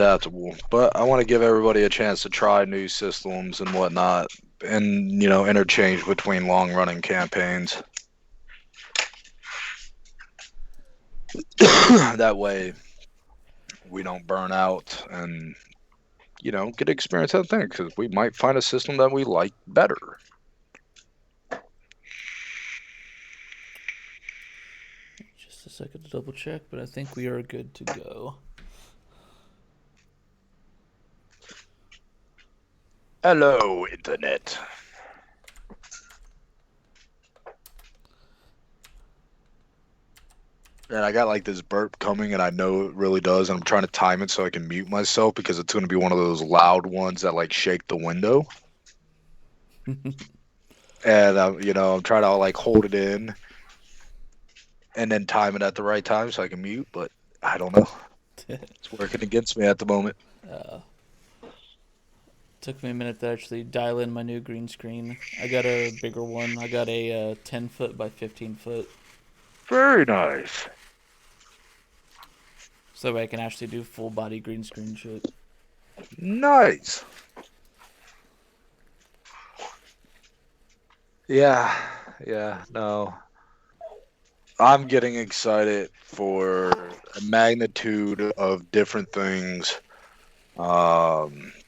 adaptable, but I want to give everybody a chance to try new systems and whatnot, and interchange between long-running campaigns. That way, we don't burn out and get experience out there because we might find a system that we like better. Just a second to double check, but I think we are good to go. Hello, Internet. And I got like this burp coming, and I know it really does. And I'm trying to time it so I can mute myself because it's going to be one of those loud ones that like shake the window. And I'm trying to like hold it in and then time it at the right time so I can mute. But I don't know. It's working against me at the moment. Took me a minute to actually dial in my new green screen. I got a bigger one. I got a 10 foot by 15 foot. Very nice. So I can actually do full body green screen shit. Nice. Yeah, no. I'm getting excited for a magnitude of different things.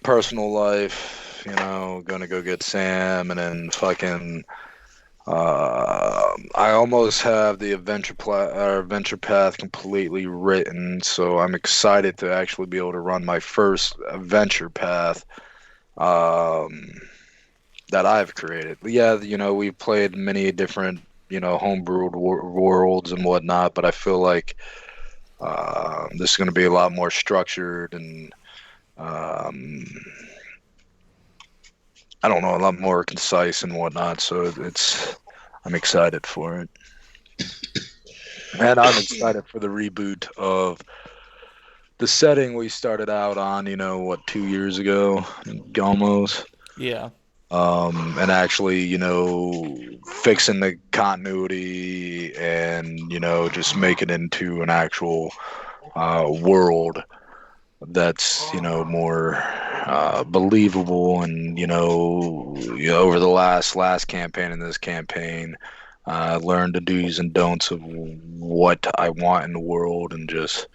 Personal life, gonna go get Sam, and then fucking. I almost have the adventure path completely written, so I'm excited to actually be able to run my first adventure path. That I've created. Yeah, we've played many different, homebrewed worlds and whatnot, but I feel like this is going to be a lot more structured and, um, I don't know, a lot more concise and whatnot. So I'm excited for it. And I'm excited for the reboot of the setting we started out on, 2 years ago, almost. Yeah. And actually, fixing the continuity and, just make it into an actual world that's, more believable. And, over the last campaign and this campaign, learn the do's and don'ts of what I want in the world. And just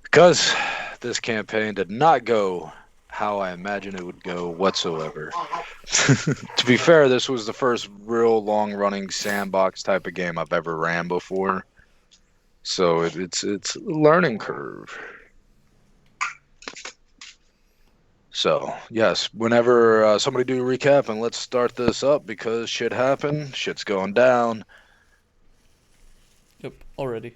because this campaign did not go how I imagined it would go whatsoever. To be fair, this was the first real long-running sandbox type of game I've ever ran before, so it's a learning curve. So yes, whenever somebody do a recap, and let's start this up because shit happened, shit's going down. Yep, already.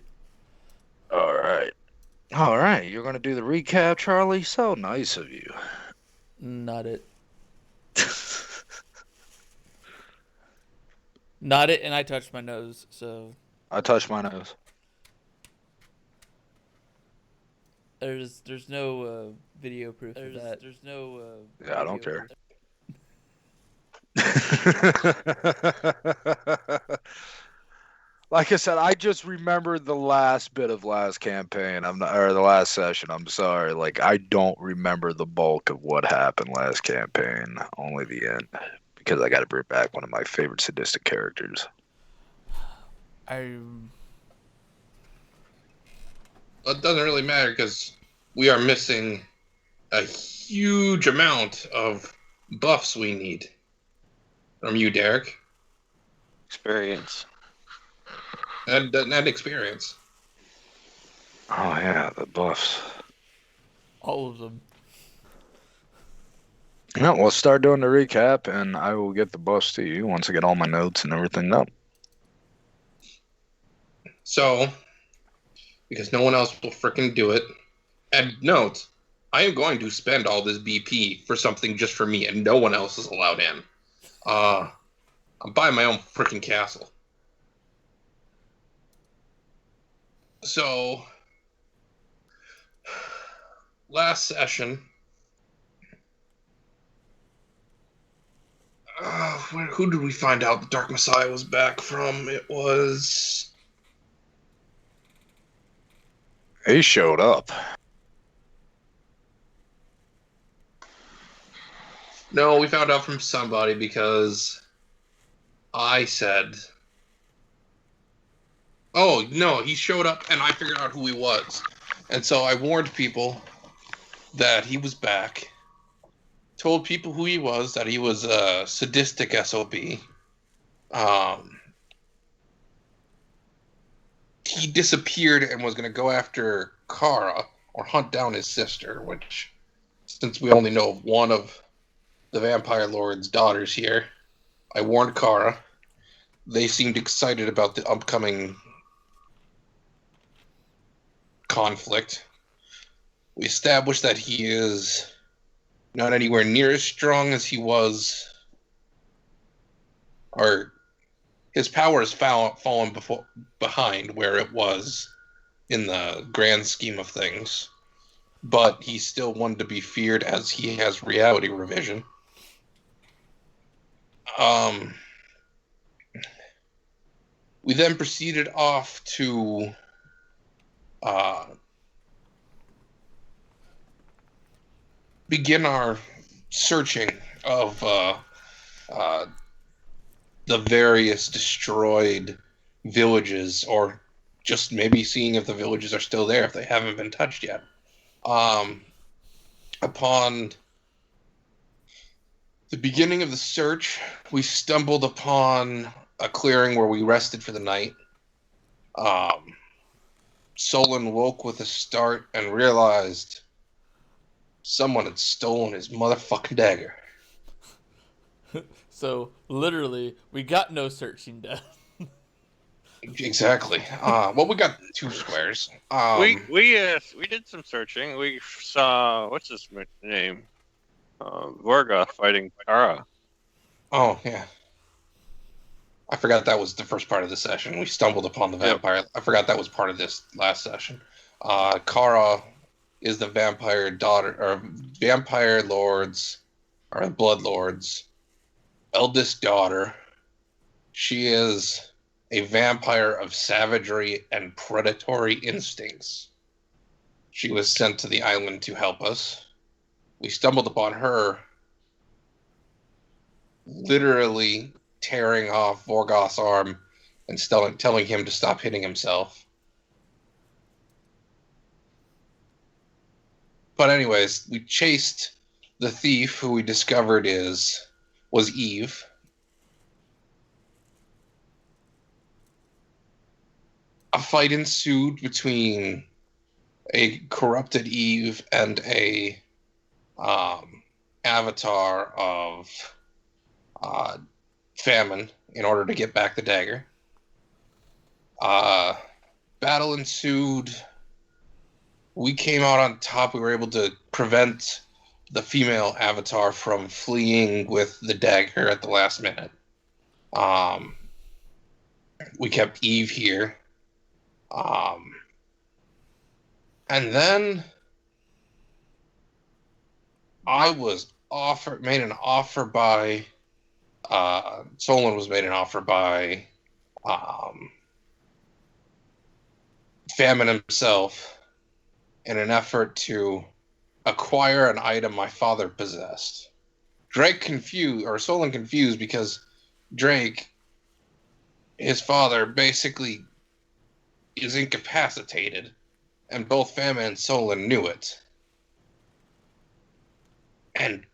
All right, you're gonna do the recap, Charlie. So nice of you. Not it. Not it, and I touched my nose, so. I touched my nose. There's no video proof of that. There's no. Yeah, I don't care. Like I said, I just remembered the last bit of last campaign. I'm not, or the last session. I'm sorry. Like I don't remember the bulk of what happened last campaign. Only the end, because I got to bring back one of my favorite sadistic characters. It doesn't really matter because we are missing a huge amount of buffs we need. From you, Derek. Experience. That experience. Oh yeah, the buffs. All of them. No, we'll start doing the recap, and I will get the buffs to you once I get all my notes and everything up. So, because no one else will frickin' do it, and note, I am going to spend all this BP for something just for me, and no one else is allowed in. I'm buying my own frickin' castle. So, last session, who did we find out the Dark Messiah was back from? It was... He showed up. No, we found out from somebody because I said, oh, no, he showed up and I figured out who he was. And so I warned people that he was back, told people who he was, that he was a sadistic SOB. He disappeared and was going to go after Kara or hunt down his sister, which, since we only know of one of the Vampire Lord's daughters here, I warned Kara. They seemed excited about the upcoming conflict. We established that he is not anywhere near as strong as he was, or his power has fallen behind where it was in the grand scheme of things. But he's still one to be feared as he has reality revision. We then proceeded off to begin our searching of the various destroyed villages, or just maybe seeing if the villages are still there if they haven't been touched yet. Upon the beginning of the search, we stumbled upon a clearing where we rested for the night. Solon woke with a start and realized someone had stolen his motherfucking dagger. So, literally, we got no searching done. Exactly. Well, we got 2 squares. We did some searching. We saw, what's his name? Vorga fighting Kara. Oh, yeah. I forgot that was the first part of the session. We stumbled upon the vampire. Yep. I forgot that was part of this last session. Kara is the vampire daughter, or vampire lords, or blood lords' eldest daughter. She is a vampire of savagery and predatory instincts. She was sent to the island to help us. We stumbled upon her literally tearing off Vorgoth's arm and telling him to stop hitting himself. But anyways, we chased the thief, who we discovered was Eve. A fight ensued between a corrupted Eve and a avatar of Famine in order to get back the dagger. Battle ensued. We came out on top. We were able to prevent the female avatar from fleeing with the dagger at the last minute. We kept Eve here. And then I was made an offer by Solon was made an offer by Famine himself in an effort to acquire an item my father possessed. Solon confused because Drake, his father, basically is incapacitated, and both Famine and Solon knew it. And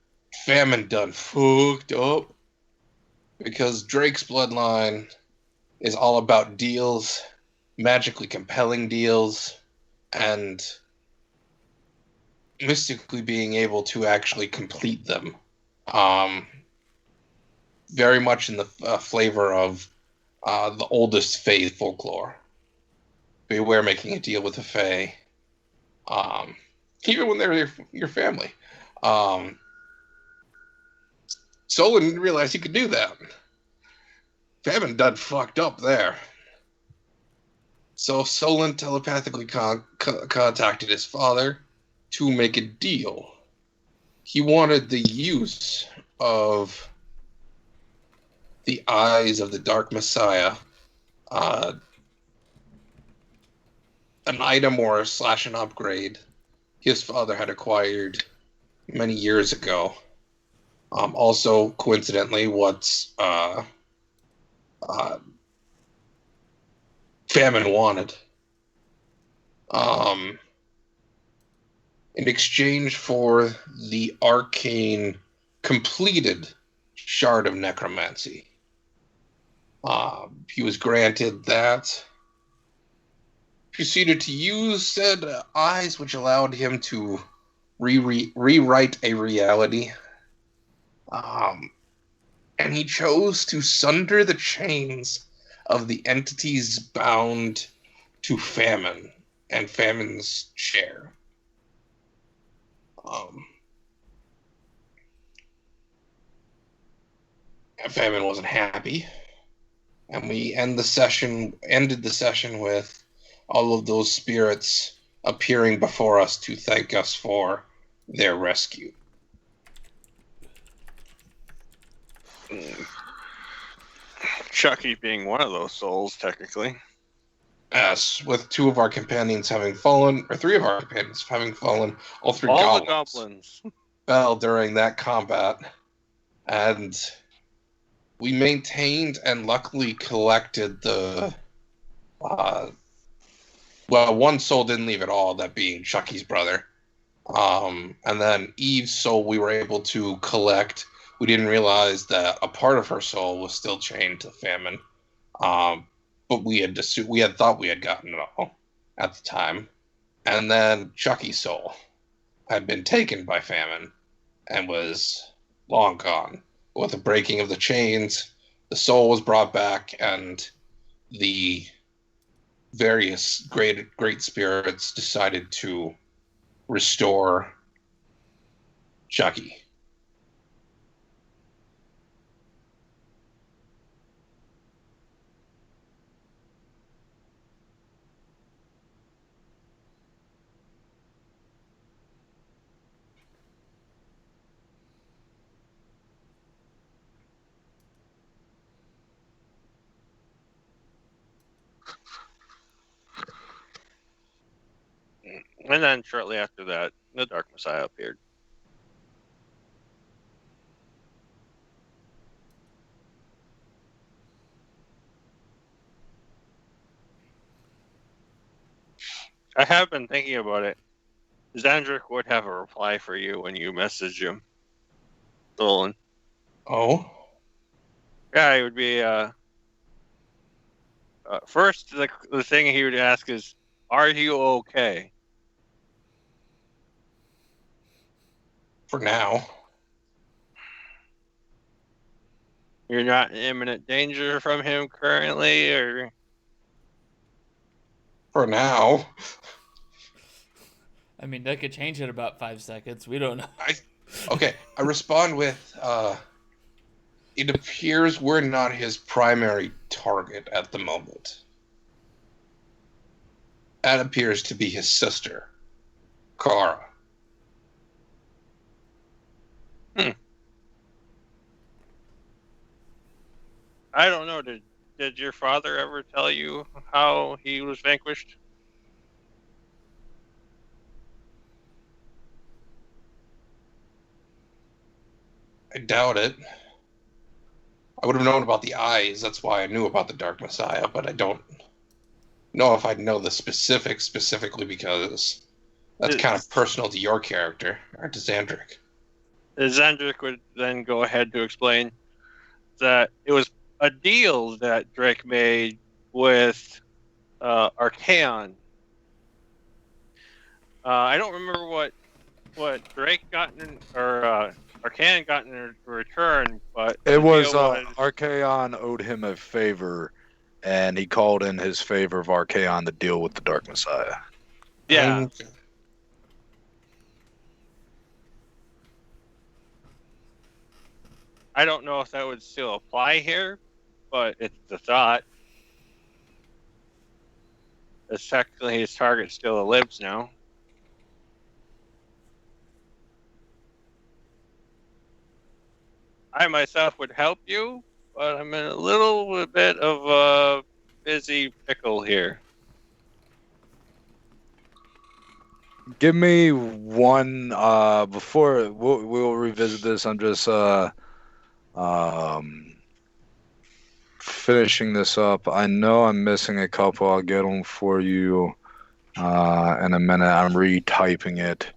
Famine done fucked up because Drake's bloodline is all about deals, magically compelling deals, and mystically being able to actually complete them. Very much in the flavor of the oldest Fae folklore. Beware making a deal with the Fae. Even when they're your family. Solon didn't realize he could do that. Famine done fucked up there. So Solon telepathically contacted his father to make a deal. He wanted the use of the eyes of the Dark Messiah, an item or / an upgrade his father had acquired many years ago. Also, coincidentally, what Famine wanted. Um, in exchange for the arcane completed shard of necromancy. He was granted that, proceeded to use said eyes, which allowed him to rewrite a reality. And he chose to sunder the chains of the entities bound to Famine and Famine's chair. And Famine wasn't happy, and we ended the session with all of those spirits appearing before us to thank us for their rescue. Chucky being one of those souls, technically. Yes, with two of our companions having fallen, or three of our companions having fallen, all three All goblins the goblins fell during that combat, and we maintained and luckily collected the. Well, one soul didn't leave at all, that being Chucky's brother. And then Eve's soul we were able to collect. We didn't realize that a part of her soul was still chained to Famine. But we had thought we had gotten it all at the time. And then Chucky's soul had been taken by Famine and was long gone. With the breaking of the chains, the soul was brought back, and the various great spirits decided to restore Chucky. And then shortly after that, the Dark Messiah appeared. I have been thinking about it. Xandric would have a reply for you when you message him, Dolan. Oh? Yeah, it would be, first, the thing he would ask is, are you okay? For now. You're not in imminent danger from him currently, or? For now. I mean, that could change in about 5 seconds. We don't know. I respond with, it appears we're not his primary target at the moment. That appears to be his sister, Kara. I don't know. Did your father ever tell you how he was vanquished? I doubt it. I would have known about the eyes. That's why I knew about the Dark Messiah, but I don't know if I'd know the specifics specifically because that's kind of personal to your character, or to Xandric. Xandric would then go ahead to explain that it was a deal that Drake made with Archaon. I don't remember what Drake got or Archaon got in return, but it was Archaon owed him a favor, and he called in his favor of Archaon to deal with the Dark Messiah. Yeah. I don't know if that would still apply here, but it's the thought. As technically his target still lives now. I myself would help you, but I'm in a little bit of a busy pickle here. Give me one before we'll revisit this. I'm just um finishing this up. I know I'm missing a couple. I'll get them for you in a minute. I'm retyping it.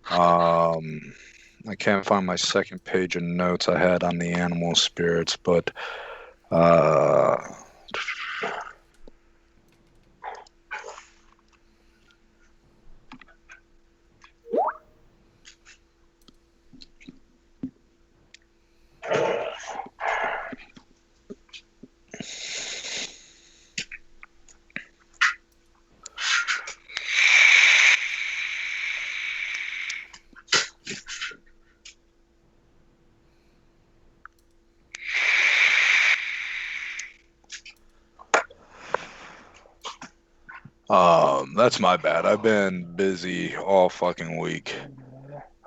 I can't find my second page of notes I had on the animal spirits, but uh that's my bad. I've been busy all fucking week.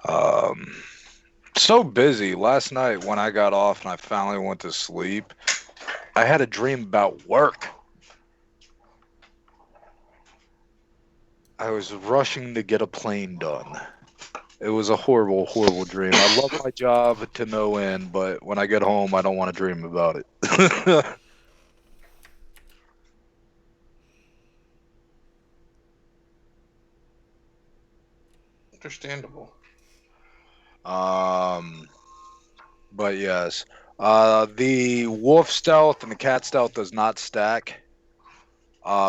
Um, so busy. Last night when I got off and I finally went to sleep, I had a dream about work. I was rushing to get a plane done. It was a horrible, horrible dream. I love my job to no end, but when I get home, I don't want to dream about it. Understandable. um, but yes, the wolf stealth and the cat stealth does not stack.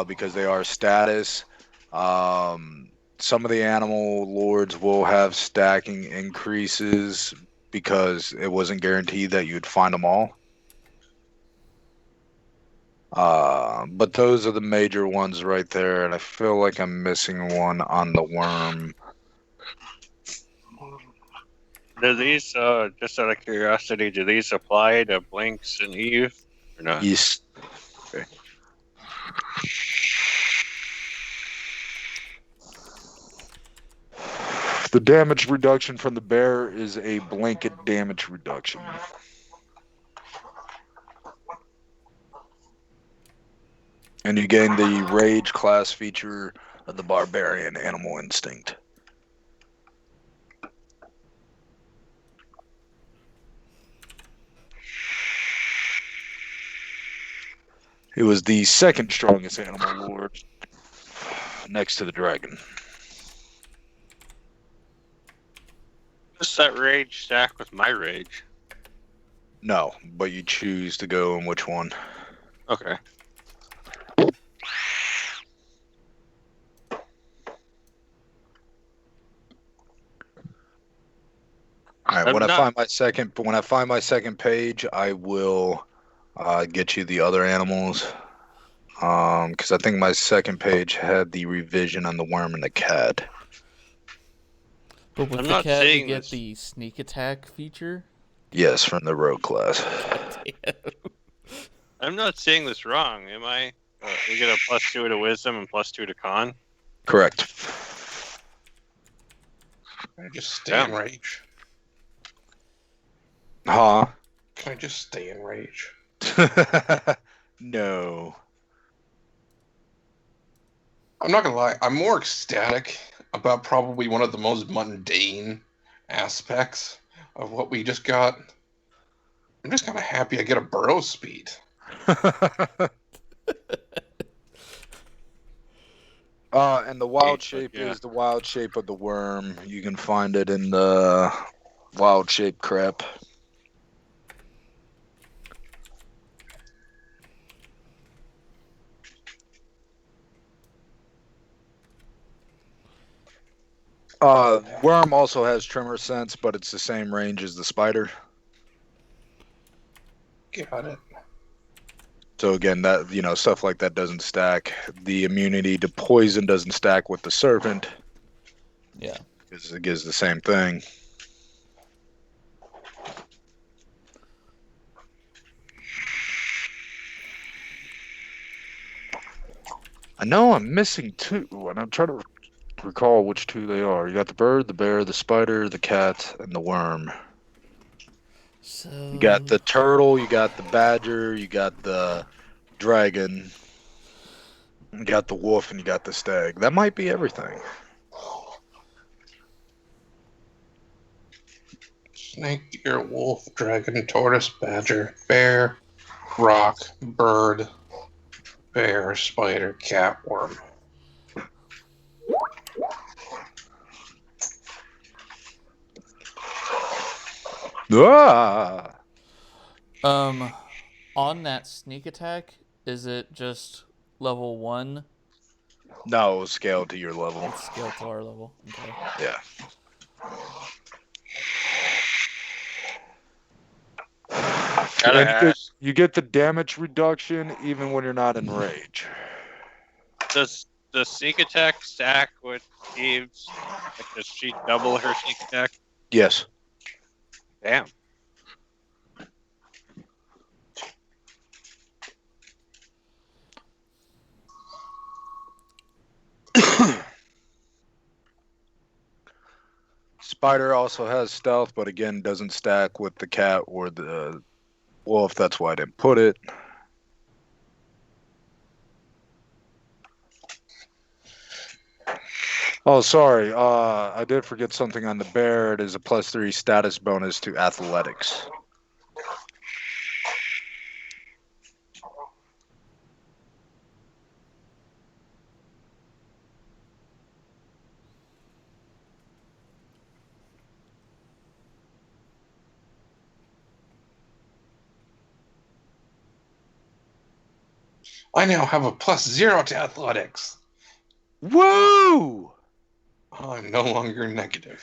Because they are status. Some of the animal lords will have stacking increases because it wasn't guaranteed that you'd find them all. But those are the major ones right there, and I feel like I'm missing one on the worm. Do these, just out of curiosity, do these apply to Blinks and Eve or not? Yes. Okay. The damage reduction from the bear is a blanket damage reduction. And you gain the rage class feature of the barbarian animal instinct. It was the second strongest animal lord next to the dragon. Does that rage stack with my rage? No, but you choose to go in which one. Okay. All right. When I find my second page, I will get you the other animals. Because I think my second page had the revision on the worm and the cat. But with I'm the not cat, we seeing get this. the sneak attack feature. Yes, from the rogue class. I'm not saying this wrong, am I? We get a +2 to wisdom and +2 to con. Correct. Can I just stay in rage? Huh? Can I just stay in rage? No. I'm not gonna lie, I'm more ecstatic about probably one of the most mundane aspects of what we just got. I'm just kind of happy I get a burrow speed. And the wild But, shape yeah. is the wild shape of the worm. You can find it in the wild shape crap. Worm also has tremor sense, but it's the same range as the spider. Got it. So again, that stuff like that doesn't stack. The immunity to poison doesn't stack with the serpent. Yeah. Because it gives the same thing. I know I'm missing two, and I'm trying to recall which two they are. You got the bird, the bear, the spider, the cat, and the worm. So You got the turtle, you got the badger, you got the dragon, you got the wolf, and you got the stag. That might be everything. Snake, deer, wolf, dragon, tortoise, badger, bear, rock, bird, bear, spider, cat, worm. Ah! On that sneak attack, is it just level 1? No, scale to your level. It's scaled to our level. Okay. Yeah. Gotta And ask, you get the damage reduction even when you're not in rage. does the sneak attack stack with Eve's? Like, does she double her sneak attack? Yes. Damn. Spider also has stealth, but again doesn't stack with the cat or the wolf. That's why I didn't put it. Oh, sorry. I did forget something on the bear. It is a +3 status bonus to athletics. I now have a +0 to athletics. Woo! I'm no longer negative.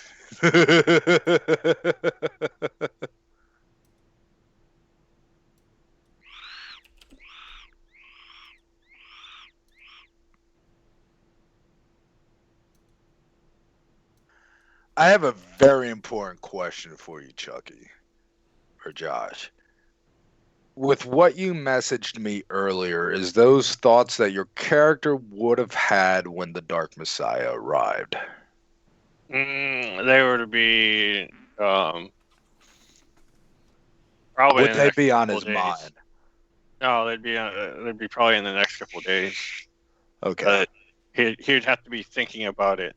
I have a very important question for you, Chucky, or Josh. With what you messaged me earlier, is those thoughts that your character would have had when the Dark Messiah arrived? They were to be probably Would in the they next be on couple his days. mind? No, they'd be probably in the next couple days. Okay. But he'd have to be thinking about it.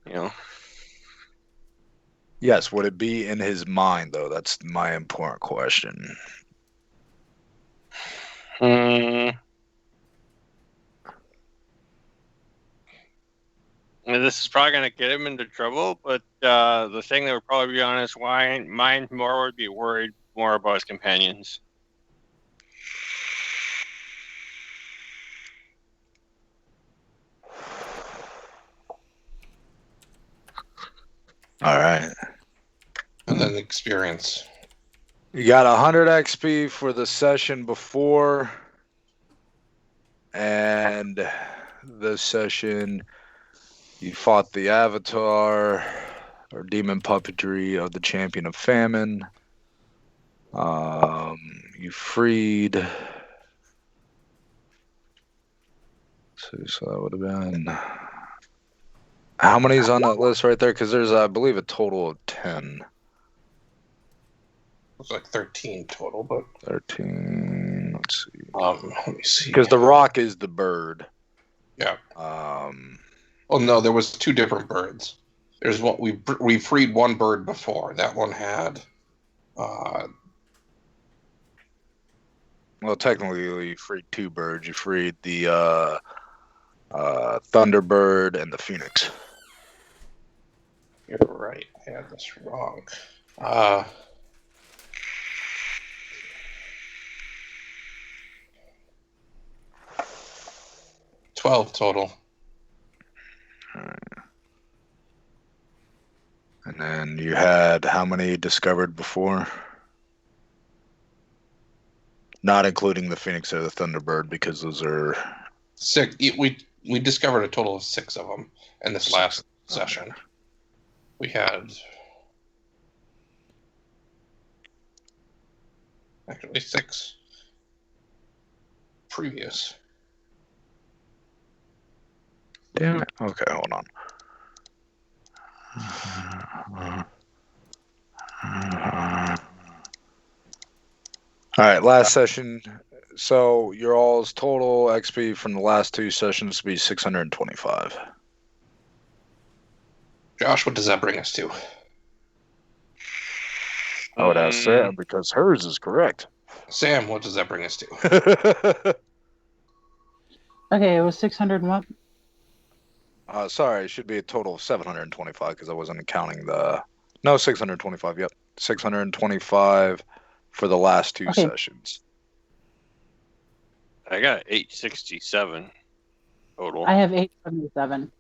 You know. Yes, would it be in his mind, though? That's my important question. I mean, this is probably going to get him into trouble, but the thing that would probably be on his mind more would be worried more about his companions. All right. And then experience. You got 100 XP for the session before, and this session you fought the Avatar or Demon Puppetry of the Champion of Famine. You freed. So that would have been. How many's on that list right there? Because there's, I believe, a total of 10. It's like 13 total, but 13. Let's see. let me see. Because the rock is the bird. Yeah. Oh no, there was 2 different birds. There's one we freed one bird before. That one had. Well, technically, you freed 2 birds. You freed the Thunderbird and the Phoenix. You're right. I had this wrong. 12 total. And then you had how many discovered before? Not including the Phoenix or the Thunderbird, because those are 6. We discovered a total of 6 of them in this last session. We had actually 6 previous. Damn it. Okay, hold on. All right, last session. So your all's total XP from the last 2 sessions to be 625. Josh, what does that bring us to? I would ask Sam because hers is correct. Sam, what does that bring us to? Okay, it was 600 and what? Sorry, it should be a total of 725 because I wasn't counting the. No, 625. Yep, 625 for the last two Okay. sessions. I got 867 total. I have 877.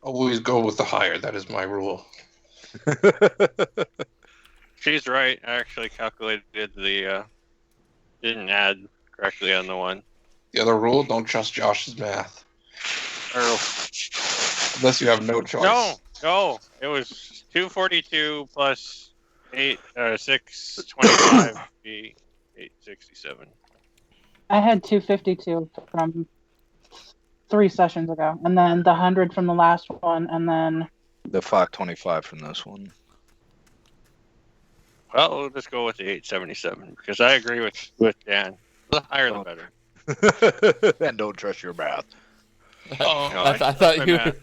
Always go with the higher. That is my rule. She's right. I actually calculated the didn't add correctly on the one. The other rule: don't trust Josh's math unless you have no choice. No, it was 242 plus 625 be 867. I had 252 from 3 sessions ago, and then the 100 from the last one, and then The 525 from this one. Well, we'll just go with the 877 because I agree with Dan. The higher the better. And don't trust your math. Oh, No, I thought my you. math.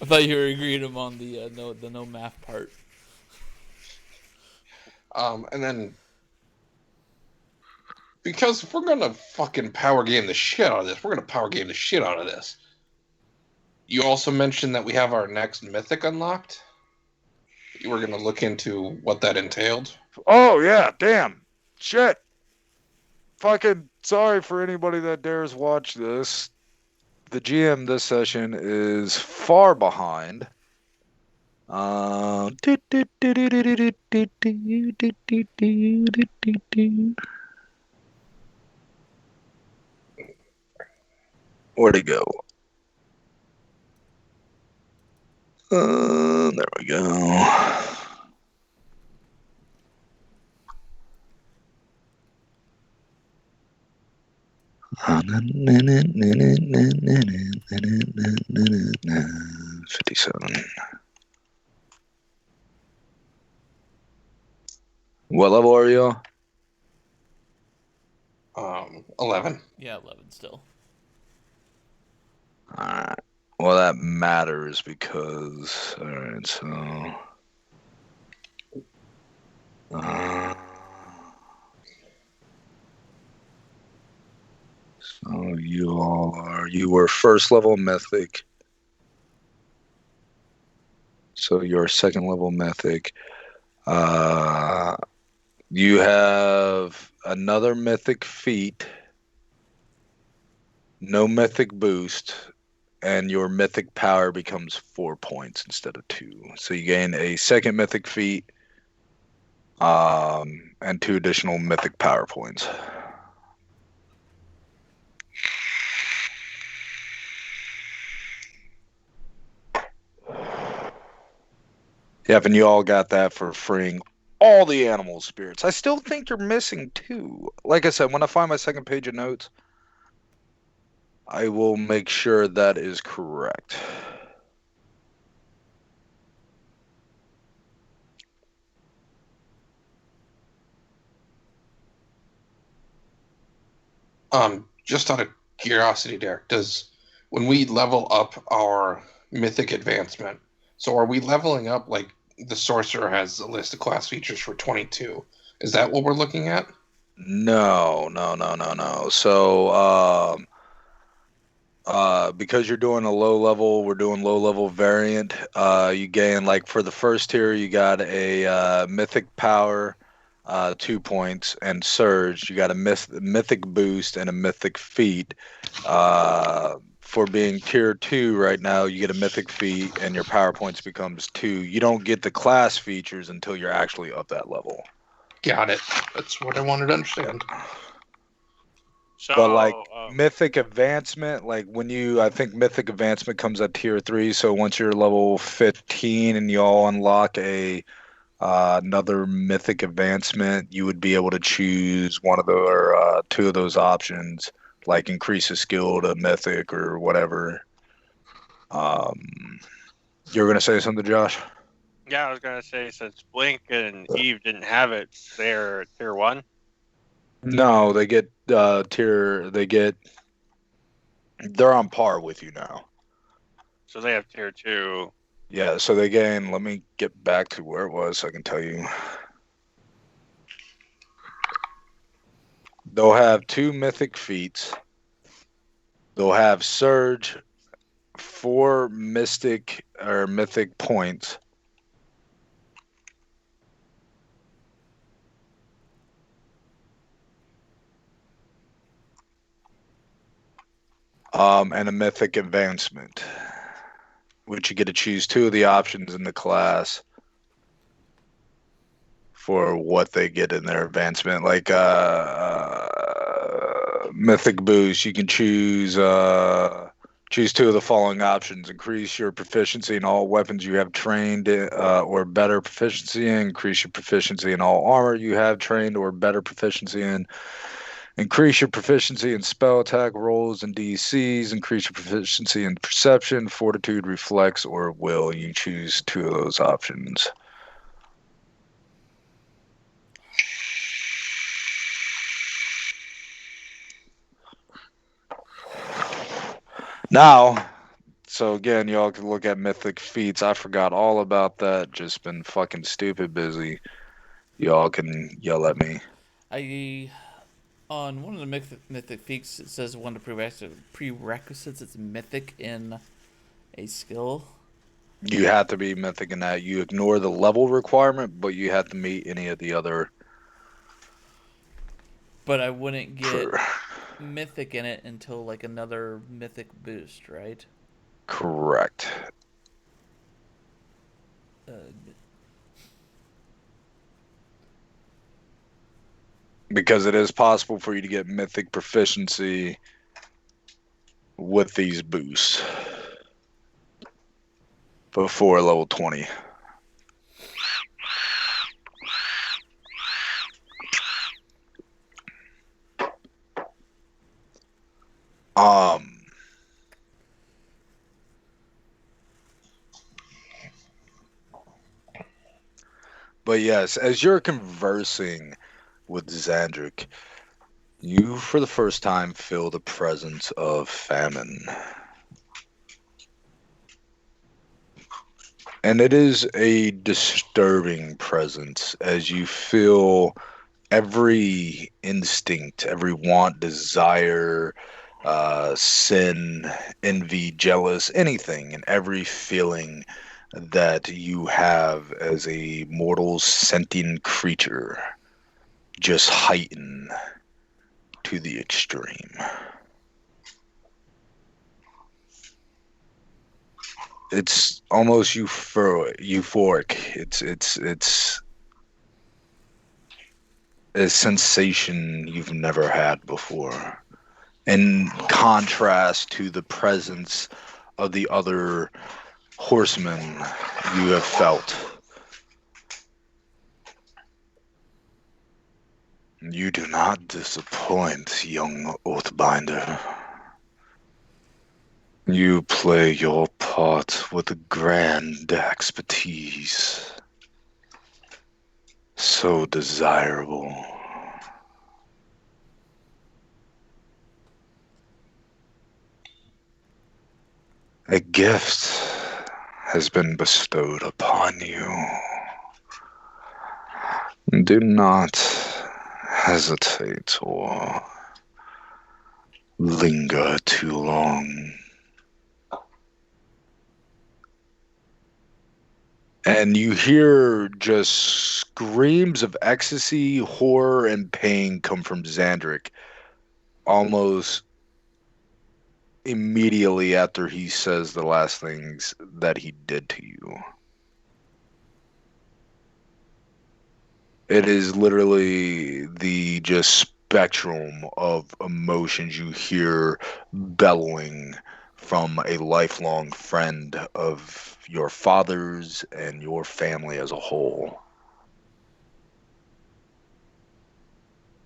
I thought you were agreeing him on the no math part. And then because if we're gonna fucking power game the shit out of this, we're gonna power game the shit out of this. You also mentioned that we have our next mythic unlocked. You were gonna look into what that entailed. Oh yeah, damn. Shit. Fucking sorry for anybody that dares watch this. The GM this session is far behind. Where'd he go? There we go. $57. What level are you? 11. Yeah, 11 still. Alright. Well, that matters because. Alright, so. So you were first level mythic. So you're second level mythic. You have another mythic feat, no mythic boost, and your mythic power becomes 4 points instead of 2. So you gain a second mythic feat, and 2 additional mythic power points. Yep, and you all got that for freeing all the animal spirits. I still think you're missing 2. Like I said, when I find my second page of notes, I will make sure that is correct. Just out of curiosity, Derek, when we level up our mythic advancement, so are we leveling up like the sorcerer has a list of class features for 22? Is that what we're looking at? No. So, because you're doing a low level, we're doing low level variant. You gain, like, for the first tier, you got a mythic power, 2 points, and surge. You got a mythic boost and a mythic feat. For being tier 2 right now, you get a mythic feat and your power points becomes 2. You don't get the class features until you're actually up that level. Got it. That's what I wanted to understand. So, But like mythic advancement, like I think mythic advancement comes at tier 3. So once you're level 15 and you all unlock another mythic advancement, you would be able to choose one of the or 2 of those options, like increase the skill to mythic or whatever. You were gonna say something, Josh? yeah, I was gonna say since Blink and Eve didn't have it, they're tier 1. No, they get tier. They're on par with you now. So they have tier 2. Yeah, so they gain, let me get back to where it was so I can tell you. They'll have 2 mythic feats. They'll have Surge, 4 mystic or mythic points. And a mythic advancement, which you get to choose 2 of the options in the class for what they get in their advancement. Like mythic boost, you can choose 2 of the following options: increase your proficiency in all weapons you have trained, or better proficiency in; increase your proficiency in all armor you have trained, or better proficiency in; increase your proficiency in spell attack rolls and DCs; increase your proficiency in perception, fortitude, reflex, or will. You choose 2 of those options. Now, so again, y'all can look at mythic feats. I forgot all about that. Just been fucking stupid busy. Y'all can yell at me. I on one of the mythic feats it says one of the prerequisites it's mythic in a skill. You have to be mythic in that. You ignore the level requirement, but you have to meet any of the other. But I wouldn't get Per- mythic in it until like another mythic boost, right? Correct. Uh, Because it is possible for you to get mythic proficiency with these boosts before level 20. Um, but yes, as you're conversing with Xandric, you for the first time feel the presence of famine. And it is a disturbing presence as you feel every instinct, every want, desire, sin, envy, jealous, anything, and every feeling that you have as a mortal sentient creature just heighten to the extreme. It's almost euphoric. It's a sensation you've never had before. In contrast to the presence of the other horsemen you have felt. You do not disappoint, young Oathbinder. You play your part with grand expertise. So desirable. A gift has been bestowed upon you. Do not hesitate or linger too long. And you hear just screams of ecstasy, horror, and pain come from Xandric almost immediately after he says the last things that he did to you. It is literally the just spectrum of emotions you hear bellowing from a lifelong friend of your father's and your family as a whole.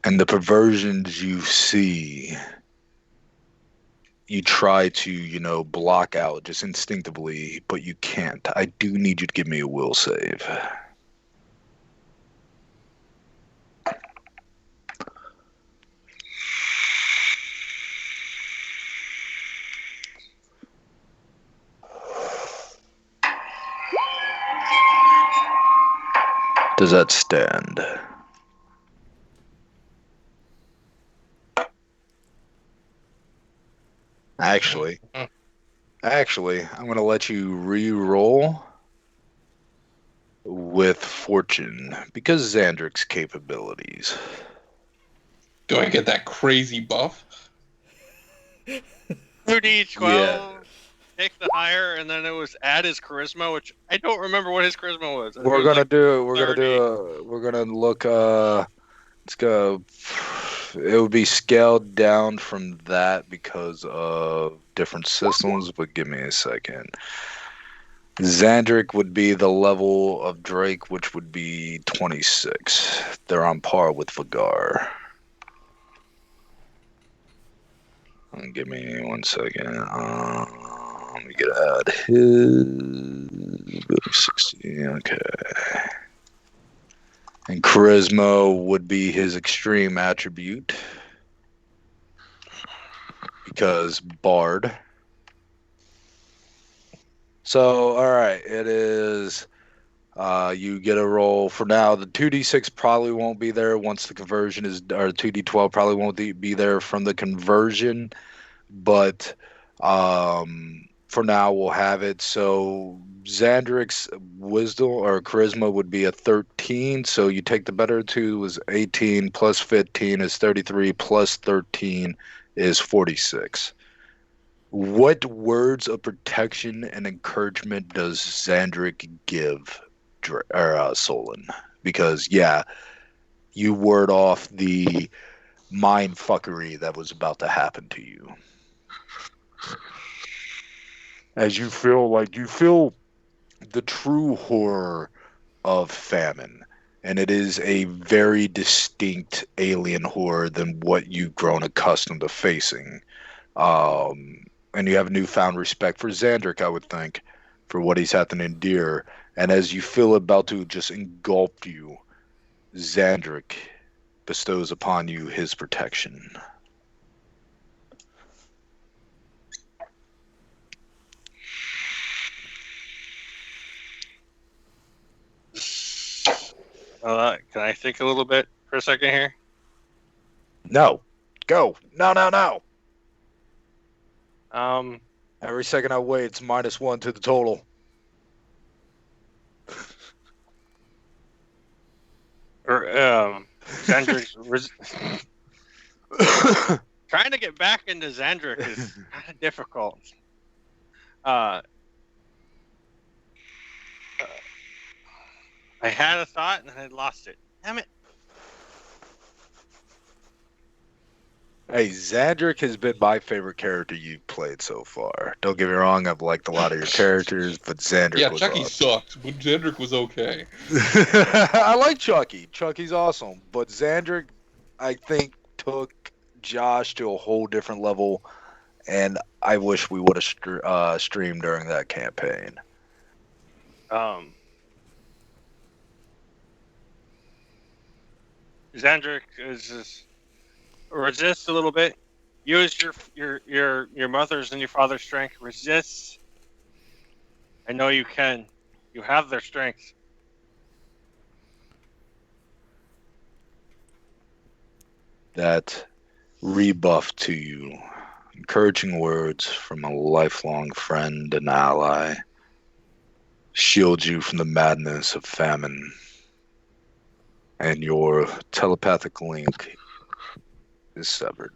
And the perversions you see, you try to, block out just instinctively, but you can't. I do need you to give me a will save. Does that stand? Actually, I'm going to let you re-roll with fortune because Xandric's capabilities. Do I get that crazy buff? 2d12. Take the higher, and then it was add his charisma, which I don't remember what his charisma was. It We're was gonna like do. 30. We're gonna look. Let's go. It would be scaled down from that because of different systems. But give me a second. Xandric would be the level of Drake, which would be 26. They're on par with Vagar. Give me 1 second. Let me get add his 60. Okay. And charisma would be his extreme attribute because Bard. So, all right, it is. You get a roll for now. The 2d6 probably won't be there once the conversion is, or 2d12 probably won't be there from the conversion, but for now we'll have it. So Xandric's wisdom or charisma would be a 13. So you take the better two was 18 plus 15 is 33 plus 13 is 46. What words of protection and encouragement does Xandric give Solon? Because yeah, you ward off the mind fuckery that was about to happen to you. As you feel the true horror of famine, and it is a very distinct alien horror than what you've grown accustomed to facing. And you have a newfound respect for Xandric, I would think, for what he's had to endure. And as you feel about to just engulf you, Xandric bestows upon you his protection. Can I think a little bit for a second here? No. Go. No. Um, Every second I wait, it's -1 to the total. Xandric's trying to get back into Xandric is kind of difficult. I had a thought and I lost it. Damn it. Hey, Xandric has been my favorite character you've played so far. Don't get me wrong, I've liked a lot of your characters, but Xandric was Chucky awesome. sucked, but Xandric was okay. I like Chucky. Chucky's awesome, but Xandric, I think, took Josh to a whole different level, and I wish we would have streamed during that campaign. Xandric is just resist a little bit. Use your mother's and your father's strength. Resist. I know you can. You have their strength. That rebuff to you. Encouraging words from a lifelong friend and ally shield you from the madness of famine. And your telepathic link is severed.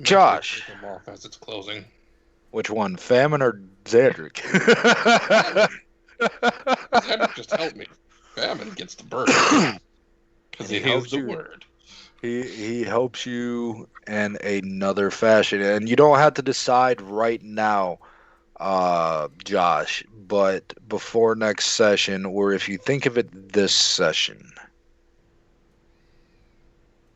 Josh. Take them off as it's closing. Which one, famine or Xandric? Xandric just helped me. Famine gets the bird. Because he has the word. He helps you in another fashion. And you don't have to decide right now, Josh, but before next session, or if you think of it this session,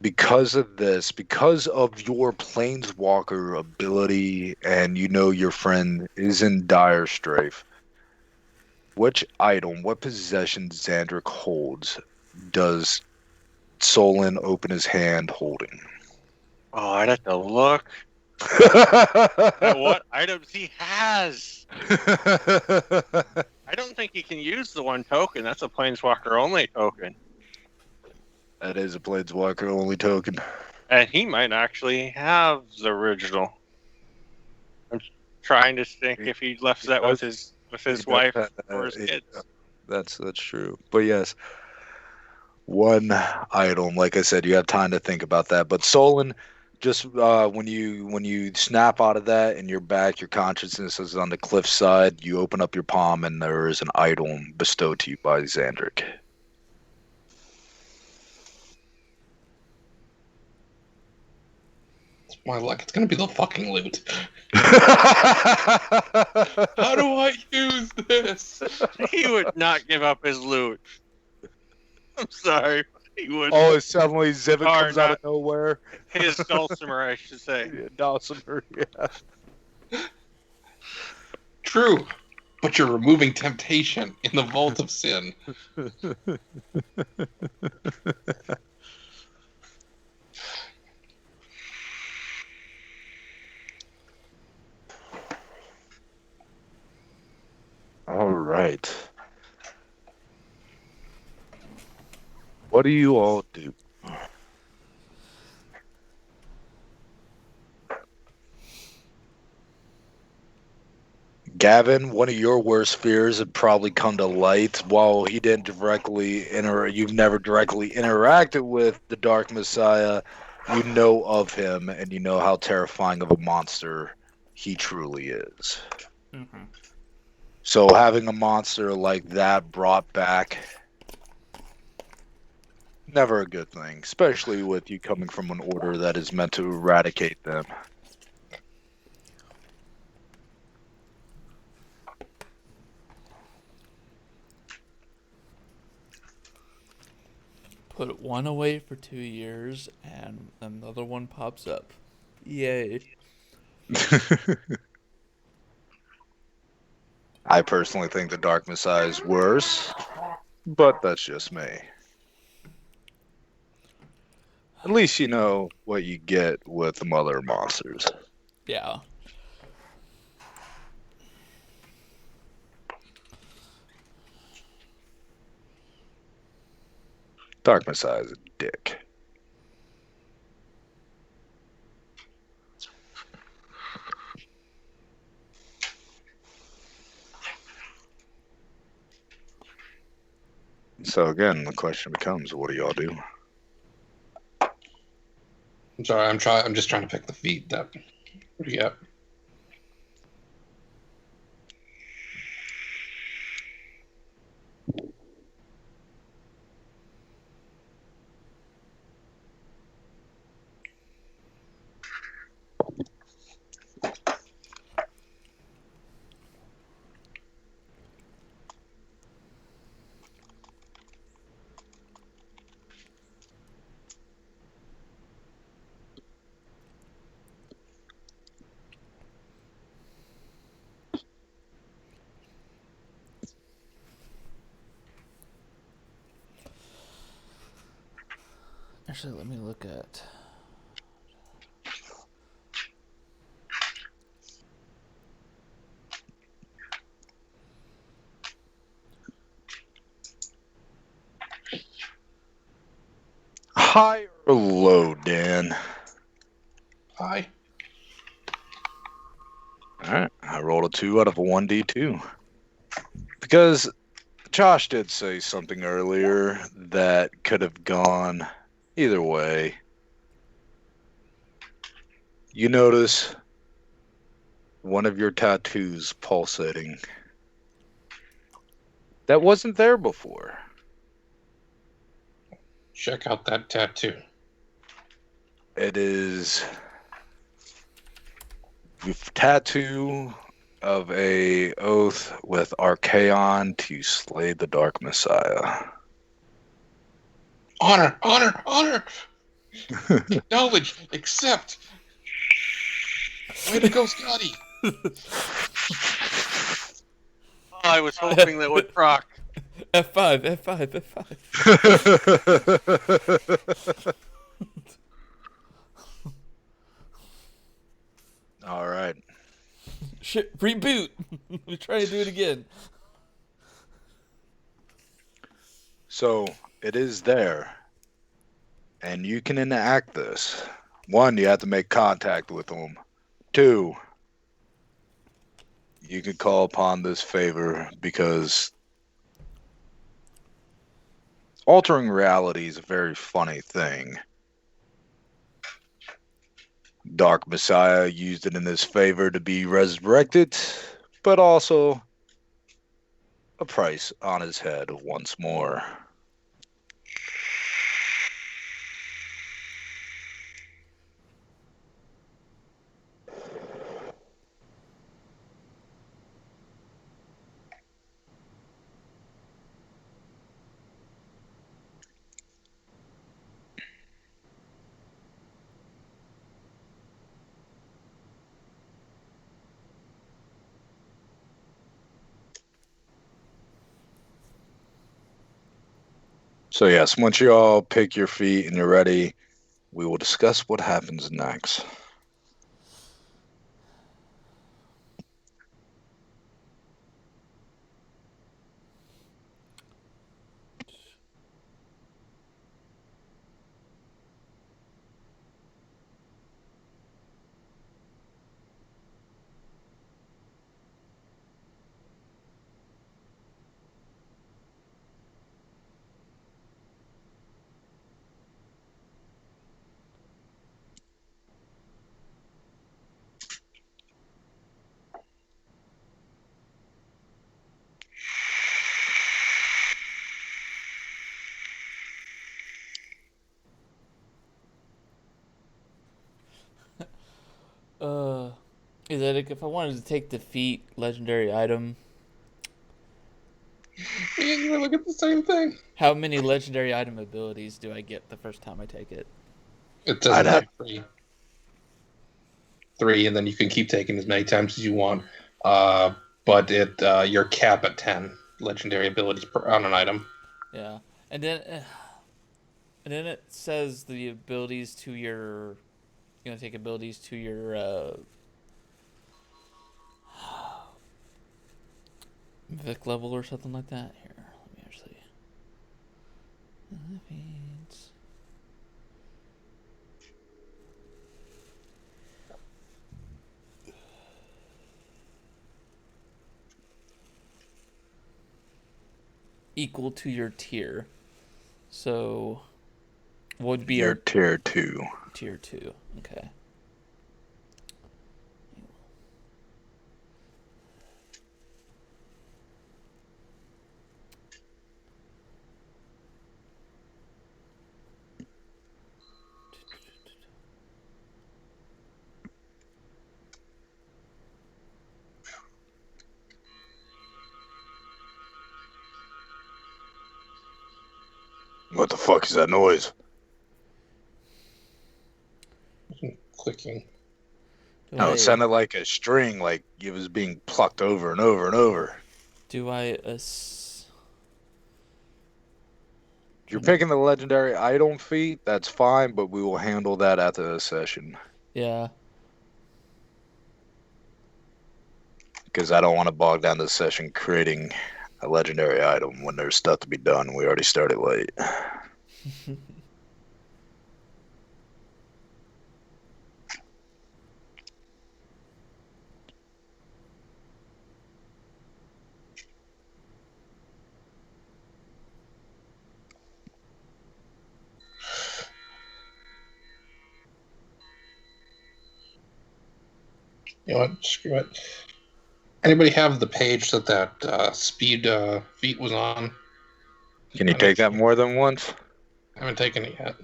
because of this, because of your planeswalker ability, and you know your friend is in dire strafe, which item, what possession Xandric holds does Solon open his hand holding? Oh, I'd have to look. at what items he has. I don't think he can use the one token. That's a Planeswalker only token. That is a Planeswalker only token. And he might actually have the original. I'm trying to think if he left that with his wife or his kids. That's true. But yes, one item. Like I said, you have time to think about that. But Solon, just when you snap out of that and you're back, your consciousness is on the cliff side. You open up your palm and there is an item bestowed to you by Xandric. My luck, it's gonna be the fucking loot. How do I use this? He would not give up his loot. I'm sorry. He would. Oh, suddenly Zivit Or comes out not. of nowhere. His dulcimer, I should say. Yeah, Dulcimer, yeah. True, but you're removing temptation in the vault of sin. All right. What do you all do? Gavin, one of your worst fears had probably come to light. While he didn't you've never directly interacted with the Dark Messiah, you know of him and you know how terrifying of a monster he truly is. Mm-hmm. So having a monster like that brought back, never a good thing, especially with you coming from an order that is meant to eradicate them. Put one away for 2 years, and another one pops up. Yay. I personally think the Dark Messiah is worse, but that's just me. At least you know what you get with the mother monsters. Yeah. Dark Messiah is a dick. So again, the question becomes, what do y'all do? I'm sorry, I'm just trying to pick the feed that. What do you got? Actually, let me look at... High or low, Dan? Hi. Alright, I rolled a 2 out of a 1d2. Because Josh did say something earlier that could have gone either way. You notice one of your tattoos pulsating. That wasn't there before. Check out that tattoo. It is a tattoo of a oath with Archaon to slay the Dark Messiah. Honor, honor, honor. Acknowledge, accept. Way to go, Scotty. I was hoping that would proc. F5, F5, F5. All right. Shit, reboot. We try to do it again. So it is there, and you can enact this. One, you have to make contact with them. Two, you can call upon this favor because altering reality is a very funny thing. Dark Messiah used it in his favor to be resurrected, but also a price on his head once more. So yes, once you all pick your feet and you're ready, we will discuss what happens next. Uh, is that if I wanted to take defeat legendary item, Me and you were looking at the same thing. how many legendary item abilities do I get the first time I take it? It I'd doesn't have have three, and then you can keep taking as many times as you want. But you're cap at 10 legendary abilities on an item. Yeah, and then and then it says the abilities to your. You're gonna take abilities to your Vic level or something like that. Here, let me actually. Oblivions. Equal to your tier. So, what would be your our tier 2. tier 2? Okay. What the fuck is that noise? Clicking. Do No, I it sounded like a string, like it was being plucked over and over and over. do I If you're picking the legendary item feat, that's fine, but we will handle that after the session. Yeah. Because I don't want to bog down the session creating a legendary item when there's stuff to be done. We already started late. You know what? Screw it. Anybody have the page that speed feat was on? Can you take that more than once? I haven't taken it yet.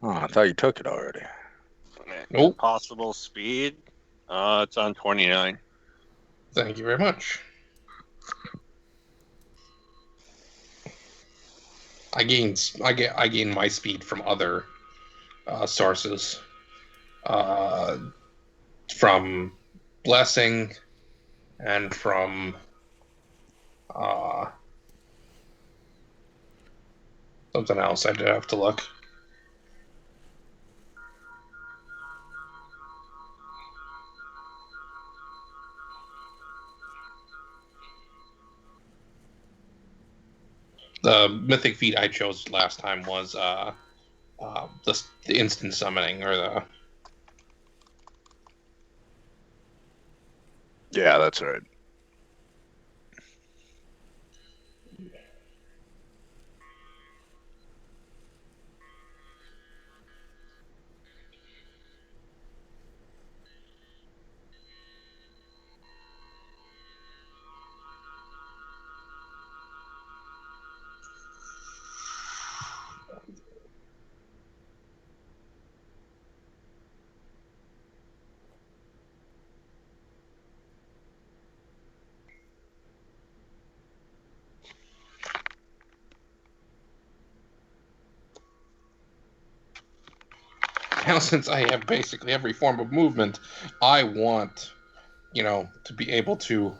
Oh, I thought you took it already. Nope. Possible speed. It's on 29. Thank you very much. I gain my speed from other sources, from blessing and from something else. I did have to look. The mythic feat I chose last time was the instant summoning, or the Yeah, that's right. now since I have basically every form of movement, I want, to be able to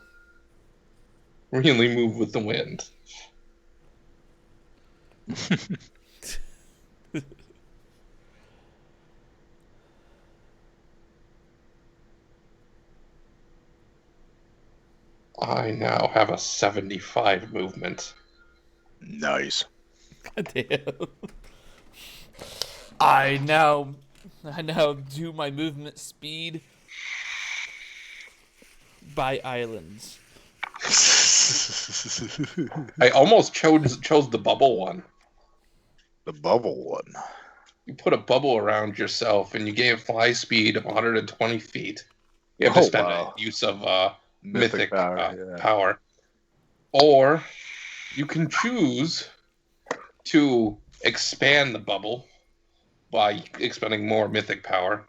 really move with the wind. I now have a 75 movement. Nice. Damn. I now do my movement speed by islands. I almost chose the bubble one. The bubble one. You put a bubble around yourself, and you gain fly speed of 120 feet. You have to spend a use of mythic power. Or you can choose to expand the bubble by expending more mythic power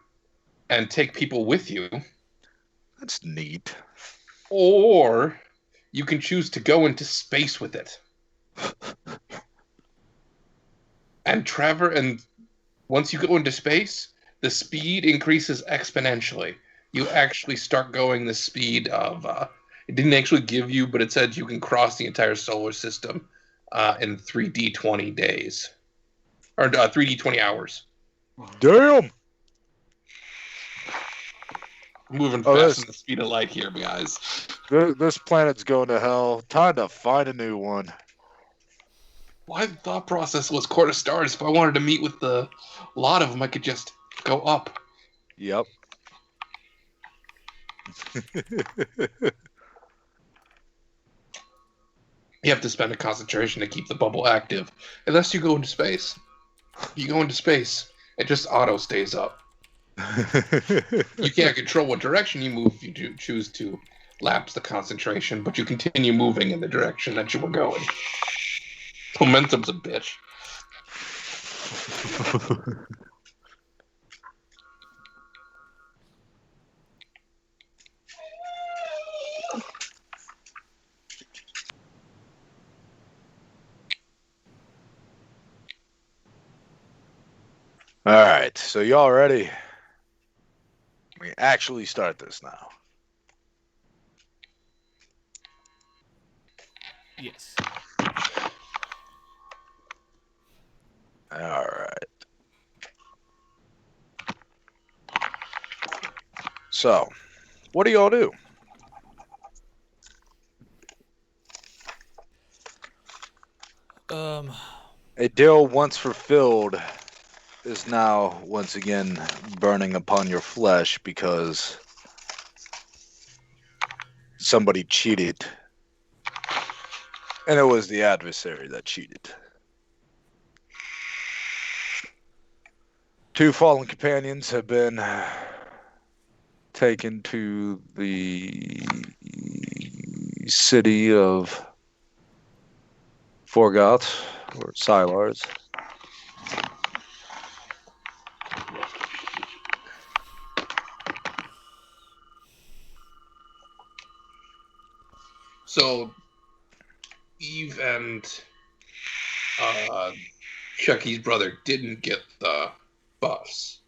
and take people with you. That's neat. Or you can choose to go into space with it. And once you go into space, the speed increases exponentially. You actually start going the speed of, it didn't actually give you, but it said you can cross the entire solar system in 3D 20 days. Or 3D 20 hours. Damn! Moving fast than the speed of light here, guys. This planet's going to hell. Time to find a new one. My thought process was quarter stars. If I wanted to meet with a lot of them, I could just go up. Yep. You have to spend a concentration to keep the bubble active. Unless you go into space. If you go into space, it just auto stays up. You can't control what direction you move if you choose to lapse the concentration, but you continue moving in the direction that you were going. Momentum's a bitch. All right, so y'all ready? We actually start this now. Yes. All right. So, what do y'all do? A deal once fulfilled is now once again burning upon your flesh because somebody cheated. And it was the adversary that cheated. 2 fallen companions have been taken to the city of Forgoth, or Silars. So, Eve and Chucky's brother didn't get the buffs.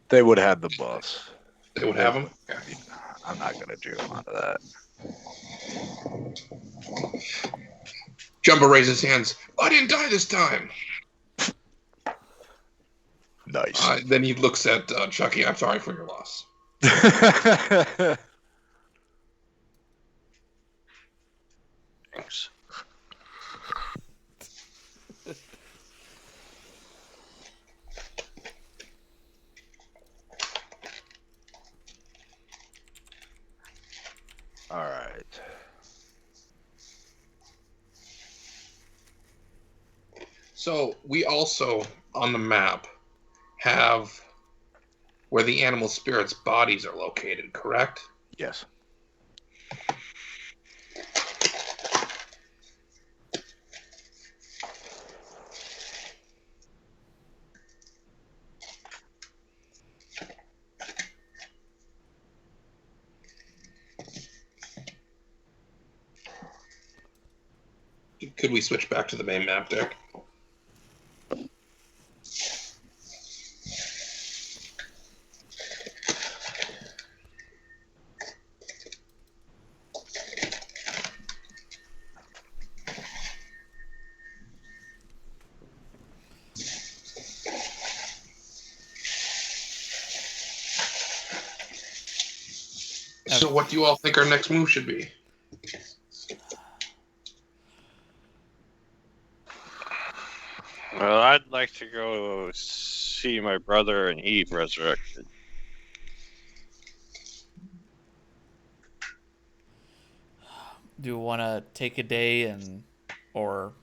They would have the buffs. They would have them? Okay. I'm not going to do them out of that. Jumbo raises his hands. I didn't die this time. Nice. Then he looks at Chucky. I'm sorry for your loss. Thanks. So we also, on the map, have where the animal spirits' bodies are located, correct? Yes. Could we switch back to the main map, Dick? So what do you all think our next move should be? Well, I'd like to go see my brother and Eve resurrected. Do you want to take a day or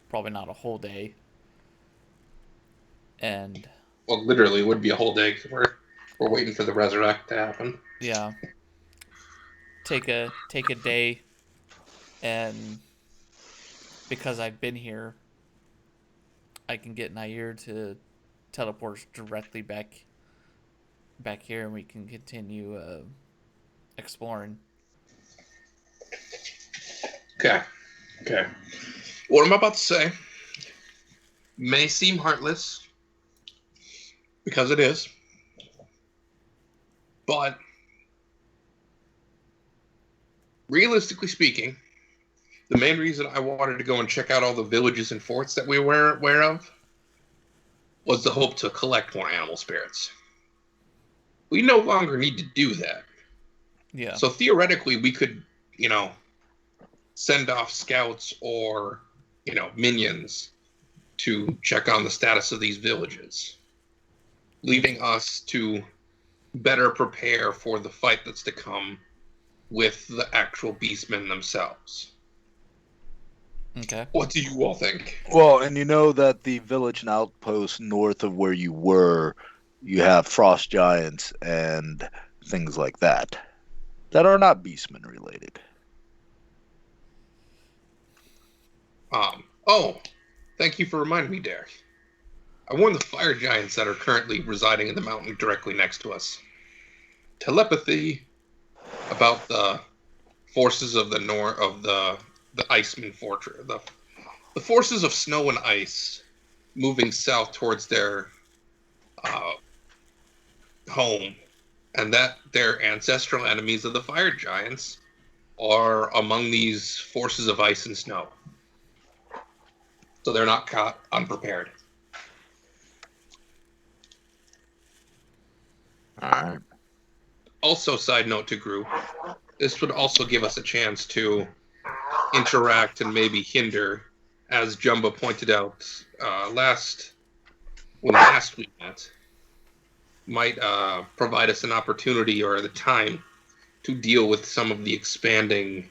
probably not a whole day, and Well, literally, it would be a whole day 'cause we're waiting for the resurrect to happen. yeah, take a day, and because I've been here, I can get Nair to teleport directly back here, and we can continue exploring. Okay. Okay. What I'm about to say may seem heartless, because it is, but realistically speaking, the main reason I wanted to go and check out all the villages and forts that we were aware of was the hope to collect more animal spirits. We no longer need to do that. Yeah. So theoretically, we could, send off scouts or, minions to check on the status of these villages, leaving us to better prepare for the fight that's to come with the actual beastmen themselves. Okay. What do you all think? Well, and you know that the village and outpost north of where you were, you have frost giants and things like that are not beastmen related. Oh, thank you for reminding me, Derek. I warned the fire giants that are currently residing in the mountain directly next to us. Telepathy about the forces of the Iceman Fortress, the forces of snow and ice moving south towards their home, and that their ancestral enemies of the fire giants are among these forces of ice and snow. So they're not caught unprepared. All right. Also, side note to group, this would also give us a chance to interact and maybe hinder, as Jumba pointed out last we met, might provide us an opportunity or the time to deal with some of the expanding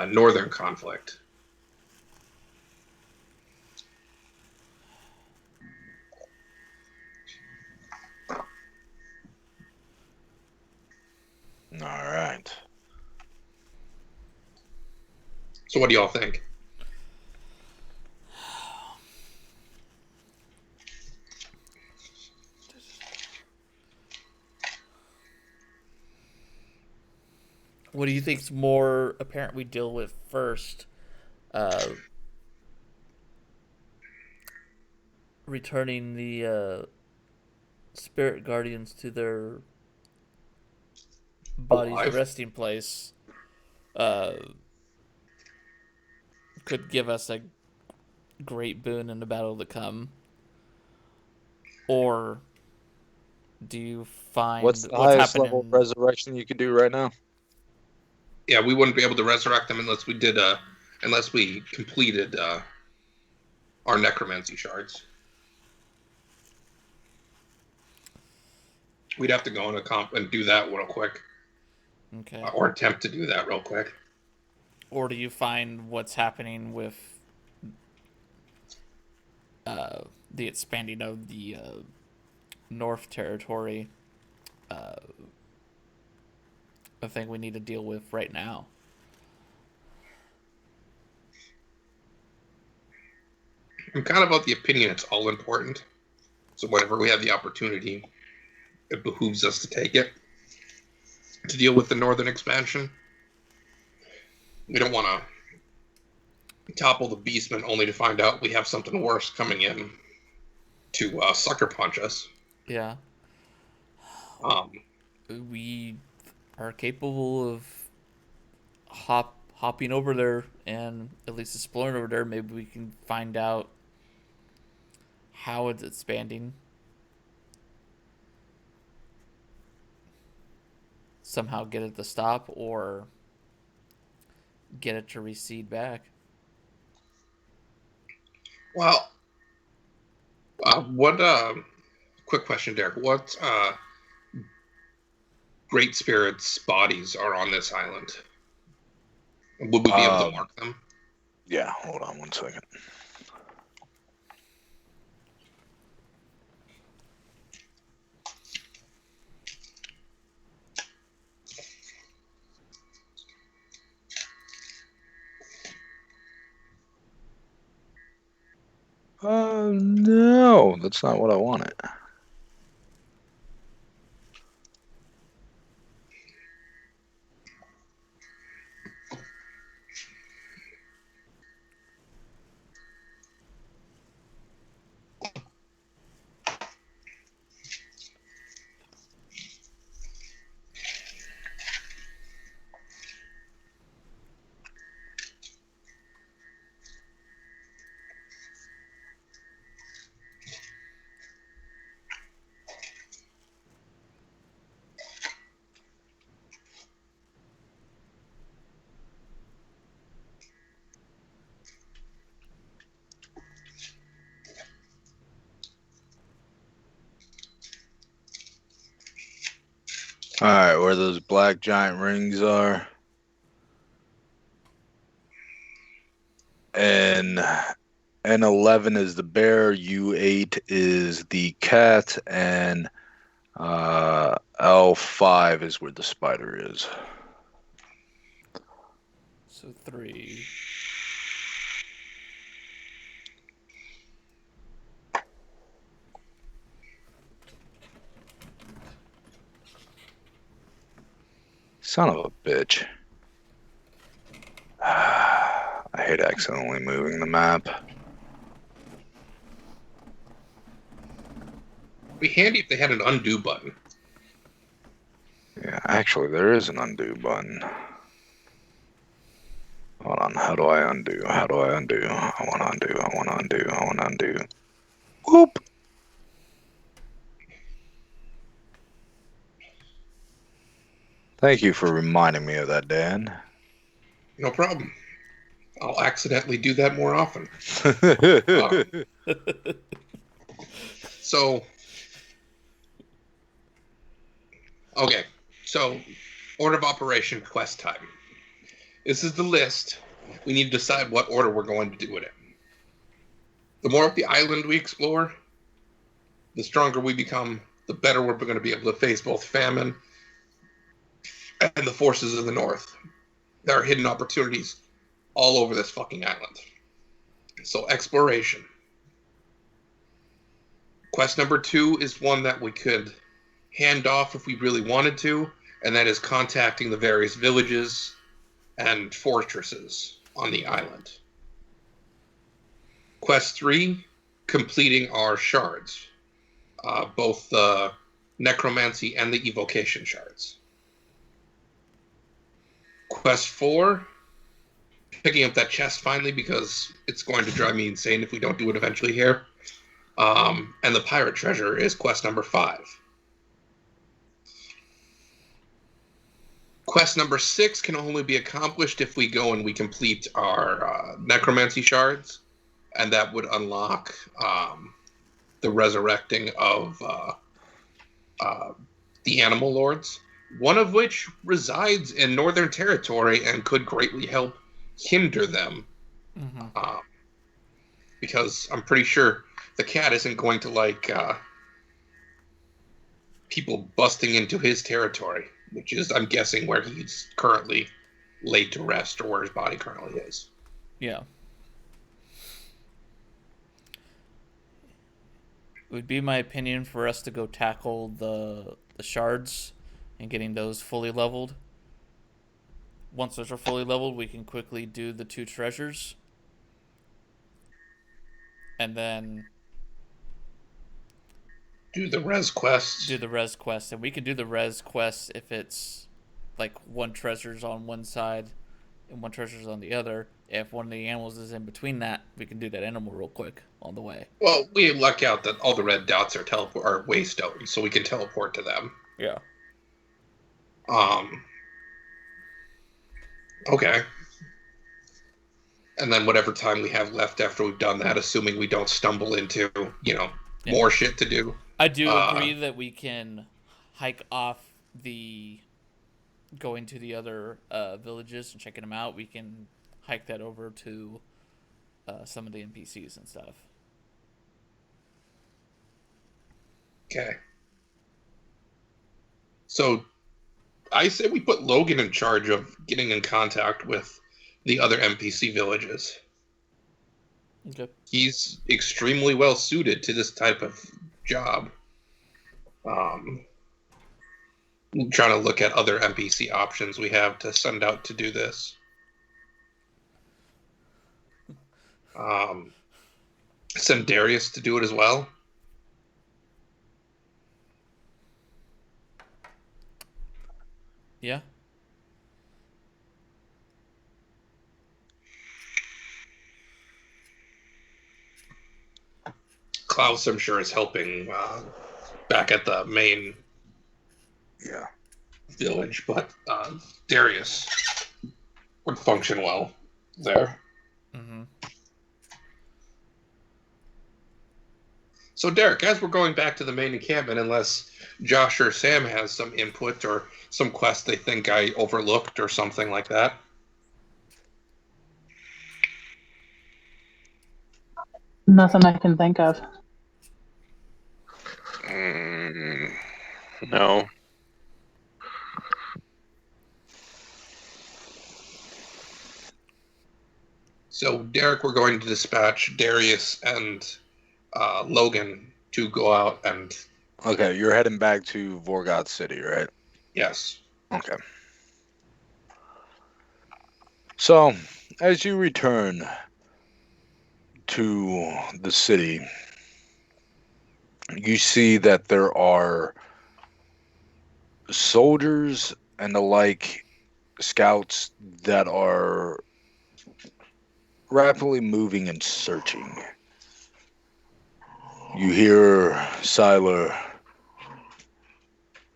northern conflict. All right. So what do y'all think? What do you think's more apparent we deal with first? Returning the spirit guardians to their body's Alive. resting place could give us a great boon in the battle to come. Or do you find What's the what's highest happening? level of resurrection you could do right now? Yeah, we wouldn't be able to resurrect them unless we completed our necromancy shards. We'd have to go in and do that real quick, Okay. or attempt to do that real quick. Or do you find what's happening with the expanding of the North Territory a thing we need to deal with right now. I'm kind of of the opinion it's all important. So whenever we have the opportunity, it behooves us to take it to deal with the northern expansion. We don't want to topple the beastmen only to find out we have something worse coming in to sucker punch us. Yeah. We are capable of hopping over there and at least exploring over there. Maybe we can find out how it's expanding. Somehow get it to stop or get it to recede back. Well, quick question, Derek. What great spirits' bodies are on this island? Would we be able to mark them? Yeah, hold on 1 second. No, that's not what I wanted. Alright, where those black giant rings are. And N11 is the bear, U8 is the cat, and L5 is where the spider is. So 3. Son of a bitch. I hate accidentally moving the map. It'd be handy if they had an undo button. Yeah, actually, there is an undo button. Hold on, how do I undo? How do I undo? I want to undo, I want to undo, I want to undo. Whoop! Thank you for reminding me of that, Dan. No problem. I'll accidentally do that more often. So, okay. So, order of operation, quest time. This is the list. We need to decide what order we're going to do it in. The more of the island we explore, the stronger we become, the better we're going to be able to face both famine and the forces of the north. There are hidden opportunities all over this fucking island. So, exploration. Quest number 2 is one that we could hand off if we really wanted to, and that is contacting the various villages and fortresses on the island. Quest 3, completing our shards, both the necromancy and the evocation shards. Quest 4, picking up that chest finally, because it's going to drive me insane if we don't do it eventually here. And the pirate treasure is quest number 5. Quest number 6 can only be accomplished if we go and we complete our necromancy shards, and that would unlock the resurrecting of the animal lords, one of which resides in Northern Territory and could greatly help hinder them. Mm-hmm. Because I'm pretty sure the cat isn't going to like people busting into his territory, which is, I'm guessing, where he's currently laid to rest, or where his body currently is. Yeah. It would be my opinion for us to go tackle the shards and getting those fully leveled. Once those are fully leveled, we can quickly do the 2 treasures. And then Do the res quests. do the res quest. And we can do the res quest if it's like 1 treasure's on one side and 1 treasure's on the other. If one of the animals is in between that, we can do that animal real quick on the way. Well, we luck out that all the red dots are waystones, so we can teleport to them. Yeah. Okay. And then whatever time we have left after we've done that, assuming we don't stumble into, more shit to do. I do agree that we can hike off the going to the other villages and checking them out. We can hike that over to some of the NPCs and stuff. Okay. So I say we put Logan in charge of getting in contact with the other NPC villages. Okay. He's extremely well suited to this type of job. I'm trying to look at other NPC options we have to send out to do this. Send Darius to do it as well. Yeah. Klaus, I'm sure, is helping back at the main village, but Darius would function well there. Mm-hmm. So, Derek, as we're going back to the main encampment, unless Josh or Sam has some input or some quest they think I overlooked or something like that. Nothing I can think of. No. So, Derek, we're going to dispatch Darius and Logan to go out and... Okay, you're heading back to Vorgoth City, right? Yes. Okay. So, as you return to the city, you see that there are soldiers and the like scouts that are rapidly moving and searching. You hear Siler,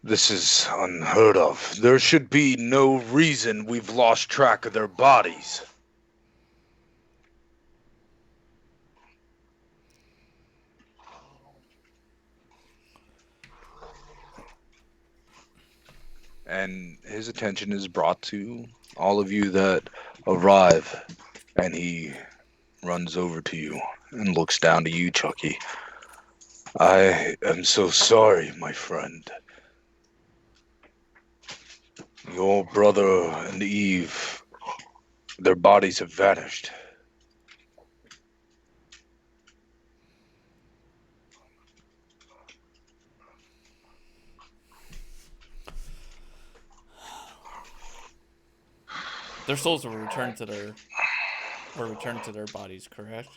"This is unheard of. There should be no reason we've lost track of their bodies." And his attention is brought to all of you that arrive, and he runs over to you and looks down to you, Chucky. "I am so sorry, my friend. Your brother and Eve, their bodies have vanished." Their souls were returned to their bodies, correct?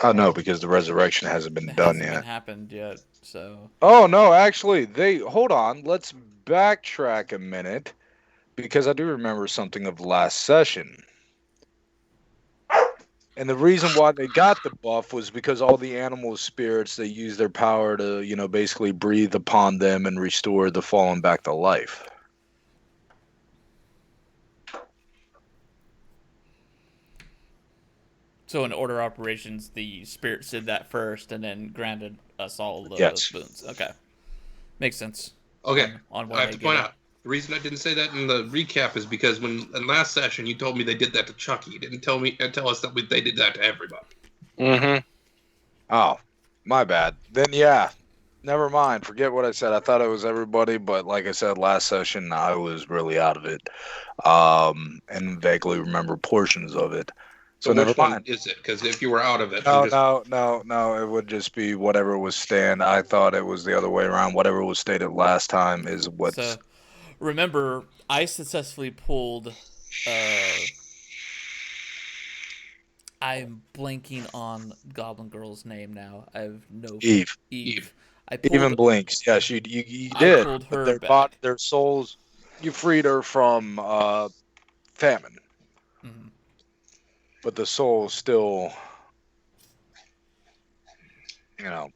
Oh no, because the resurrection hasn't been done Hasn't yet. happened yet, so Oh no, actually, hold on. Let's backtrack a minute, because I do remember something of last session. And the reason why they got the buff was because all the animal spirits, they use their power to, basically breathe upon them and restore the fallen back to life. So in order operations, the spirits did that first, and then granted us all the Yes. boons. Okay, makes sense. Okay. On I have to point out, The reason I didn't say that in the recap is because in last session you told me they did that to Chucky. You didn't tell us that they did that to everybody. Mm-hmm. Oh, my bad. Then yeah, never mind. Forget what I said. I thought it was everybody, but like I said last session, I was really out of it, and vaguely remember portions of it. So So never which one mind. is it? Because if you were out of it, No, I'm just no. It would just be whatever was stand. I thought it was the other way around. Whatever was stated last time is what's. So remember, I successfully pulled. I'm blanking on Goblin Girl's name now. I have no Eve. Eve. I Even pulled. blinks. Yes, you I did. pulled But her back. their souls. You freed her from famine, Mhm. but the soul still, you know,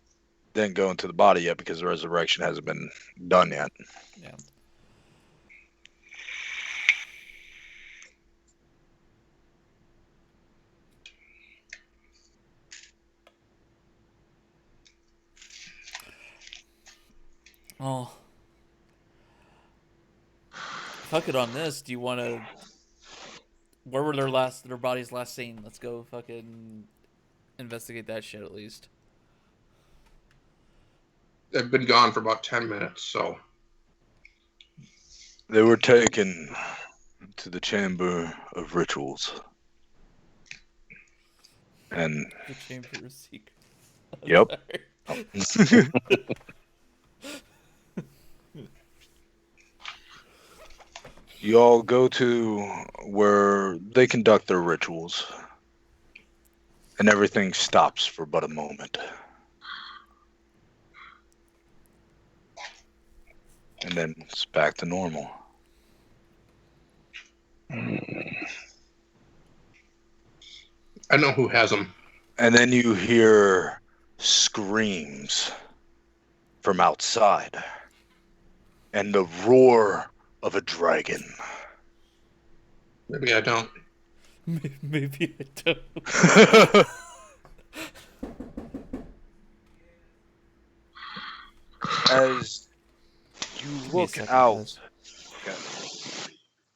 didn't go into the body yet because the resurrection hasn't been done yet. Yeah. Oh, fuck it on this. Do you want to? Where were their bodies last seen? Let's go fucking investigate that shit at least. they've been gone for about 10 minutes. So They were taken to the chamber of rituals, and The Chamber of Secrets. yep. You all go to where they conduct their rituals, and everything stops for but a moment. And then it's back to normal. I know who has them. And then you hear screams from outside and the roar of a dragon. Maybe I don't. Maybe I don't. As you Give me a look second, out, guys. okay,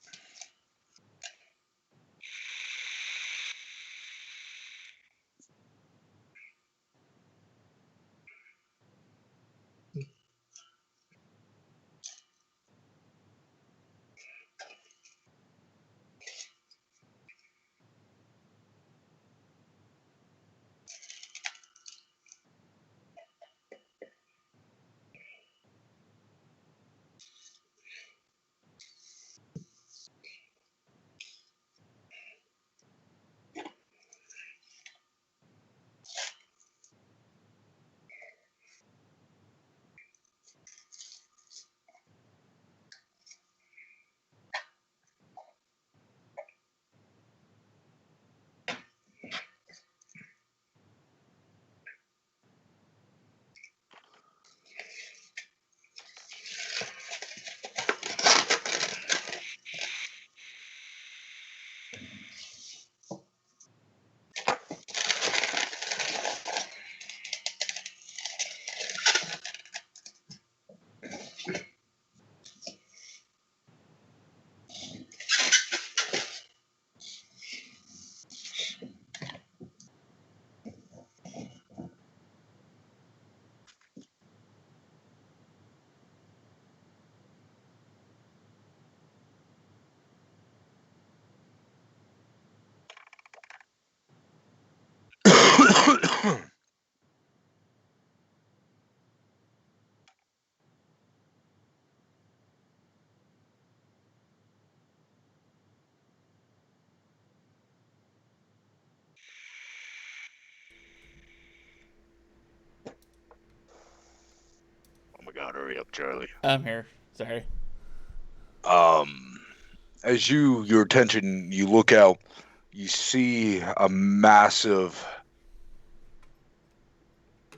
oh my God, hurry up, Charlie. I'm here. Sorry. As your attention, you look out, you see a massive,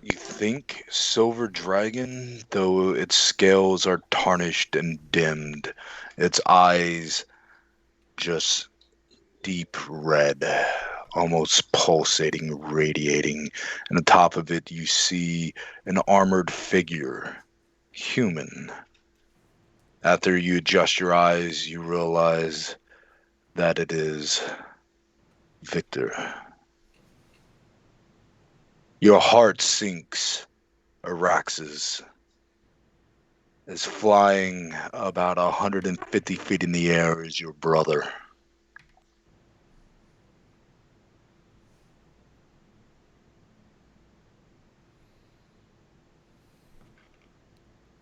you think silver dragon, though its scales are tarnished and dimmed. Its eyes just deep red, almost pulsating, radiating. And on top of it, you see an armored figure, human, After you adjust your eyes, you realize that it is Victor. Your heart sinks. Araxes is flying about 150 feet in the air as your brother.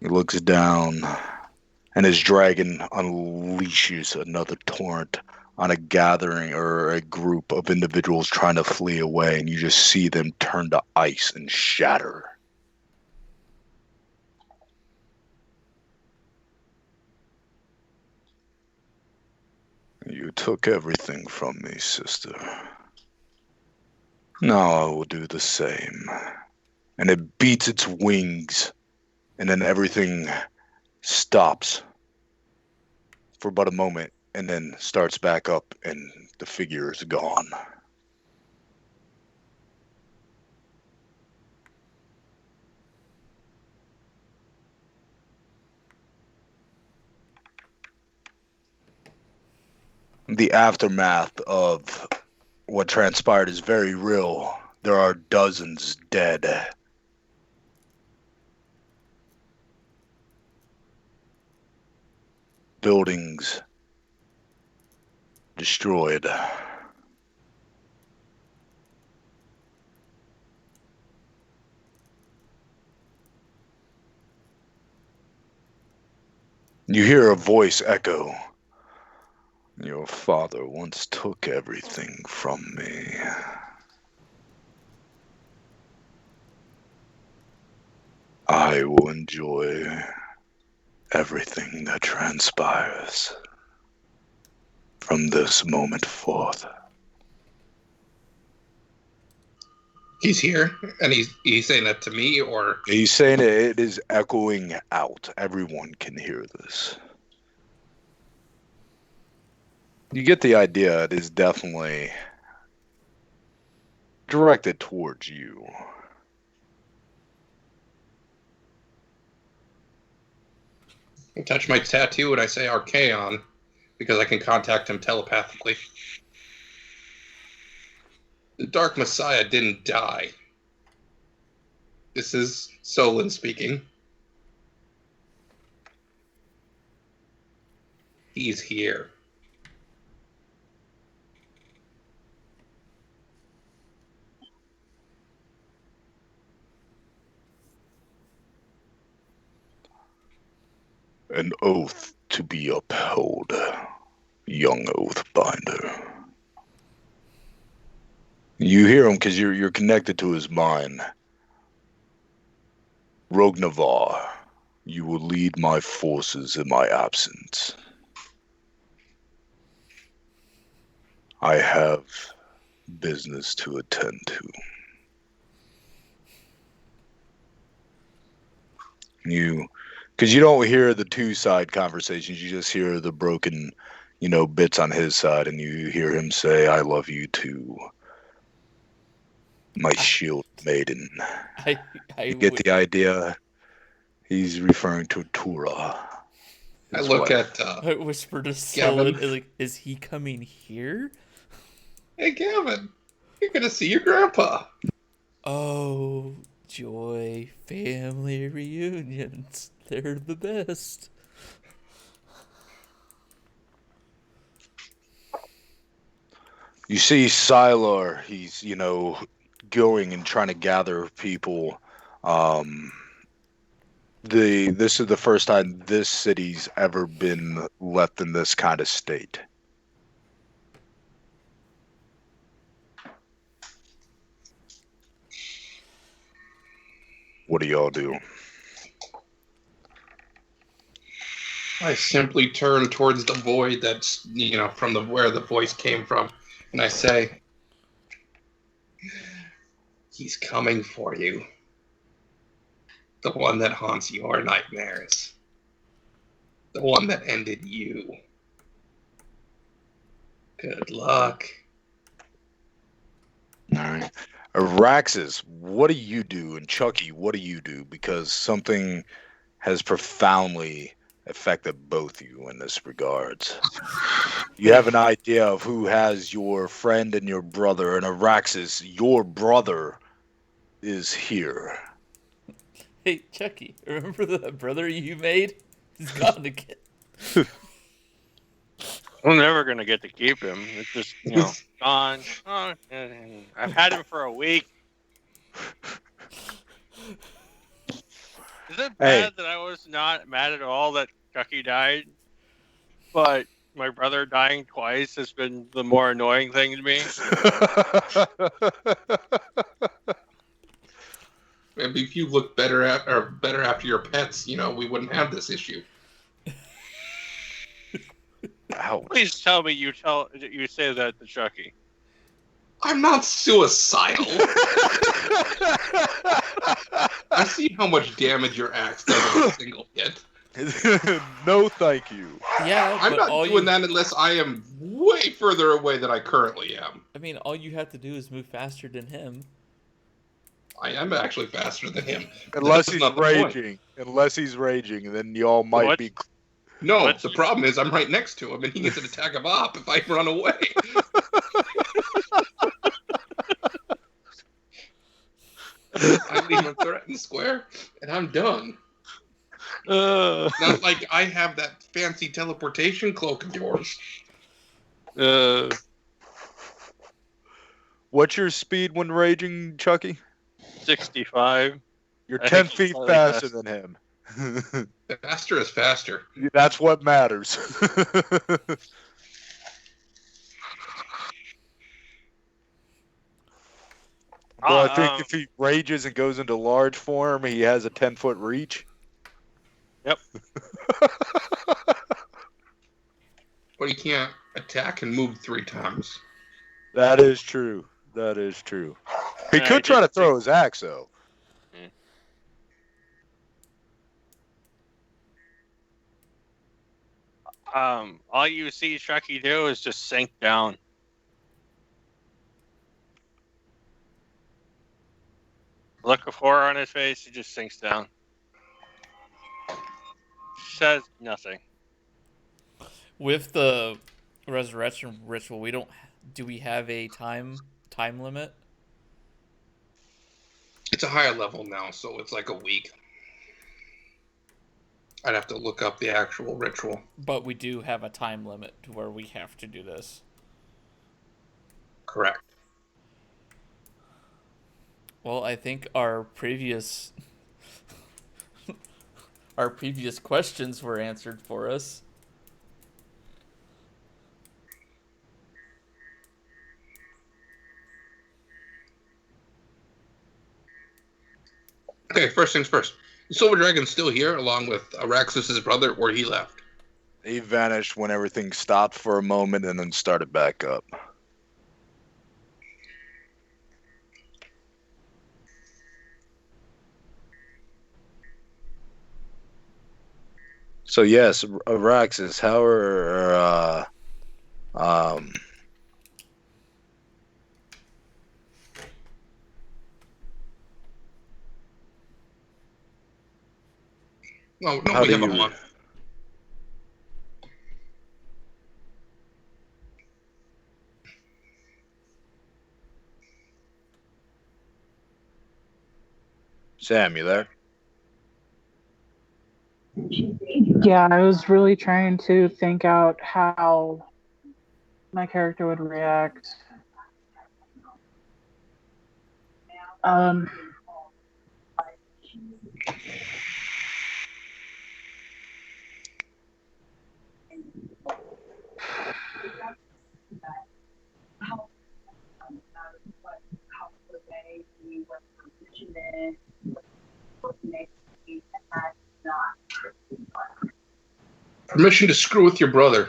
He looks down, and his dragon unleashes another torrent on a gathering or a group of individuals trying to flee away, and you just see them turn to ice and shatter. You took everything from me, sister. Now I will do the same. And it beats its wings, and then everything stops for but a moment, and then starts back up, and the figure is gone. The aftermath of what transpired is very real. There are dozens dead. Buildings destroyed. You hear a voice echo. Your father once took everything from me. I will enjoy everything that transpires from this moment forth. He's here, and he's saying that to me, or He's saying it is echoing out. Everyone can hear this. You get the idea. It is definitely directed towards you. I touch my tattoo and I say Archaon because I can contact him telepathically. The Dark Messiah didn't die. This is Solon speaking. He's here. An oath to be upheld, young Oathbinder. You hear him because you're connected to his mind. Rognavar, you will lead my forces in my absence. I have business to attend to. Because you don't hear the two-side conversations, you just hear the broken, bits on his side, and you hear him say, I love you too, my shield maiden. You get the idea? He's referring to Tura. I look wife. at I whispered to Solon, Gavin. like, is he coming here? Hey, Gavin, you're gonna see your grandpa. Oh, joy, family reunions. They're the best. You see Sylar, he's, going and trying to gather people. This is the first time this city's ever been left in this kind of state. What do y'all do? I simply turn towards the void that's, from where the voice came from, and I say, he's coming for you. The one that haunts your nightmares. The one that ended you. Good luck. All right. Araxis, what do you do? And Chucky, what do you do? Because something has profoundly affected both you in this regards. You have an idea of who has your friend and your brother, and Araxis, your brother, is here. Hey, Chucky, remember the brother you made? He's gone again. I'm never gonna get to keep him. It's just gone. Oh, I've had him for a week. Is it Hey. bad that I was not mad at all that Chucky died, but my brother dying twice has been the more annoying thing to me? Maybe if you look better after your pets, we wouldn't have this issue. Ouch. Please tell me you say that to Chucky. I'm not suicidal. I see how much damage your axe does in a single hit. No, thank you. Yeah, I'm but not doing that unless I am way further away than I currently am. I mean, all you have to do is move faster than him. I am actually faster than him. Unless That's he's not the point. raging. Unless he's raging, then y'all might What? be. No, What? the problem is I'm right next to him, and he gets an attack of op if I run away. I leave him threatened square, and I'm done. Not like I have that fancy teleportation cloak of yours. What's your speed when raging, Chucky? 65. You're I 10 think feet slightly faster faster. than him. Faster is faster. That's what matters. But I think if he rages and goes into large form, he has a 10-foot reach. Yep. But he can't attack and move 3 times. That is true. That is true. He Yeah, could try to throw his axe, though. All you see Chucky do is just sink down. Look of horror on his face, he just sinks down. Says nothing. With the resurrection ritual, do we have a time limit? It's a higher level now, so it's like a week. I'd have to look up the actual ritual. But we do have a time limit to where we have to do this. Correct. Well, I think our previous questions were answered for us. Okay, first things first. The Silver Dragon's still here, along with Araxis' brother, where he left. He vanished when everything stopped for a moment and then started back up. So yes, Araxis, how are No, How we do have a you- month. Sam, you there? Yeah, I was really trying to think out how my character would react. Permission to screw with your brother.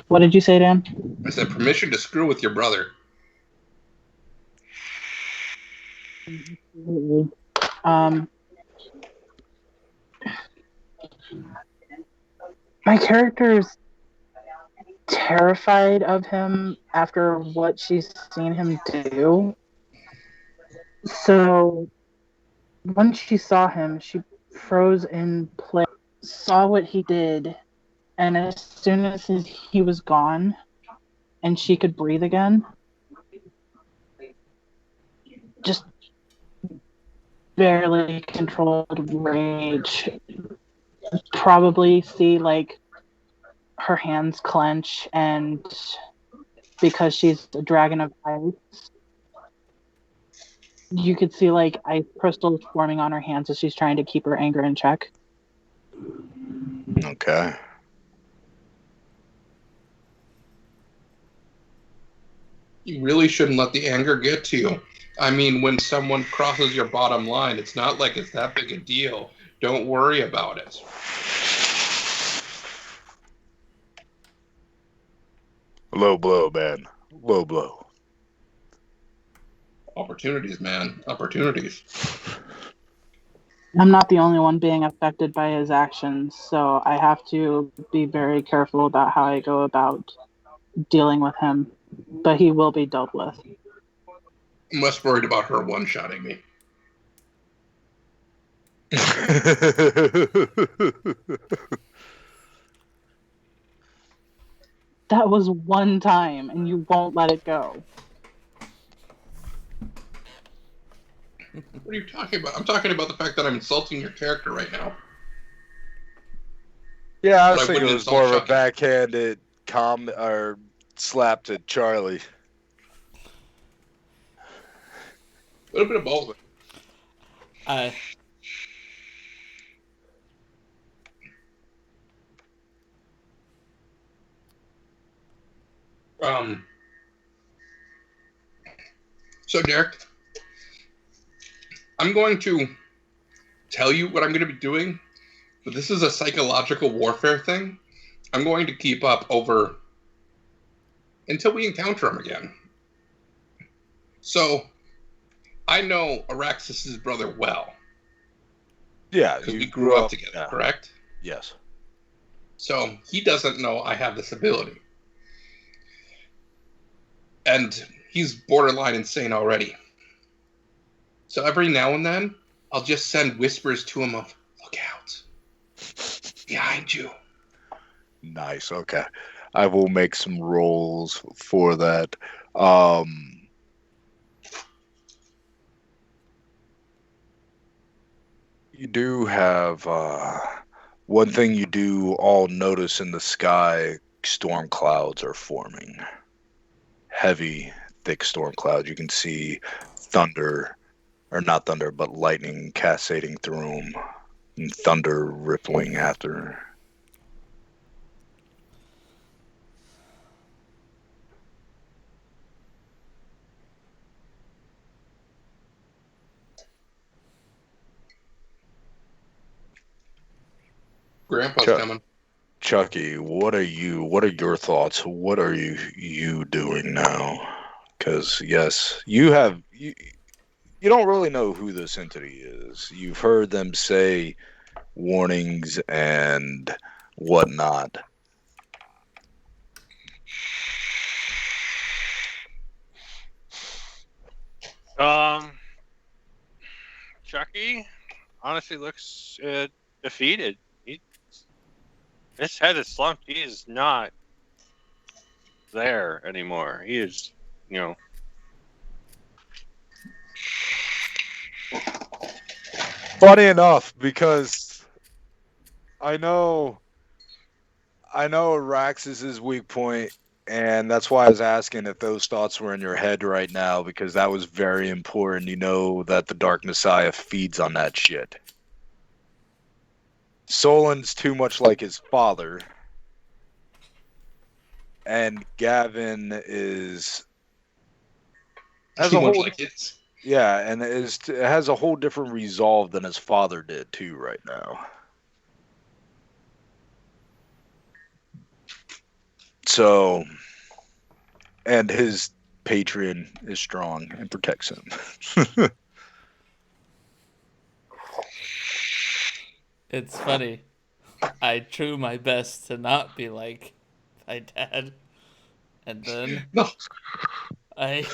What did you say, Dan? I said permission to screw with your brother. My character's terrified of him after what she's seen him do. So once she saw him, she froze in place, saw what he did, and as soon as he was gone and she could breathe again, just barely controlled rage. Probably see like her hands clench, and because she's a dragon of ice, you could see like ice crystals forming on her hands as she's trying to keep her anger in check. Okay. You really shouldn't let the anger get to you. I mean, when someone crosses your bottom line, it's not like it's that big a deal. Don't worry about it. Low blow, man. Low blow. Opportunities, man. Opportunities. I'm not the only one being affected by his actions, so I have to be very careful about how I go about dealing with him. But he will be dealt with. I'm less worried about her one-shotting me. That was one time, and you won't let it go. What are you talking about? I'm talking about the fact that I'm insulting your character right now. Yeah, I But was I thinking it wouldn't was more of a insult Chucky. backhanded or slap to Charlie. A little bit of both. So, Derek, I'm going to tell you what I'm going to be doing, but this is a psychological warfare thing. I'm going to keep up over until we encounter him again. So, I know Araxis' brother well. Yeah, Because you we grew up together, yeah. correct? Yes. So, he doesn't know I have this ability. And he's borderline insane already. So every now and then, I'll just send whispers to him of, look out. Behind you. Nice. Okay. I will make some rolls for that. You do have one thing you do all notice in the sky, storm clouds are forming. Heavy, thick storm clouds. You can see thunder, or not thunder, but lightning cascading through them, and thunder rippling after. Grandpa's Chuck, coming. Chucky, what are your thoughts? What are you doing now? Because yes, you don't really know who this entity is. You've heard them say warnings and whatnot. Chucky honestly looks defeated. His head is slumped. He is not there anymore. He is, Funny enough, because I know Rax is his weak point, and that's why I was asking if those thoughts were in your head right now, because that was very important. You know that the Dark Messiah feeds on that shit. Solon's too much like his father, and Gavin has Too a much whole like it's. yeah, and has a whole different resolve than his father did too right now. So, and his Patreon is strong and protects him. It's funny. I try my best to not be like my dad, and then No. I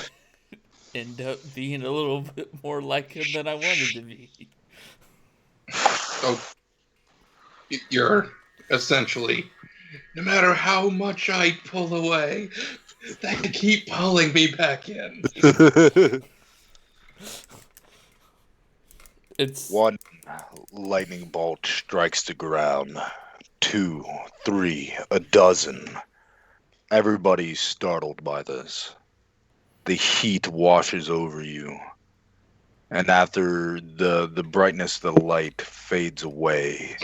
end up being a little bit more like him than I wanted to be. So you're essentially, no matter how much I pull away, they keep pulling me back in. It's One lightning bolt strikes the ground. 2, 3, a dozen. Everybody's startled by this. The heat washes over you. And after the brightness of the light fades away,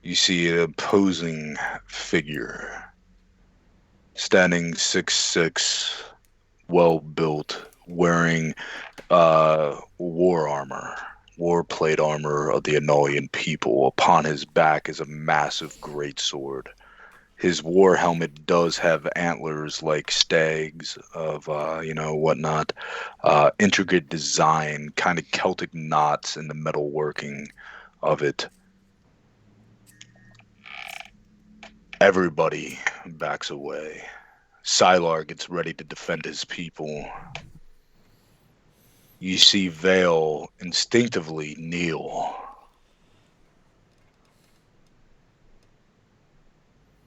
you see an imposing figure. Standing 6'6", well built, wearing war armor, war plate armor of the Anolian people. Upon his back is a massive greatsword. His war helmet does have antlers like stags of, whatnot. Intricate design, kind of Celtic knots in the metalworking of it. Everybody backs away. Sylar gets ready to defend his people. You see Vale instinctively kneel.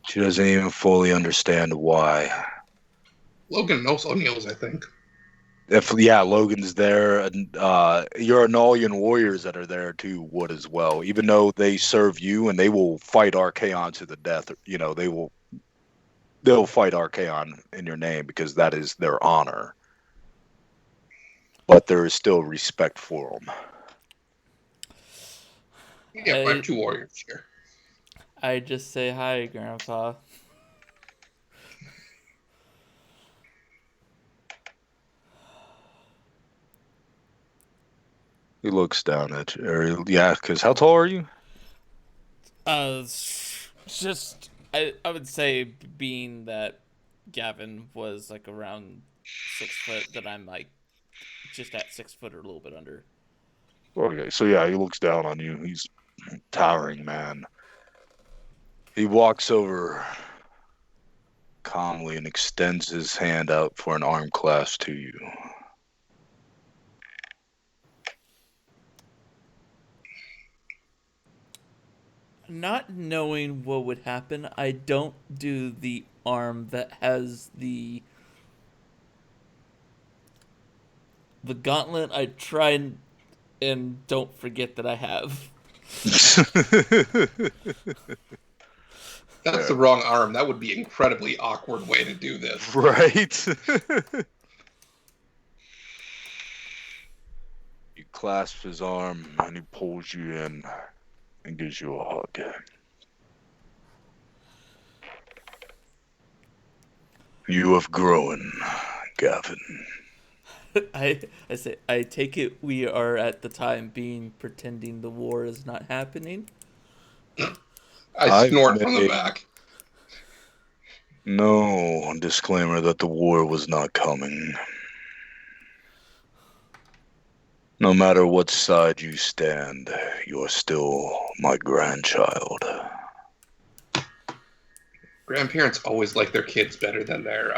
She doesn't even fully understand why. Logan also kneels, I think. Logan's there, and your Anolian warriors that are there too would as well. Even though they serve you and they will fight Archaon to the death, they'll fight Archaon in your name because that is their honor. But there is still respect for them. Yeah, I have 2 warriors here. I just say hi, Grandpa. He looks down at you. Because how tall are you? Just I would say being that Gavin was like around 6 foot, that I'm like just at 6 foot or a little bit under. Okay, so he looks down on you. He's a towering man. He walks over calmly and extends his hand out for an arm clasp to you. Not knowing what would happen, I don't do the arm that has the gauntlet. I try and don't forget that I have. That's the wrong arm. That would be an incredibly awkward way to do this. Right? You clasp his arm and he pulls you in and gives you a hug. You have grown, Gavin. I say, I take it we are at the time being pretending the war is not happening. I snort from the back. No disclaimer that the war was not coming. No matter what side you stand, you're still my grandchild. Grandparents always like their kids better than their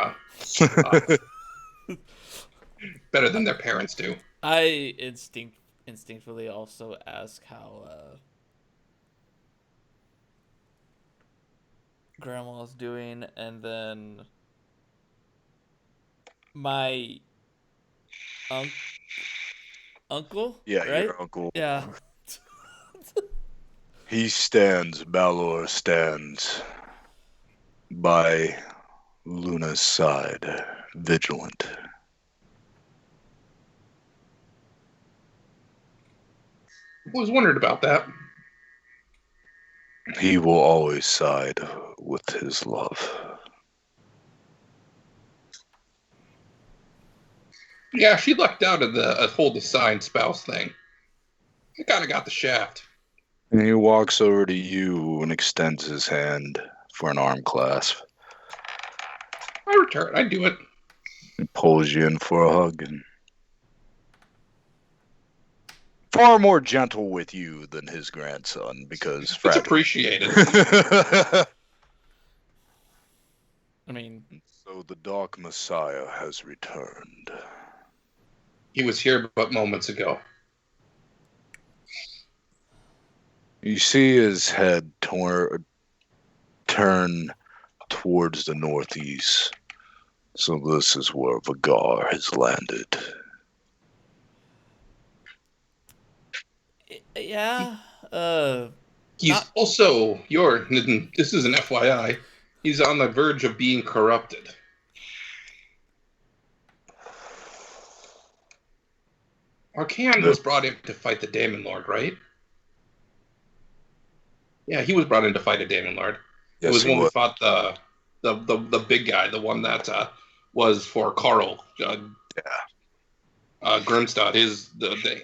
parents do. I instinctively also ask how Grandma's doing, and then my uncle. Yeah, right? your uncle. Yeah. He stands, Balor stands by Luna's side, vigilant. I was wondering about that. He will always side with his love. Yeah, she lucked out of the hold the sign spouse thing. I kind of got the shaft. And he walks over to you and extends his hand for an arm clasp. I return. I do it. He pulls you in for a hug. And far more gentle with you than his grandson, because it's appreciated. I mean, So the Dark Messiah has returned. He was here but moments ago. You see his head turn towards the northeast. So this is where Vagar has landed. yeah. He's Not. also this is an FYI. He's on the verge of being corrupted. Arcan was brought in to fight the Daemon Lord, right? Yeah, he was brought in to fight a Daemon Lord. It Yes, was he when we was. fought the big guy, the one that was for Carl. Grimstad,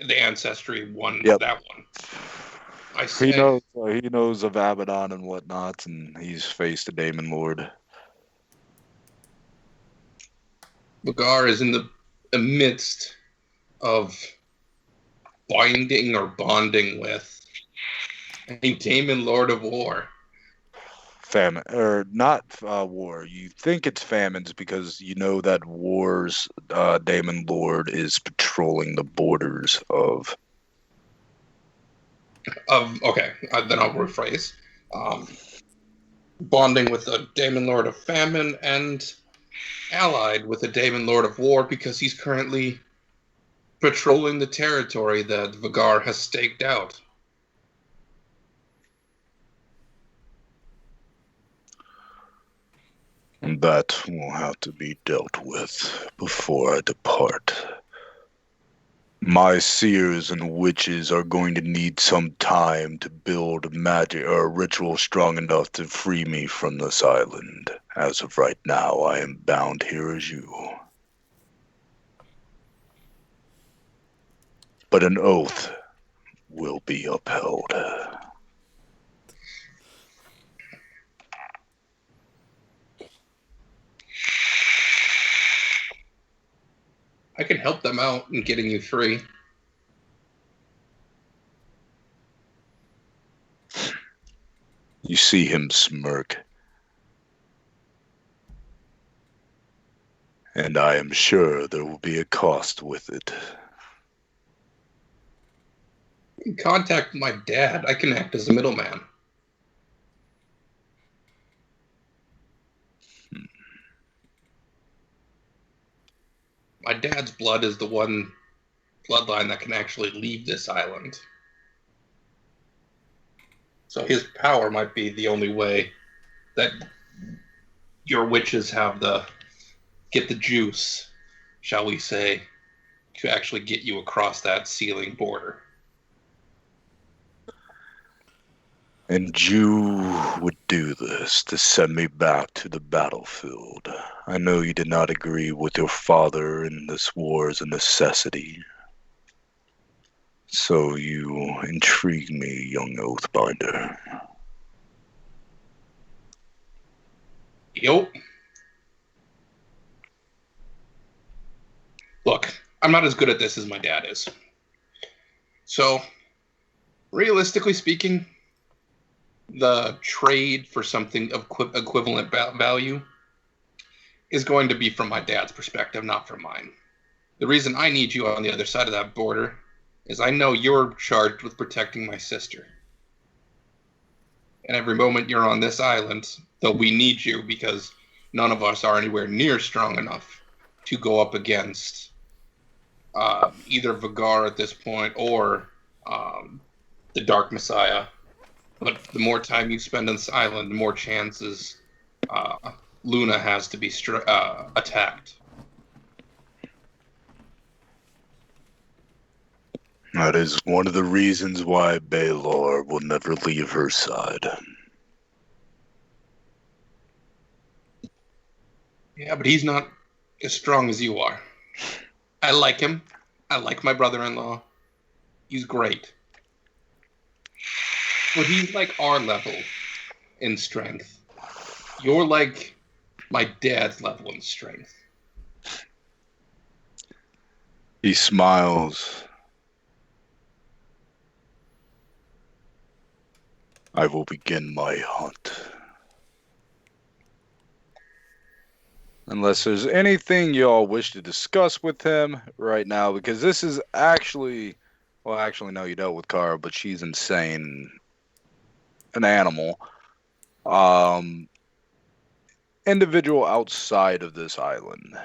the ancestry one. Yep. That one. I He say knows of Abaddon and whatnot, and he's faced the Daemon Lord. Vagar is in the midst of bonding with a Daemon Lord of War. Famine, or not war. You think it's famines because you know that war's Daemon Lord is patrolling the borders of. Okay, then I'll rephrase. Bonding with a Daemon Lord of Famine and allied with a Daemon Lord of War because he's currently patrolling the territory that Vagar has staked out. That will have to be dealt with before I depart. My seers and witches are going to need some time to build magic or a ritual strong enough to free me from this island. As of right now, I am bound here as you. But an oath will be upheld. I can help them out in getting you free. You see him smirk. And I am sure there will be a cost with it. You can contact my dad. I can act as a middleman. My dad's blood is the one bloodline that can actually leave this island. So his power might be the only way that your witches get the juice, shall we say, to actually get you across that sealing border. And you would do this to send me back to the battlefield. I know you did not agree with your father in this war as a necessity. So you intrigue me, young Oathbinder. Yup. Look, I'm not as good at this as my dad is. So, realistically speaking, the trade for something of equivalent value is going to be from my dad's perspective, not from mine. The reason I need you on the other side of that border is I know you're charged with protecting my sister. And every moment you're on this island, though we need you because none of us are anywhere near strong enough to go up against either Vagar at this point or the Dark Messiah. But the more time you spend on this island, the more chances Luna has to be attacked. That is one of the reasons why Baelor will never leave her side. Yeah, but he's not as strong as you are. I like him. I like my brother-in-law. He's great. But he's like our level in strength. You're like my dad's level in strength. He smiles. I will begin my hunt. Unless there's anything y'all wish to discuss with him right now, because this is actually, well, actually, no, you dealt with Kara, but she's insane, an animal. Um, Individual outside of this island,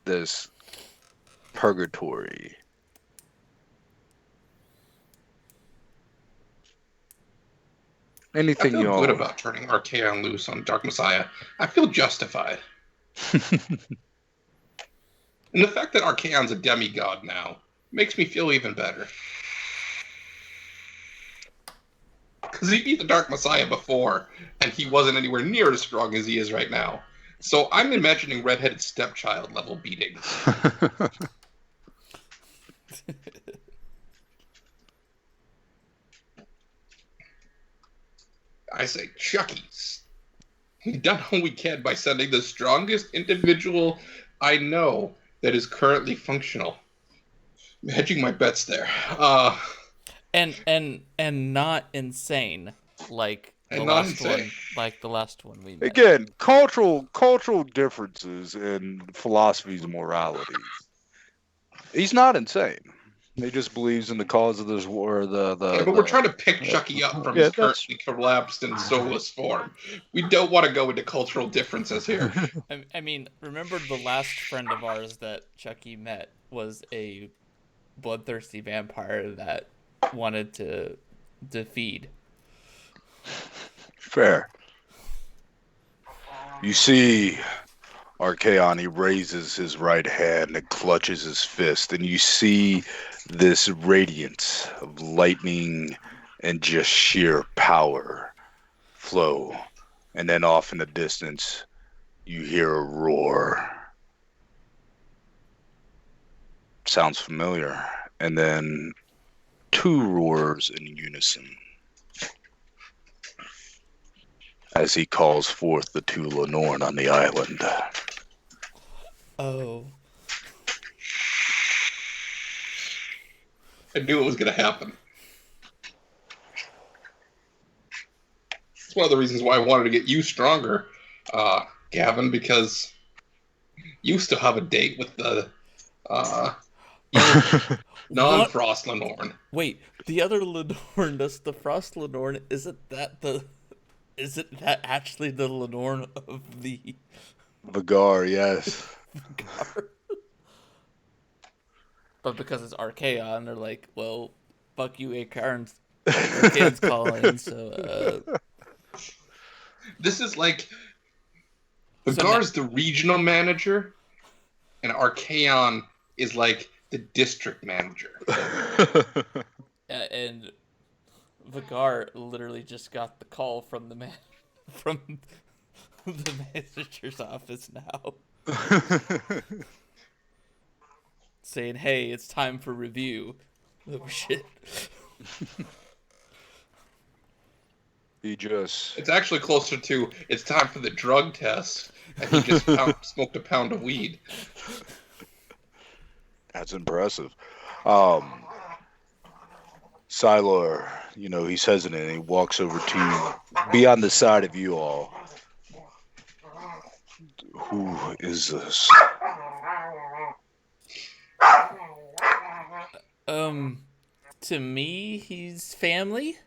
this purgatory. I Anything feel good y'all? about turning Archaon loose on Dark Messiah. I feel justified. And the fact that Archaon's a demigod now makes me feel even better. Because he beat the Dark Messiah before, and he wasn't anywhere near as strong as he is right now. So I'm imagining redheaded stepchild level beatings. I say, Chucky's. We've done all we can by sending the strongest individual I know that is currently functional. I'm hedging my bets there. And not insane like the And not last insane. one, like the last one we met. Again, cultural differences in philosophies and morality. He's not insane. He just believes in the cause of this war. Yeah, but we're trying to pick Chucky up from his currently collapsed and soulless form. We don't want to go into cultural differences here. I mean, remember the last friend of ours that Chucky met was a bloodthirsty vampire that wanted to feed. Fair. You see Archaon, he raises his right hand and clutches his fist, and you see this radiance of lightning and just sheer power flow. And then off in the distance, you hear a roar. Sounds familiar. And then two roars in unison as he calls forth the two Lenorn on the island. Oh. I knew it was going to happen. It's one of the reasons why I wanted to get you stronger, Gavin, because you still have a date with the non-Frost Lenorn. Wait, the other Lenorn, that's the Frost Lenorn, isn't that actually the Lenorn of the Vagar, yes. Vagar? But because it's Archaon, they're like, well, fuck you, Archaon's calling, so, This is like, Vagar's the regional manager, and Archaon is like the district manager. And Vagar literally just got the call from the from the manager's office now, saying, "Hey, it's time for review." Oh shit! It's actually closer to it's time for the drug test, and he just smoked a pound of weed. That's impressive. Silor, he's hesitant. He walks over to be on the side of you all. Who is this? To me, he's family.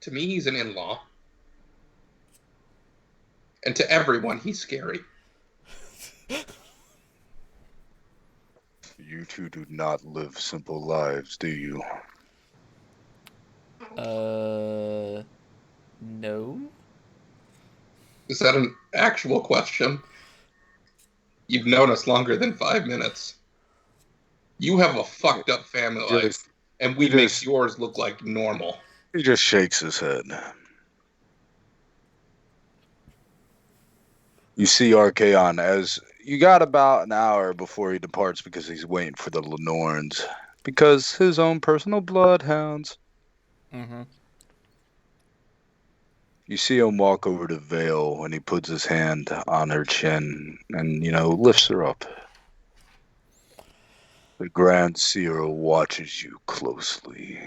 To me, he's an in-law. And to everyone, he's scary. You two do not live simple lives, do you? No. Is that an actual question? You've known us longer than 5 minutes. You have a fucked up family life, and we make yours look like normal. He just shakes his head. You see Archaon as you got about an hour before he departs because he's waiting for the Lenorns. Because his own personal bloodhounds. Mm-hmm. You see him walk over to Vale and he puts his hand on her chin and, lifts her up. The Grand Seer watches you closely.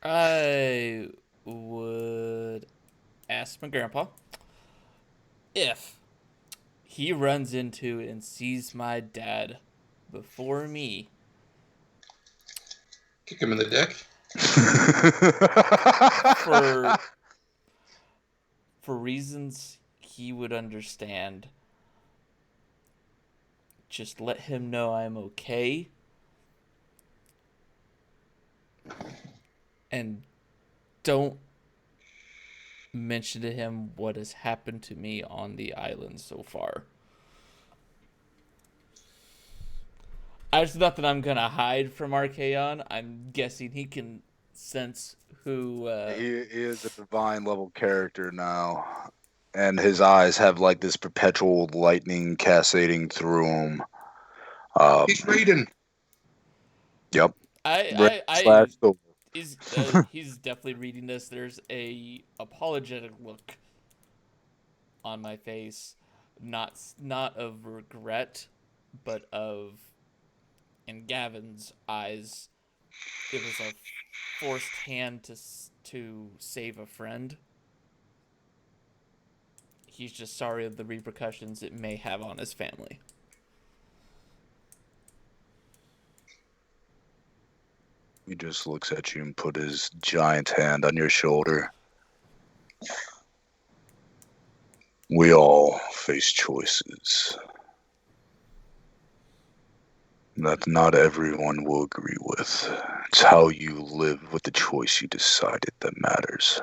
I would ask my grandpa if he runs into and sees my dad before me Kick him in the dick. for reasons he would understand. Just let him know I'm okay. And don't mention to him what has happened to me on the island so far. There's nothing I'm gonna hide from Archaon. I'm guessing he can sense who. He is a divine level character now, and his eyes have like this perpetual lightning cascading through them. He's Raiden. Yep. I Slash Thor. he's definitely reading this. There's a apologetic look on my face, not of regret, but of in Gavin's eyes. It was a forced hand to save a friend. He's just sorry of the repercussions it may have on his family. He just looks at you and put his giant hand on your shoulder. We all face choices that not everyone will agree with. It's how you live with the choice you decided that matters.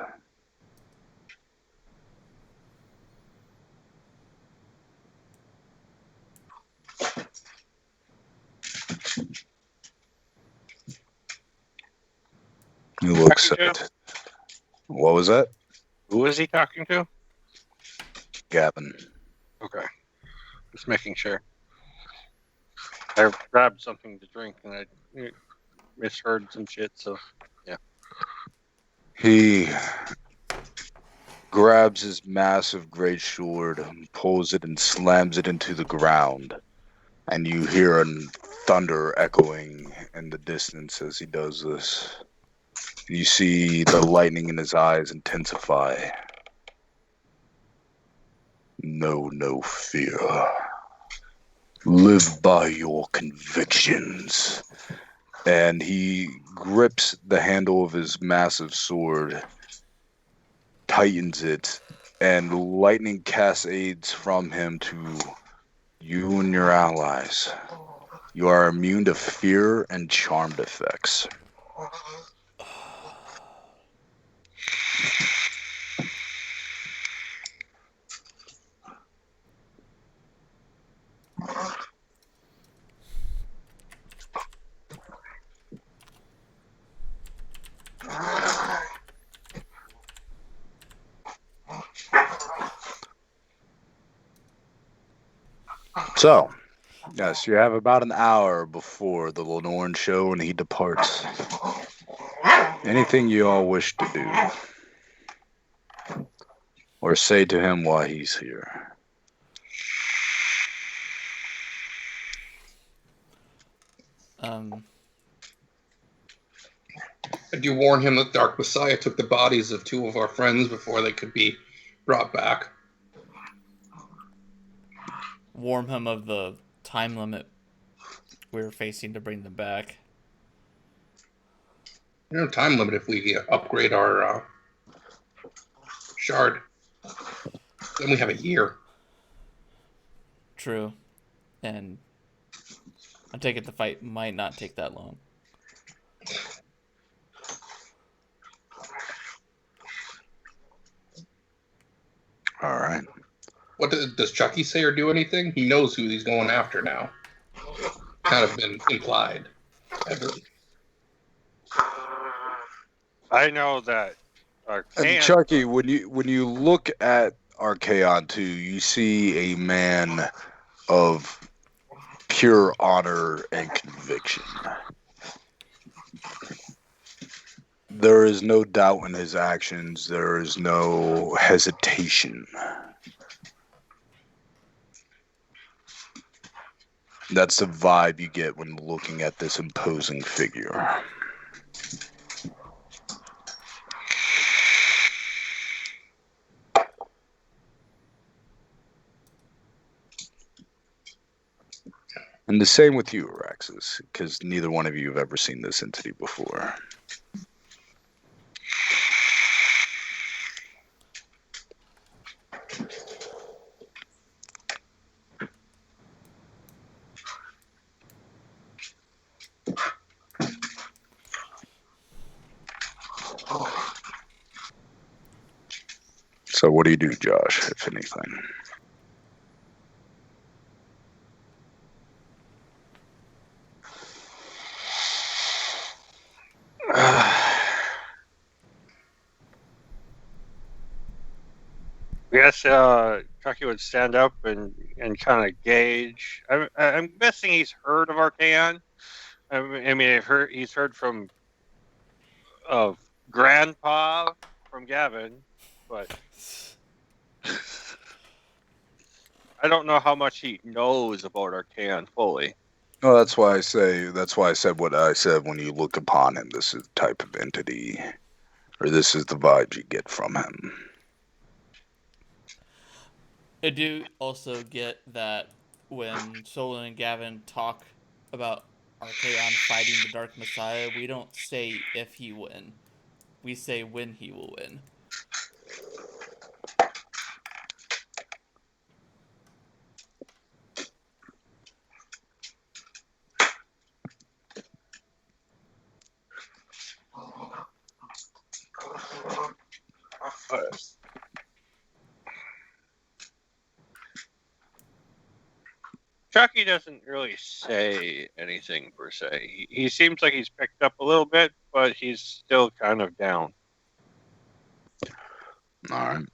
He looks Talking at... What was that? Who is he talking to? Gavin. Okay. Just making sure. I grabbed something to drink and I misheard some shit, so yeah. He grabs his massive great sword, pulls it and slams it into the ground. And you hear a thunder echoing in the distance as he does this. You see the lightning in his eyes intensify. Know no fear. Live by your convictions. And he grips the handle of his massive sword, tightens it, and lightning cascades from him to you and your allies. You are immune to fear and charmed effects. So, yes, you have about an hour before the Lenorn show and he departs. Anything you all wish to do? Or say to him why he's here? Did you warn him that Dark Messiah took the bodies of two of our friends before they could be brought back? Warn him of the time limit we're facing to bring them back. No time limit if we upgrade our shard. Then we have a year. True. And I take it the fight might not take that long. All right. What does Chucky say or do anything? He knows who he's going after now. Kind of been implied. I know that And Chucky, when you look at Archaon 2, you see a man of pure honor and conviction. There is no doubt in his actions. There is no hesitation. That's the vibe you get when looking at this imposing figure. And the same with you, Araxis, because neither one of you have ever seen this entity before. So what do you do, Josh, if anything? Yes, Chucky would stand up and kind of gauge. I'm guessing he's heard of Archaon. I mean, he's heard from of Grandpa from Gavin, but I don't know how much he knows about Archaon fully. Well, that's why I said what I said when you look upon him. This is the type of entity, or this is the vibe you get from him. I do also get that when Solon and Gavin talk about Archaon fighting the Dark Messiah, we don't say if he win. We say when he will win. Chucky doesn't really say anything per se. He seems like he's picked up a little bit, but he's still kind of down. All right.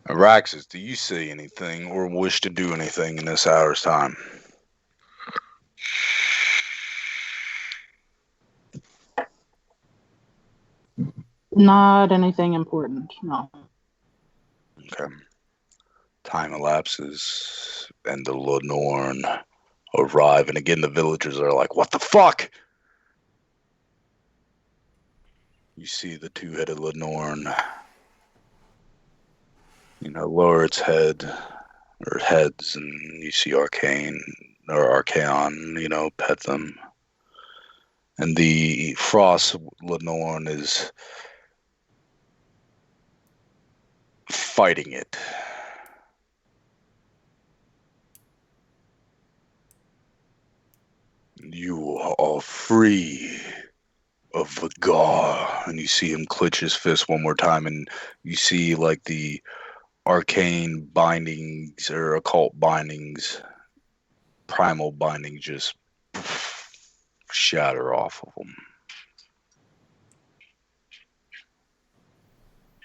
Araxis, do you see anything or wish to do anything in this hour's time? Not anything important, no. Okay. Time elapses, and the Lenore arrive, and again the villagers are like, "What the fuck?" You see the two-headed Lenore, lower its head or heads, and you see Archaon, pet them, and the Frost Lenore is fighting it. You are free of Vagar. And you see him clench his fist one more time, and you see like the arcane bindings or occult bindings, primal bindings just shatter off of him.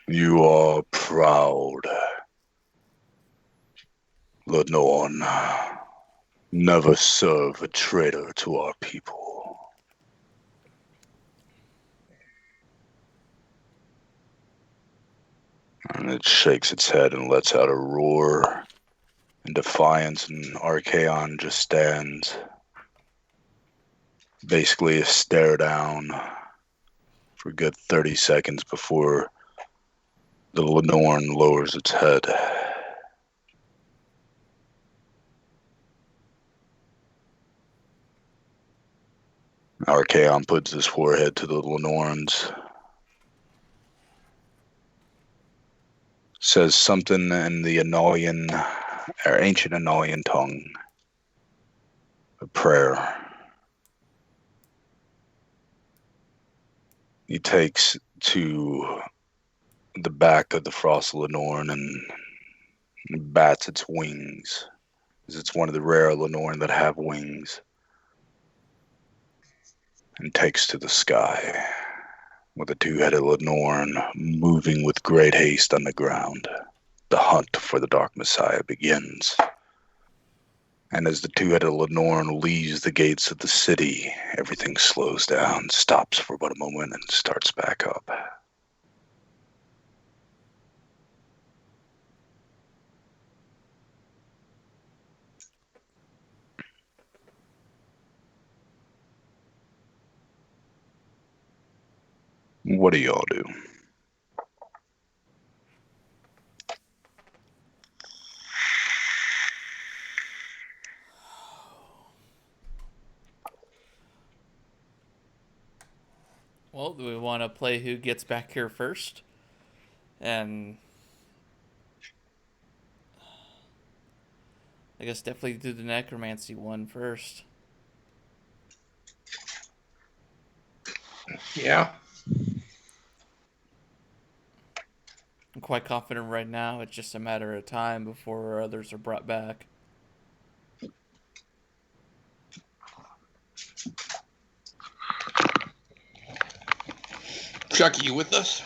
You are proud, Lenore. Never serve a traitor to our people. And it shakes its head and lets out a roar in defiance, and Archaon just stands, basically a stare down for a good 30 seconds before the Lenore lowers its head. Archaon puts his forehead to the Lenore's, says something in the Analian, or ancient Analian tongue, a prayer. He takes to the back of the Frost Lenore and bats its wings, as it's one of the rare Lenore that have wings, and takes to the sky, with the two-headed Lenore moving with great haste on the ground. The hunt for the Dark Messiah begins. And as the two-headed Lenore leaves the gates of the city, everything slows down, stops for but a moment, and starts back up. What do y'all do? Well, do we want to play who gets back here first? And I guess definitely do the necromancy one first. Yeah. I'm quite confident right now. It's just a matter of time before others are brought back. Chucky, you with us?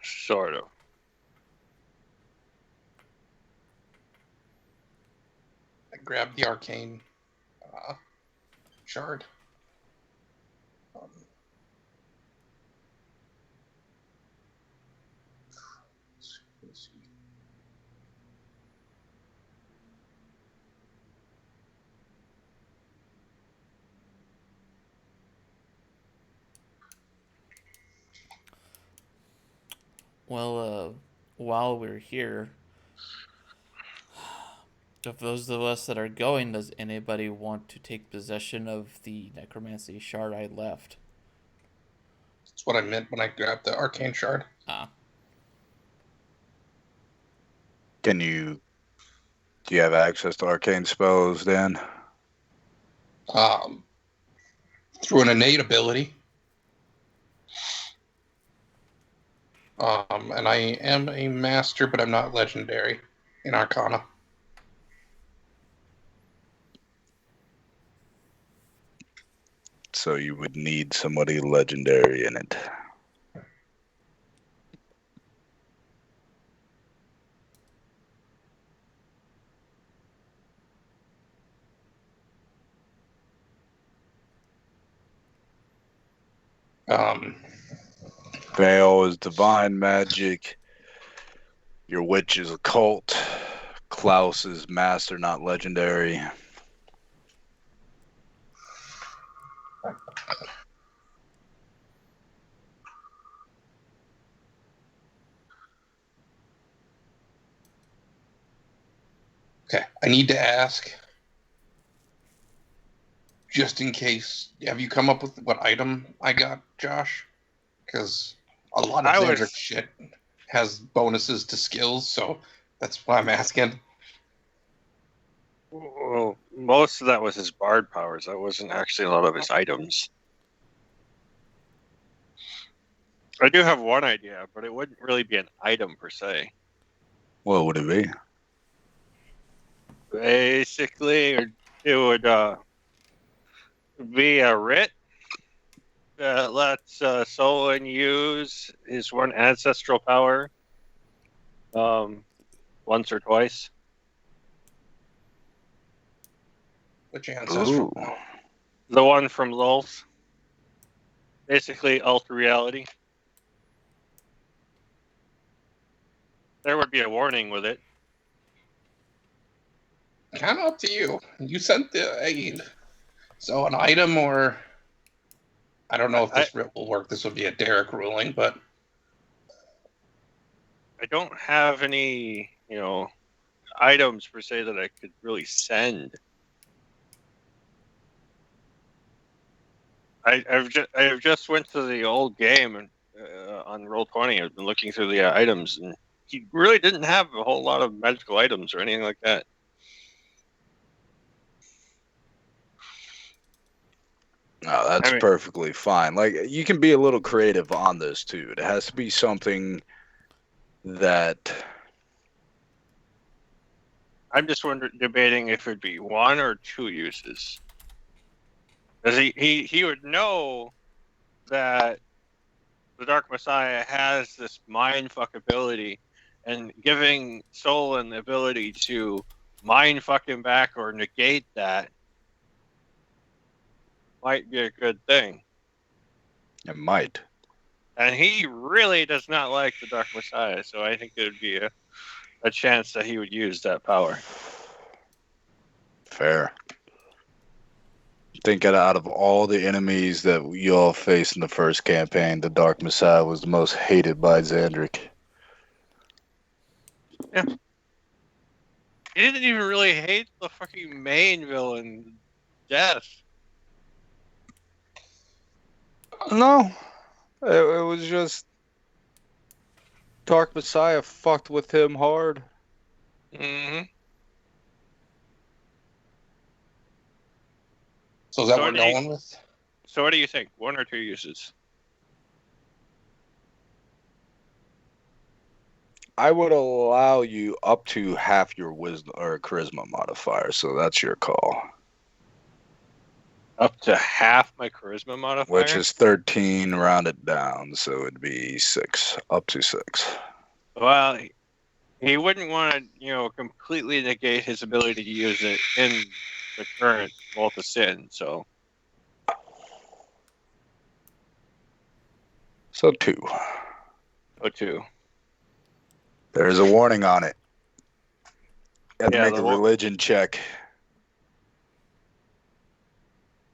Sort of. I grabbed the arcane shard. Let's see. Well, while we're here, of those of us that are going, does anybody want to take possession of the necromancy shard I left? That's what I meant when I grabbed the arcane shard. Ah. Do you have access to arcane spells, Dan? Through an innate ability. And I am a master, but I'm not legendary in Arcana. So you would need somebody legendary in it. Veil is divine magic. Your witch is occult. Klaus is master, not legendary. Okay, I need to ask, just in case, have you come up with what item I got, Josh? Because a lot of Xandric shit has bonuses to skills, so that's why I'm asking. Well, most of that was his bard powers. That wasn't actually a lot of his items. I do have one idea, but it wouldn't really be an item per se. What would it be? Basically, it would be a writ that lets Solon use his one ancestral power once or twice. Which ancestral? Ooh. The one from Lulth. Basically, alter reality. There would be a warning with it. Kind of up to you. You sent the aid. So an item, or I don't know if this writ will work. This would be a Derek ruling, but I don't have any, items per se that I could really send. I've just went to the old game and on Roll20. I've been looking through the items, and he really didn't have a whole lot of magical items or anything like that. No, that's perfectly fine. Like, you can be a little creative on this too. It has to be something that I'm just debating if it'd be one or two uses. Because he would know that the Dark Messiah has this mindfuck ability, and giving Solon the ability to mindfuck him back or negate that might be a good thing. it might. And he really does not like the Dark Messiah, so I think it would be a chance that he would use that power. Fair. Think out of all the enemies that you all faced in the first campaign, the Dark Messiah was the most hated by Xandric. really hate the fucking main villain, Death. No, it was just Dark Messiah fucked with him hard. Mm-hmm. So is that So what we're do you- going with? So what do you think? 1 or 2 uses? I would allow you up to half your wisdom or charisma modifier, so that's your call. Up to half my charisma modifier? Which is 13 rounded down, so it'd be 6, up to 6. Well, he wouldn't want to, completely negate his ability to use it in the current Vault of Sin, so... So 2. So 2. There's a warning on it. You have to Yeah, make the a wa- religion check.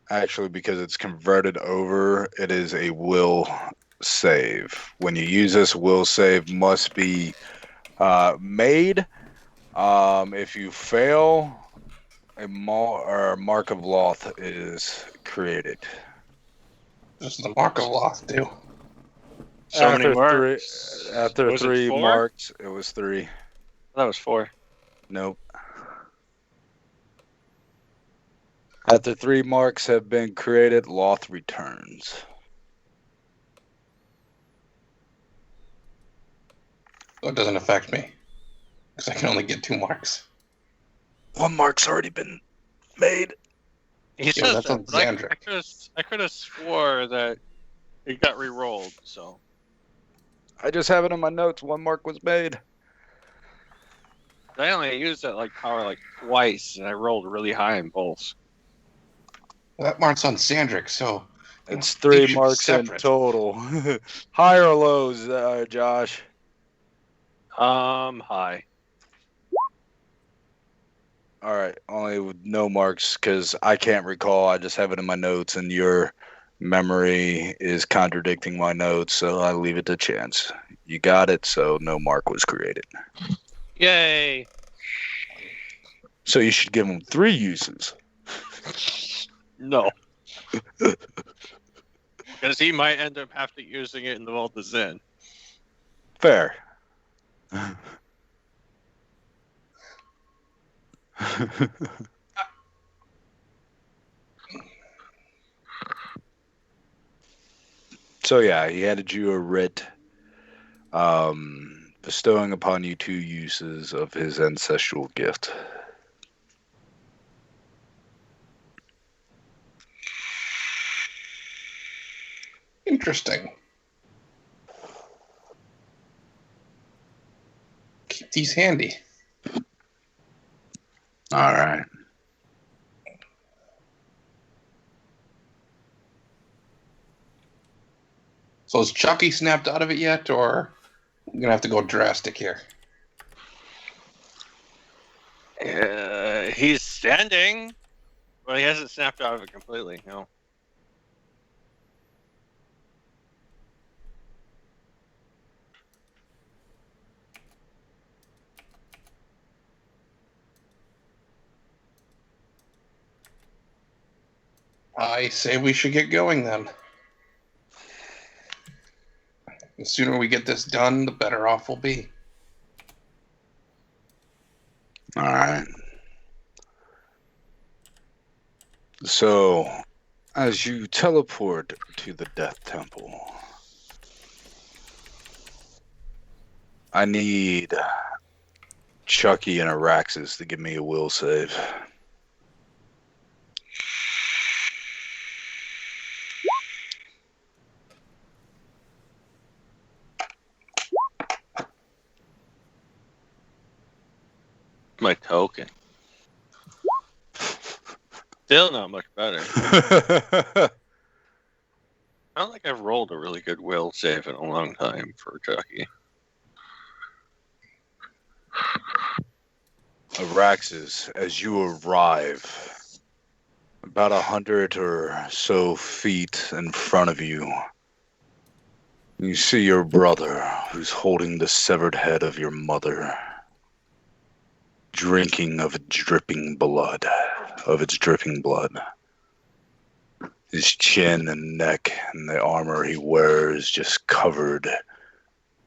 Actually, because it's converted over, it is a will save. When you use this, will save must be made. If you fail, a mark of Loth is created. Just the mark of loss, do. So many After marks. After Was it 3 4? marks, it was 3. That was 4. Nope. After 3 marks have been created, Loth returns. So it doesn't affect me. Because I can only get 2 marks. 1 mark's already been made. He says that's that, on but I Xandric. could have swore that it got re-rolled, so... I just have it in my notes. 1 mark was made. I only used that power twice, and I rolled really high in both. Well, that mark's on Sandric, so It's they 3 should be marks in separate. total. High or lows, Josh? High. All right, only with no marks because I can't recall. I just have it in my notes, and your memory is contradicting my notes, so I leave it to chance. You got it, so no mark was created. Yay! So you should give him 3 uses. No. Because he might end up having using it in the Vault of Zen. Fair. So yeah, he handed you a writ bestowing upon you 2 uses of his ancestral gift. Interesting. Keep these handy. All right. So is Chucky snapped out of it yet, or we're gonna have to go drastic here? He's standing, but he hasn't snapped out of it completely, no. I say we should get going then. The sooner we get this done, the better off we'll be. All right. So, as you teleport to the Death Temple, I need Chucky and Araxis to give me a will save. My token. Still not much better. I don't think I've rolled a really good will save in a long time for Chucky. Araxis, as you arrive, about 100 or so feet in front of you, you see your brother who's holding the severed head of your mother. drinking of dripping blood, of its dripping blood. His chin and neck and the armor he wears just covered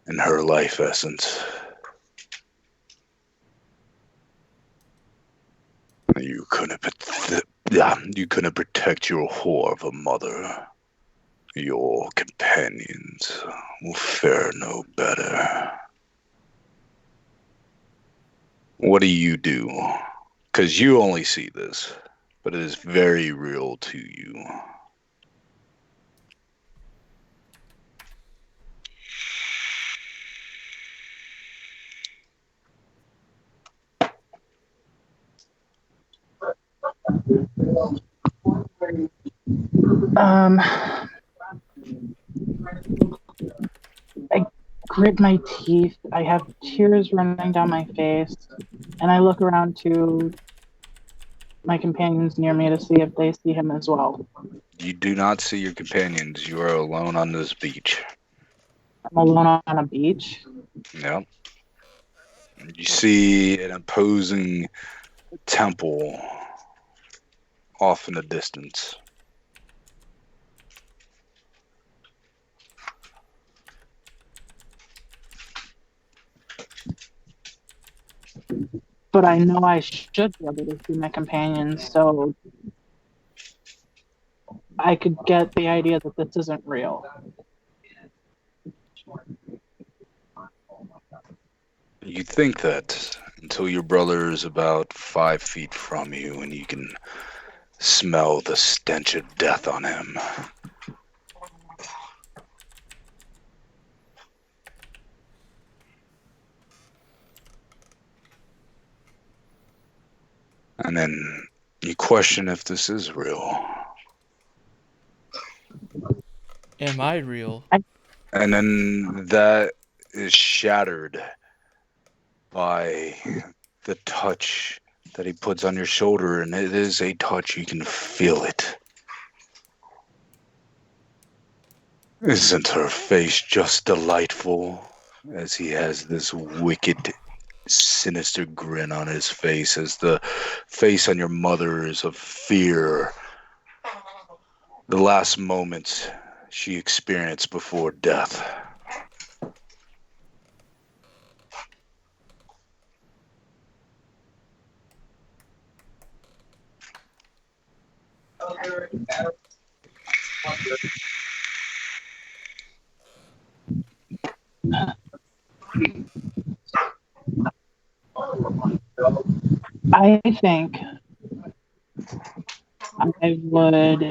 in her life essence. You couldn't protect your whore of a mother. Your companions will fare no better. What do you do? Because you only see this, but it is very real to you. I grit my teeth. I have tears running down my face, and I look around to my companions near me to see if they see him as well. You do not see your companions. You are alone on this beach. I'm alone on a beach. Yep. You see an opposing temple off in the distance. But I know I should be able to see my companions, so I could get the idea that this isn't real. You think that until your brother is about 5 feet from you and you can smell the stench of death on him. And then you question if this is real. Am I real? And then that is shattered by the touch that he puts on your shoulder, and it is a touch, you can feel it. Isn't her face just delightful as he has this wicked, sinister grin on his face, as the face on your mother is of fear, the last moments she experienced before death. I think I would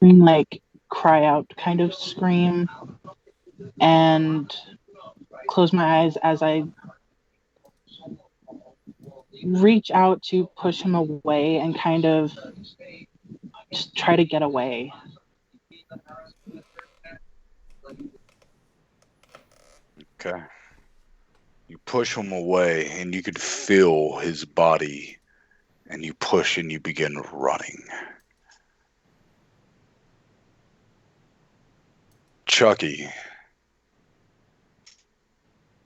like cry out kind of scream and close my eyes as I reach out to push him away and kind of just try to get away. Okay. You push him away, and you could feel his body, and you push and you begin running. Chucky,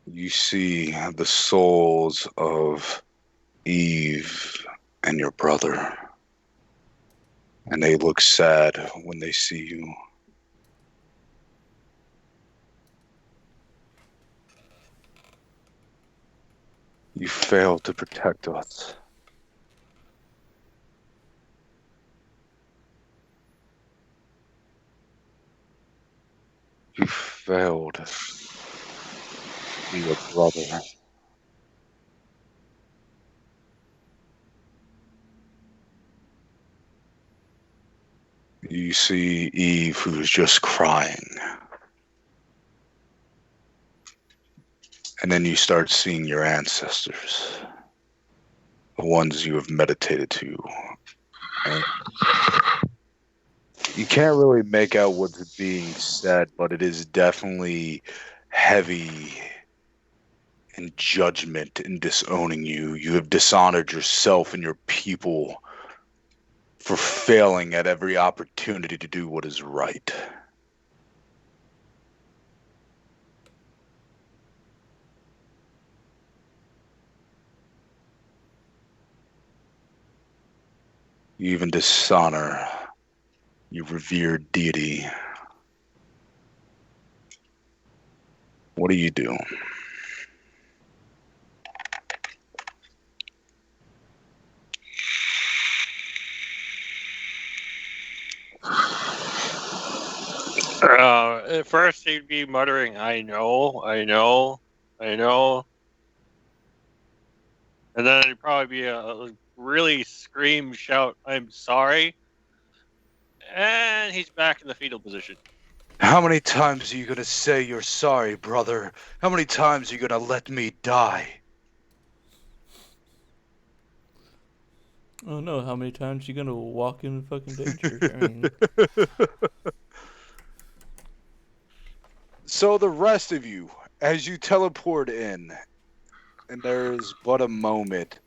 you see the souls of Eve and your brother, and they look sad when they see you. You failed to protect us. You failed to be your brother. You see Eve, who's just crying. And then you start seeing your ancestors, the ones you have meditated to. And you can't really make out what's being said, but it is definitely heavy in judgment and disowning you. You have dishonored yourself and your people for failing at every opportunity to do what is right. You even dishonor your revered deity. What do you do? At first, he'd be muttering, "I know, I know, I know," and then it'd probably be a really scream, shout, "I'm sorry," and he's back in the fetal position. How many times are you gonna say you're sorry, brother? How many times are you gonna let me die? Oh no, how many times you gonna walk in fucking danger? I mean, So the rest of you, as you teleport in, and there's but a moment,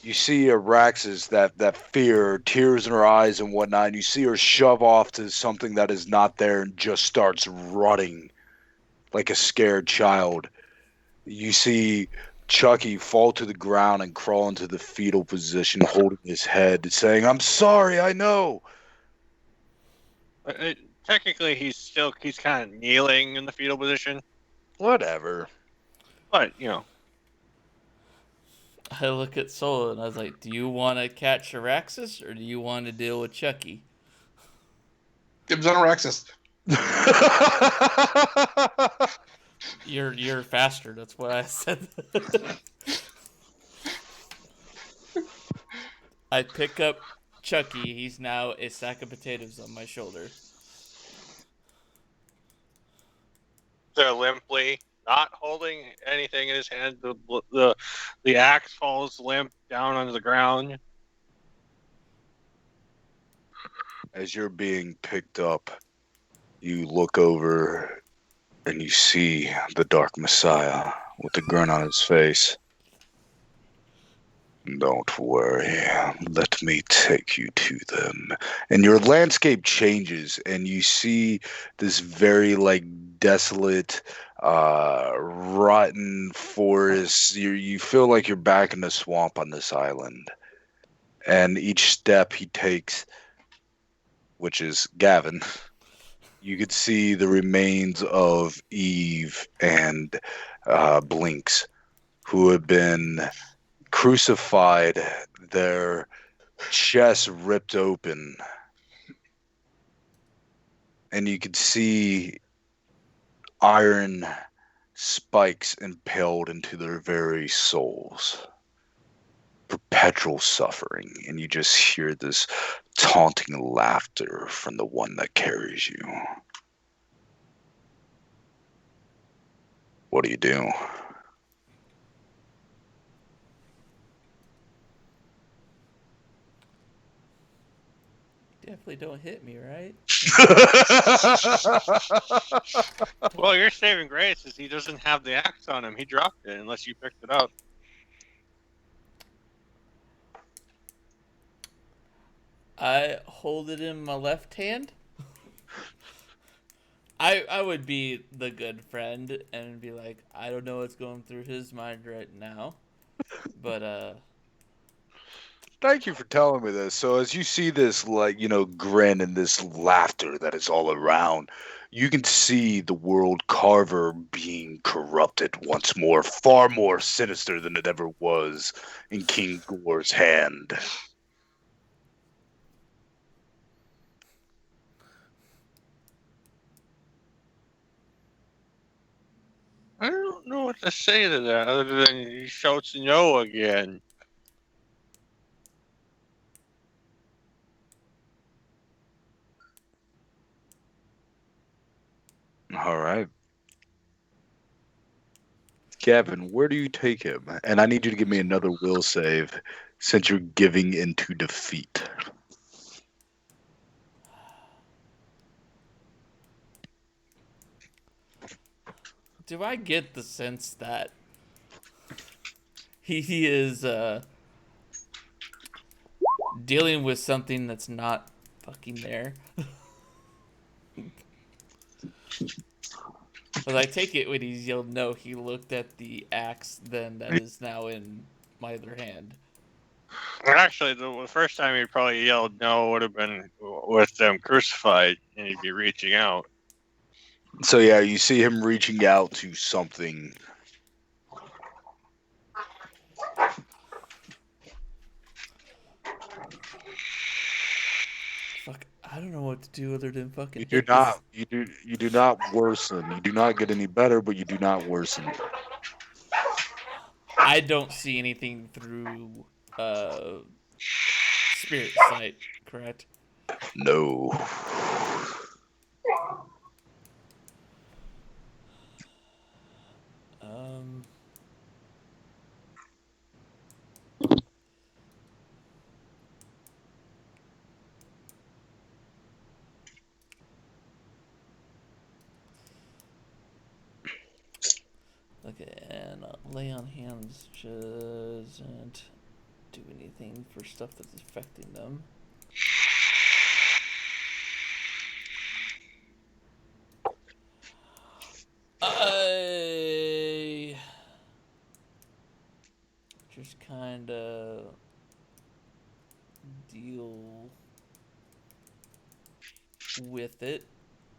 you see Araxis, that fear, tears in her eyes and whatnot, and you see her shove off to something that is not there and just starts running like a scared child. You see Chucky fall to the ground and crawl into the fetal position, holding his head, saying, "I'm sorry, I know." Technically, he's kind of kneeling in the fetal position, Whatever. but I look at Solo and I was like, "Do you want to catch Araxis or do you want to deal with Chucky?" Dibs on Araxis. You're faster. That's what I said. I pick up Chucky. He's now a sack of potatoes on my shoulder. they're limply, not holding anything in his hand. The axe falls limp down onto the ground. As you're being picked up, you look over and you see the Dark Messiah with a grin on his face. Don't worry, let me take you to them. And your landscape changes, and you see this very desolate, rotten forest. You feel like you're back in the swamp on this island. And each step he takes, which is Gavin, you could see the remains of Eve and Blinks, who have been crucified, their chests ripped open, and you could see iron spikes impaled into their very souls. Perpetual suffering, and you just hear this taunting laughter from the one that carries you. What do you do? Definitely don't hit me, right? Well, your saving grace is he doesn't have the axe on him. He dropped it unless you picked it up. I hold it in my left hand. I would be the good friend and be like, I don't know what's going through his mind right now, but Thank you for telling me this. So as you see this grin and this laughter that is all around, you can see the world carver being corrupted once more, far more sinister than it ever was in King Gore's hand. I don't know what to say to that other than he shouts no again. All right. Gavin, where do you take him? And I need you to give me another will save since you're giving into defeat. do I get the sense that he is dealing with something that's not fucking there. But I take it when he's yelled no, he looked at the axe then that is now in my other hand. Actually, the first time he probably yelled no would have been with them crucified, and he'd be reaching out. So yeah, you see him reaching out to something. Fuck, I don't know what to do other than fucking You do hit not. this. You do not worsen. You do not get any better, but you do not worsen. I don't see anything through spirit sight, correct? No. Um. Okay, and lay on hands doesn't do anything for stuff that's affecting them. I just kind of deal with it.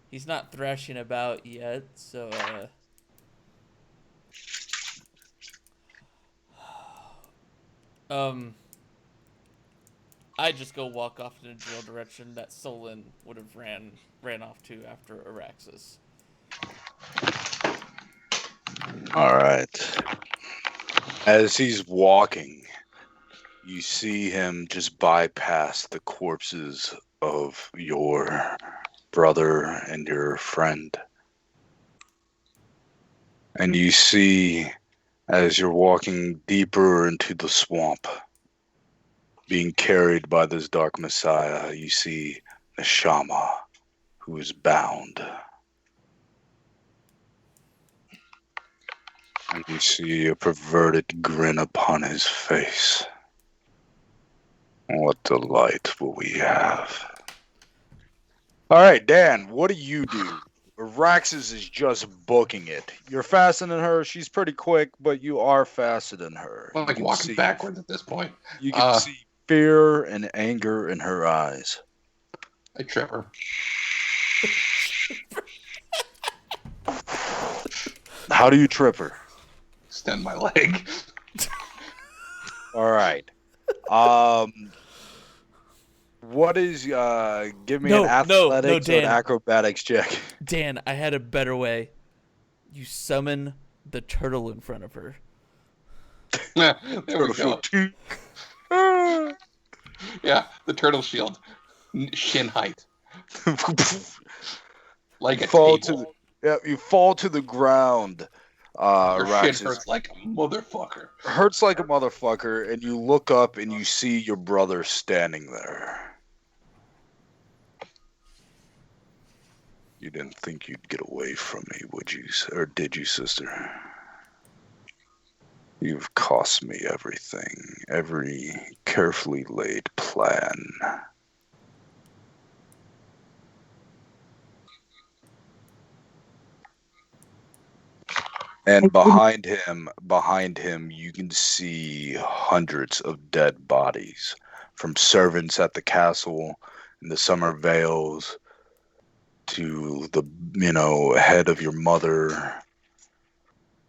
He's not thrashing about yet, so I just go walk off in the general direction that Solon would have ran off to after Araxis. All right. As he's walking, you see him just bypass the corpses of your brother and your friend. And you see, as you're walking deeper into the swamp, being carried by this dark messiah, you see Neshama, who is bound. And you see a perverted grin upon his face. What delight will we have? All right, Dan, what do you do? Araxis is just booking it. You're faster than her. She's pretty quick, but you are faster than her. I'm like walking backwards at this point. You can see fear and anger in her eyes. I trip her. How do you trip her? Extend my leg. All right. What is give me an athletics or an acrobatics check. Dan, I had a better way. You summon the turtle in front of her. There we go. Yeah, the turtle shield. Shin height. Like a fall table. You fall to the ground. Your shit hurts like a motherfucker. Hurts like a motherfucker, and you look up and you see your brother standing there. You didn't think you'd get away from me, would you? Or did you, sister? You've cost me everything, every carefully laid plan. And behind him, you can see hundreds of dead bodies, from servants at the castle in the summer vales to the, head of your mother.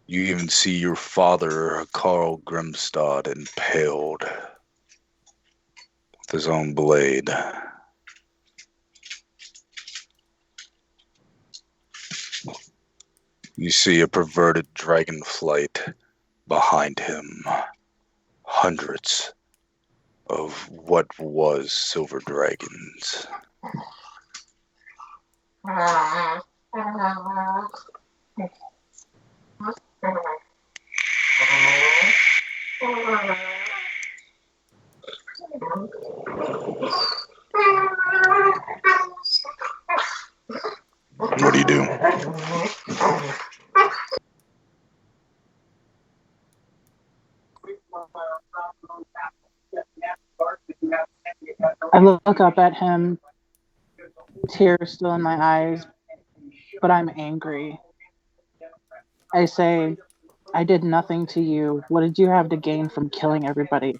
You even see your father, Carl Grimstad, impaled with his own blade. You see a perverted dragonflight behind him. Hundreds of what was silver dragons. What do you do? I look up at him, tears still in my eyes, but I'm angry. I say, I did nothing to you. What did you have to gain from killing everybody?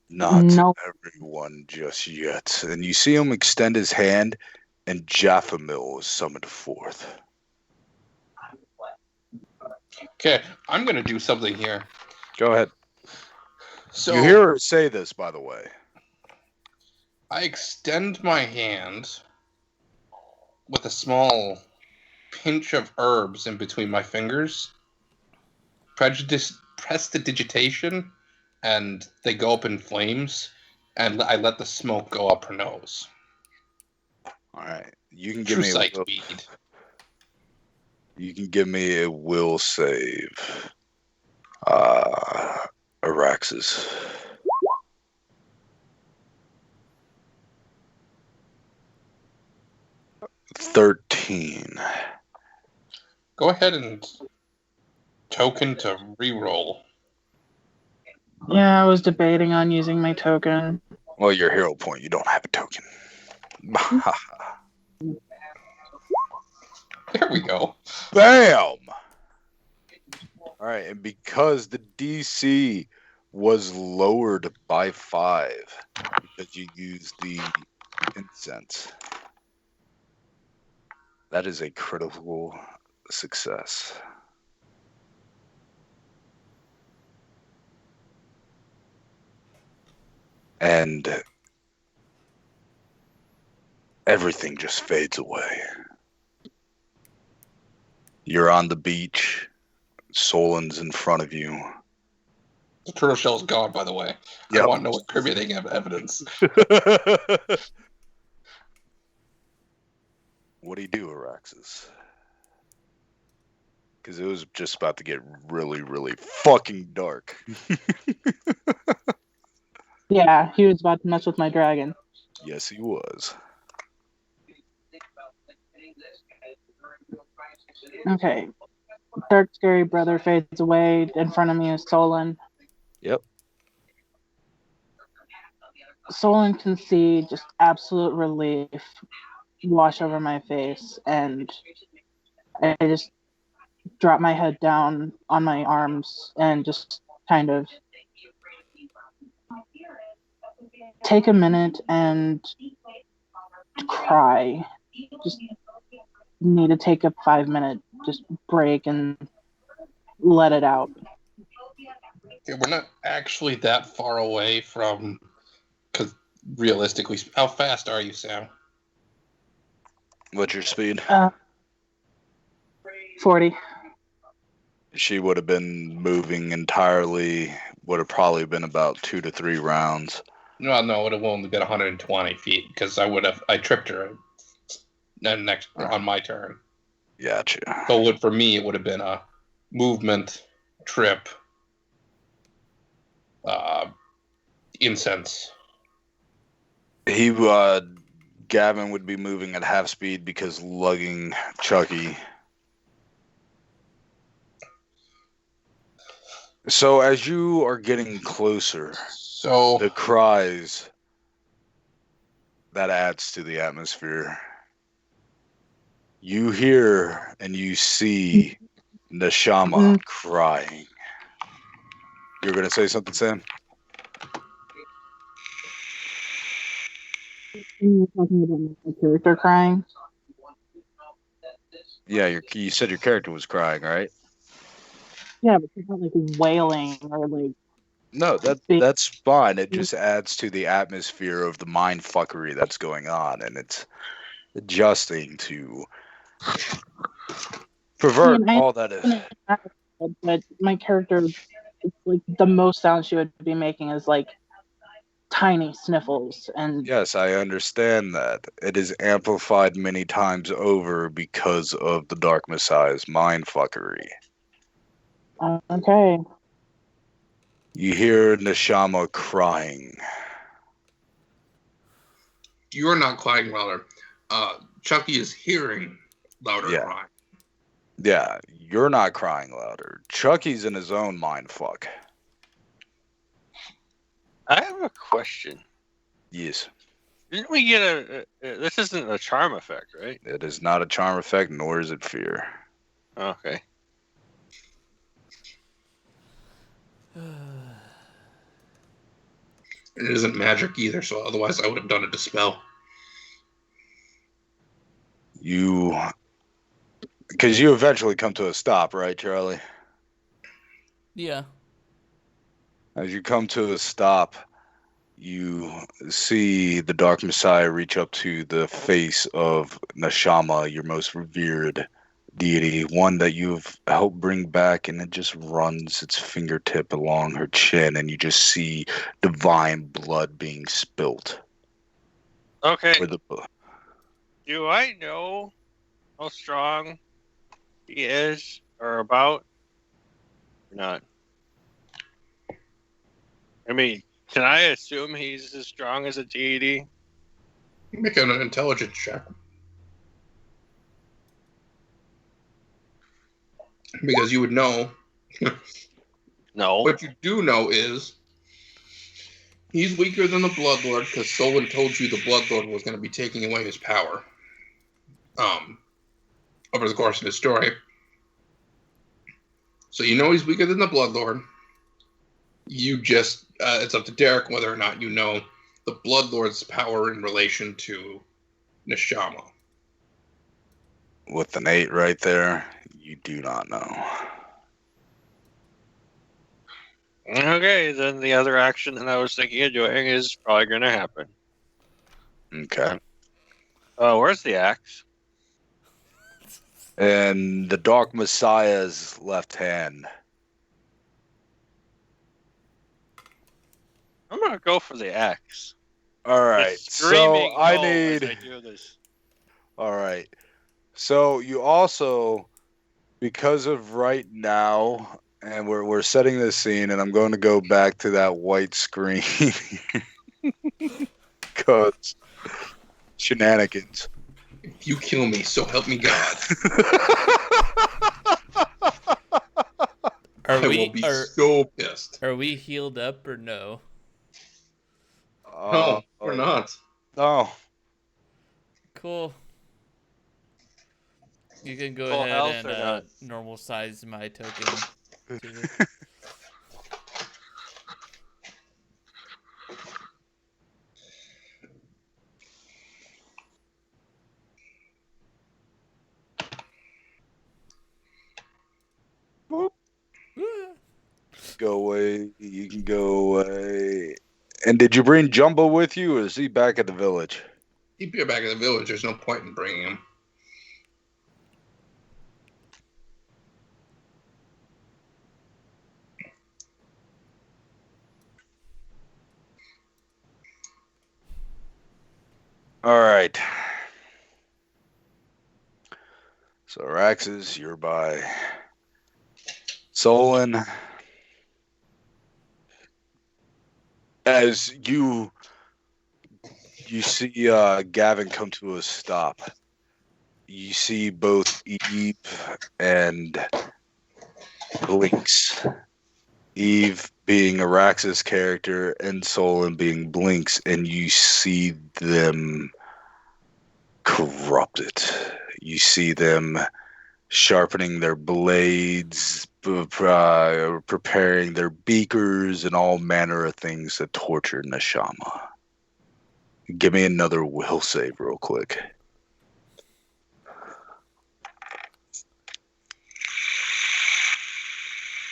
Not No. everyone just yet. And you see him extend his hand, and Jaffamil is summoned forth. Okay, I'm gonna do something here. Go ahead. So You hear her say this, by the way. I extend my hand with a small pinch of herbs in between my fingers. Prestidigitation, and they go up in flames, and I let the smoke go up her nose. All right. You can give True me sight a will. speed. You can give me a will save. Araxes. $13. Go ahead and token to reroll. Yeah, I was debating on using my token. Well, your hero point. You don't have a token. There we go. Bam! All right, and because the DC was lowered by 5 because you used the incense, that is a critical success. And everything just fades away. You're on the beach. Solon's in front of you. The turtle shell is gone, by the way. Yep. I want to know what criminating evidence. What do you do, Araxes? Because it was just about to get really, really fucking dark. Yeah, he was about to mess with my dragon. Yes, he was. Okay. Dark, scary brother fades away. In front of me is Solon. Yep. Solon can see just absolute relief wash over my face, and I just drop my head down on my arms and just kind of take a minute and cry. Just need to take a 5-minute just break and let it out. Okay, we're not actually that far away from, because realistically, how fast are you, Sam? What's your speed? 40. She would have been moving entirely, would have probably been about 2 to 3 rounds. No, it would have only been 120 feet because I tripped her on my turn. Gotcha. So for me, it would have been a movement, trip, incense. Gavin would be moving at half speed because lugging Chucky. So as you are getting closer, the cries, that adds to the atmosphere. You hear and you see Neshama crying. You're going to say something, Sam? You're talking about my character crying? Yeah, you said your character was crying, right? Yeah, but she's not like wailing or like. No, that's fine. It just adds to the atmosphere of the mind fuckery that's going on, and it's adjusting to pervert all that is. But my character, it's like the most sound she would be making is like tiny sniffles, and Yes, I understand that. It is amplified many times over because of the Dark Messiah's mind fuckery. Okay. You hear Neshama crying. You're not crying louder. Chucky is hearing louder crying. Yeah, you're not crying louder. Chucky's in his own mind fuck. I have a question. Yes. Didn't we get this isn't a charm effect, right? It is not a charm effect, nor is it fear. Okay. It isn't magic either, so otherwise I would have done a dispel. Because you eventually come to a stop, right, Charlie? Yeah. As you come to a stop, you see the Dark Messiah reach up to the face of Neshama, your most revered deity, one that you've helped bring back, and it just runs its fingertip along her chin, and you just see divine blood being spilt. Okay. Where the Do I know how strong he is or about? Or not? I mean, can I assume he's as strong as a deity? Make an intelligence check. Because you would know. No. What you do know is he's weaker than the Bloodlord because Solon told you the Bloodlord was going to be taking away his power over the course of his story. So you know he's weaker than the Bloodlord. You just, it's up to Derek whether or not you know the Bloodlord's power in relation to Neshama. with an 8 right there, you do not know. Okay, then the other action that I was thinking of doing is probably going to happen. Okay. Where's the axe? And the Dark Messiah's left hand. I'm going to go for the axe. All right. Just So screaming I no need. as I do this. All right. So you also, because of right now, and we're setting this scene, and I'm going to go back to that white screen because shenanigans. If you kill me, so help me God. I will be so pissed. Are we healed up or no? No, we're not. No. Cool. You can go Full ahead health or and not? normal size my token. Go away. You can go away. And did you bring Jumbo with you, or is he back at the village? Keep you back in the village. There's no point in bringing him. All right. So Araxes, you're by Solon. As you see Gavin come to a stop. You see both Eve and Blinks. Eve being Araxes' character and Solon being Blinks, and you see them corrupted. You see them sharpening their blades, preparing their beakers, and all manner of things that torture Neshama. Give me another will save real quick.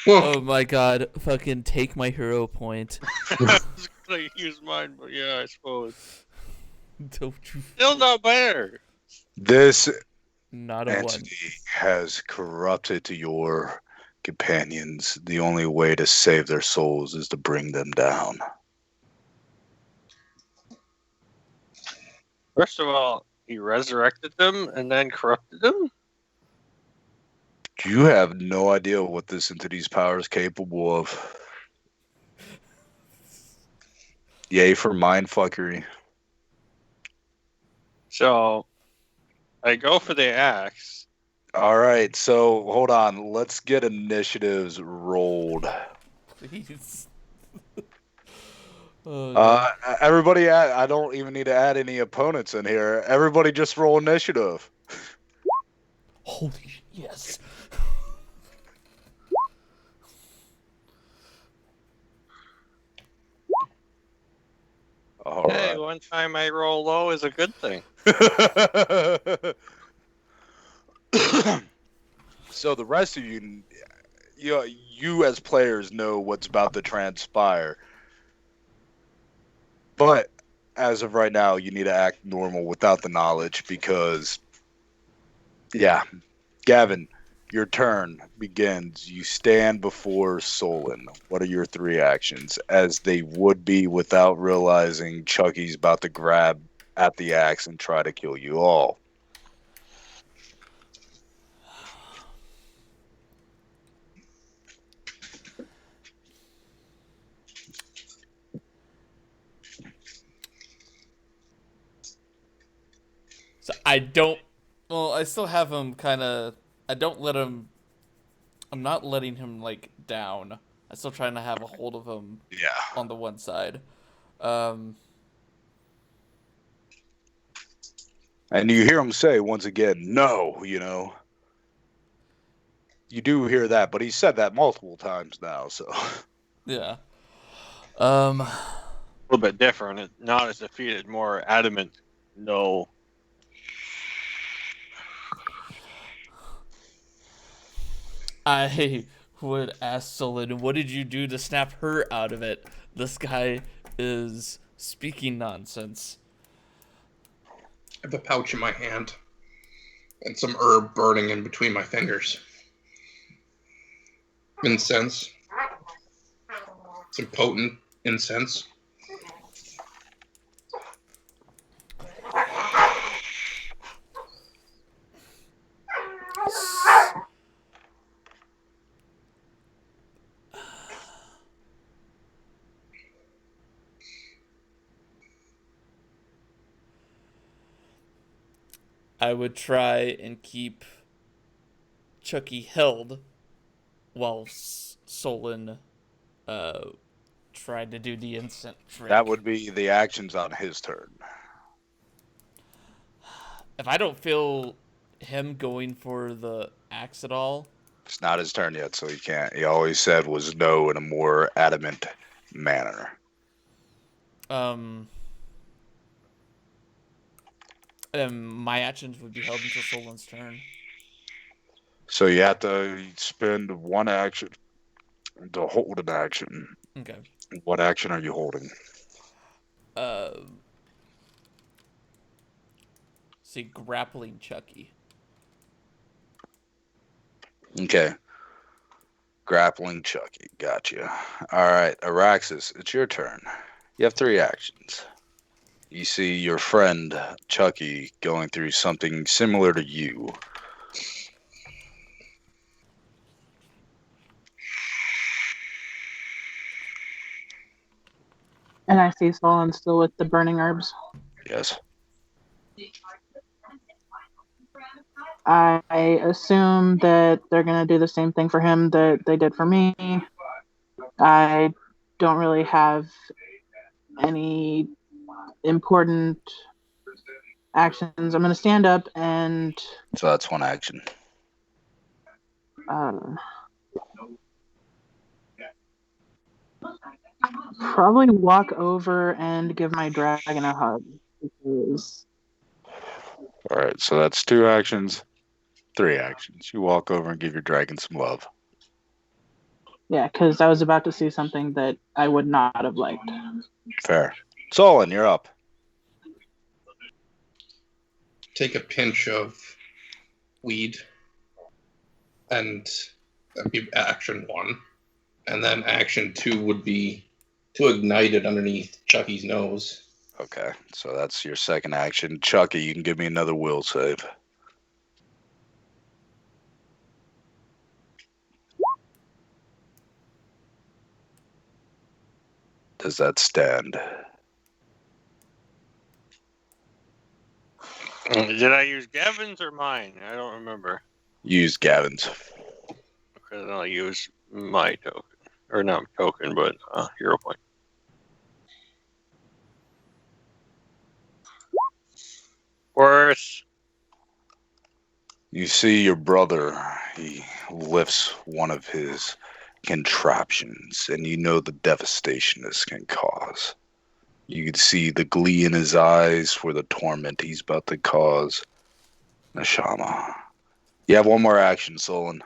Oh my god, fucking take my hero point. I was going to use mine, but yeah, I suppose. Don't you... Still not better. This Not a entity has corrupted your companions. The only way to save their souls is to bring them down. First of all, he resurrected them and then corrupted them? You have no idea what this entity's power is capable of. Yay for mindfuckery. So, I go for the axe. All right, so hold on. Let's get initiatives rolled. Please. Oh, no. Everybody, I don't even need to add any opponents in here. Everybody just roll initiative. Holy yes. All Hey, right. one time I roll low is a good thing. So the rest of you as players know what's about to transpire. But as of right now, you need to act normal without the knowledge because, yeah, Gavin, your turn begins. You stand before Solon. What are your three actions? As they would be without realizing Chucky's about to grab at the axe and try to kill you all. So I don't. Well, I still have him kind of. I don't let him. I'm not letting him like down. I'm still trying to have a hold of him Yeah. on the one side. Um, And you hear him say once again, no, You do hear that, but he said that multiple times now, so. yeah. Um, A little bit different. Not as defeated, more adamant. No. I would ask Solon, what did you do to snap her out of it? This guy is speaking nonsense. I have a pouch in my hand and some herb burning in between my fingers. Incense. Some potent incense. I would try and keep Chucky held while Solon uh, tried to do the instant That trick. would be the actions on his turn. If I don't feel him going for the axe at all, It's not his turn yet, so he can't. He always said was no in a more adamant manner. um, my actions would be held until Solon's turn. So you have to spend one action to hold an action. Okay. What action are you holding? Uh, see, grappling Chucky. Okay. Grappling Chucky. Gotcha. All right, Araxis, it's your turn. You have three actions. You see your friend Chucky going through something similar to you. And I see Solon still with the burning herbs. Yes. I assume that they're going to do the same thing for him that they did for me. I don't really have any important actions. I'm going to stand up and So that's one action. probably walk over and give my dragon a hug. Because All right, so that's two actions, three actions. You walk over and give your dragon some love. yeah, because I was about to see something that I would not have liked. Fair. Solon, you're up. Take a pinch of weed, and that'd be action one. And then action two would be to ignite it underneath Chucky's nose. Okay, so that's your second action. Chucky, you can give me another will save. Does that stand? Did I use Gavin's or mine? I don't remember. Use Gavin's. Okay, then I'll use my token. Or not token, but hero point. Worse. You see your brother. He lifts one of his contraptions, and you know the devastation this can cause. You can see the glee in his eyes for the torment he's about to cause Neshama. You have one more action, Solon.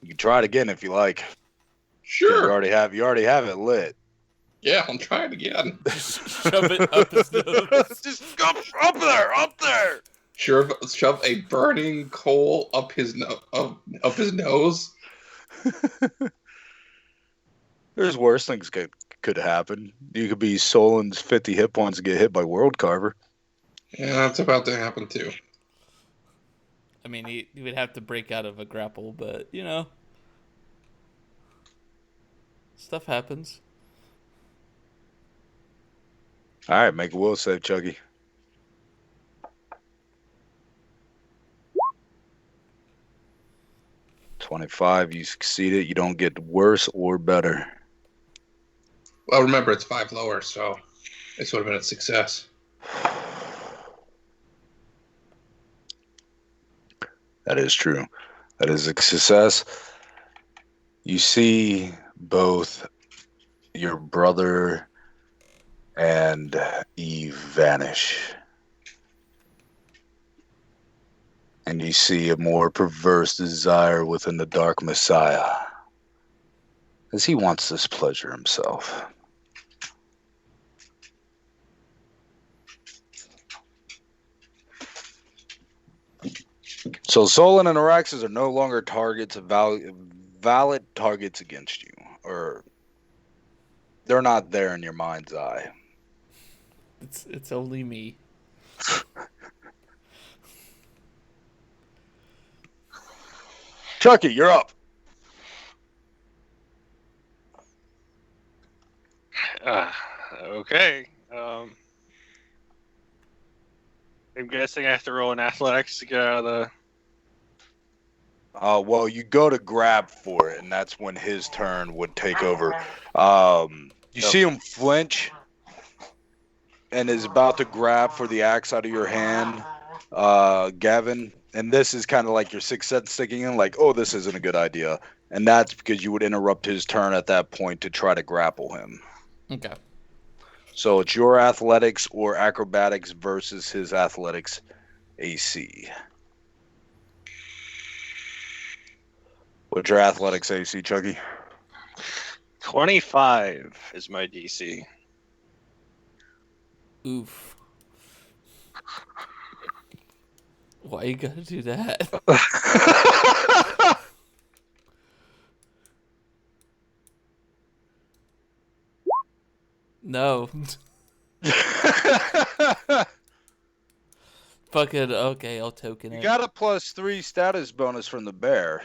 You can try it again if you like. 'Cause Sure. you already have it lit. Yeah, I'm trying again. Just shove it up his nose. Just up there. Shove a burning coal up his nose. There's worse things could happen. You could be Solon's 50 hit points and get hit by World Carver. Yeah, that's about to happen too. I mean, he would have to break out of a grapple, but, you know. Stuff happens. All right, make a will save, Chuggy. $25, you succeed it. You don't get worse or better. Well, remember it's 5 lower, so this would have been a success. That is true. That is a success. You see both your brother and Eve vanish. And you see a more perverse desire within the Dark Messiah, as he wants this pleasure himself. So Solon and Araxes are no longer targets of valid targets against you, or they're not there in your mind's eye. It's only me. Chucky, you're up. Okay. I'm guessing I have to roll an athletics to get out of the. Well, you go to grab for it, and that's when his turn would take over. You see him flinch, and is about to grab for the axe out of your hand, Gavin. And this is kind of like your sixth sense sticking in, like, oh, this isn't a good idea. And that's because you would interrupt his turn at that point to try to grapple him. Okay. So it's your athletics or acrobatics versus his athletics AC. What's your athletics AC, Chucky? 25 is my DC. Oof. Why you gotta do that? No. Fucking okay, I'll token You it. got a +3 status bonus from the bear.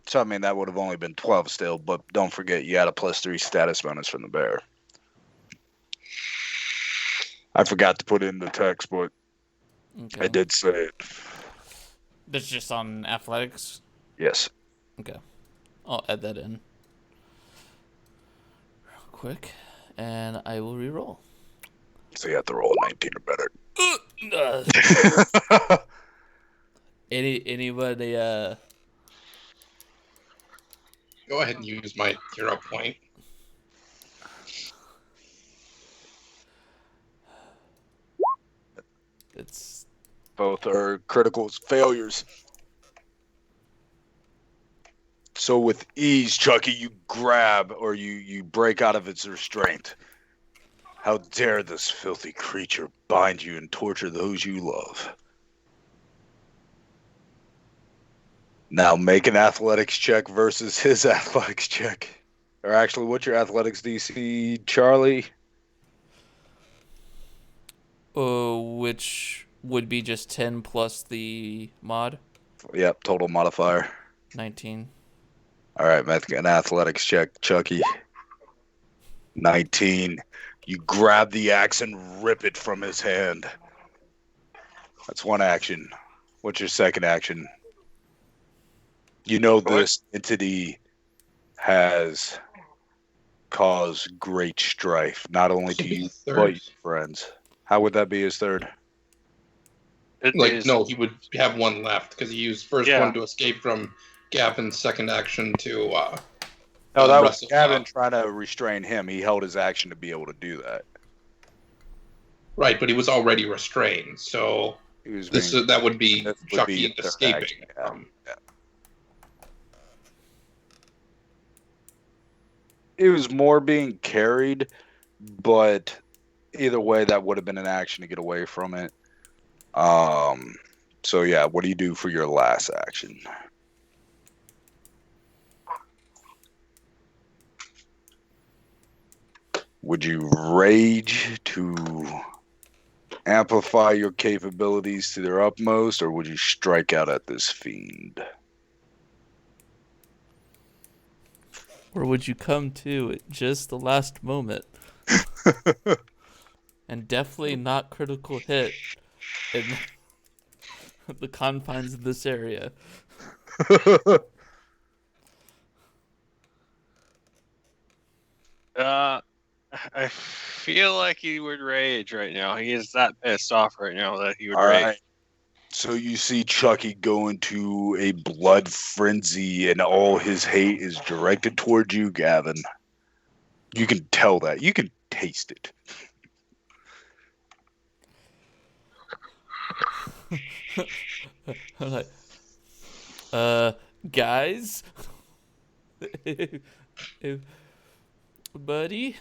So, I mean, that would have only been 12 still, but don't forget you had a +3 status bonus from the bear. I forgot to put it in the text, but Okay. I did say it. That's just on athletics? Yes. Okay. I'll add that in. Real quick. And I will reroll. So you have to roll a 19 or better. Anybody Go ahead and use my hero point. it's Both are critical failures. So with ease, Chucky, you grab or you break out of its restraint. How dare this filthy creature bind you and torture those you love? Now make an athletics check versus his athletics check. Or actually, what's your athletics DC, Charlie? which would be just 10 plus the mod. Yep, total modifier. 19. All right, make an athletics check, Chucky. 19. You grab the axe and rip it from his hand. That's one action. What's your second action? You know this entity has caused great strife, not only This would to be you, his but third. your friends. How would that be his third? It Like, is- no, he would have one left because he used first Yeah. one to escape from Gavin's second action to No, that was wrestle. Gavin trying to restrain him. He held his action to be able to do that. Right, but he was already restrained, so He was this being, that would be this would be Chucky his third escaping action. Yeah. from. Yeah. It was more being carried, but either way, that would have been an action to get away from it. So yeah, what do you do for your last action? Would you rage to amplify your capabilities to their utmost, or would you strike out at this fiend? Or would you come to at just the last moment? And definitely not critical hit in the confines of this area. I feel like he would rage right now. He is that pissed off right now that he would All rage. right. So you see Chucky go into a blood frenzy, and all his hate is directed towards you, Gavin. You can tell that. You can taste it. I'm like, guys, buddy,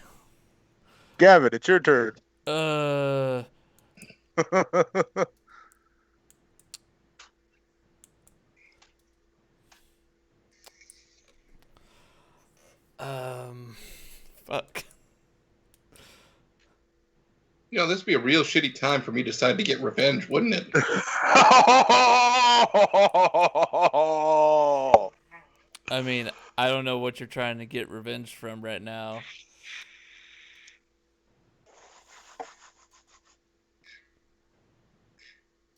Gavin, it's your turn. fuck. You know, this would be a real shitty time for me to decide to get revenge, wouldn't it? I mean, I don't know what you're trying to get revenge from right now.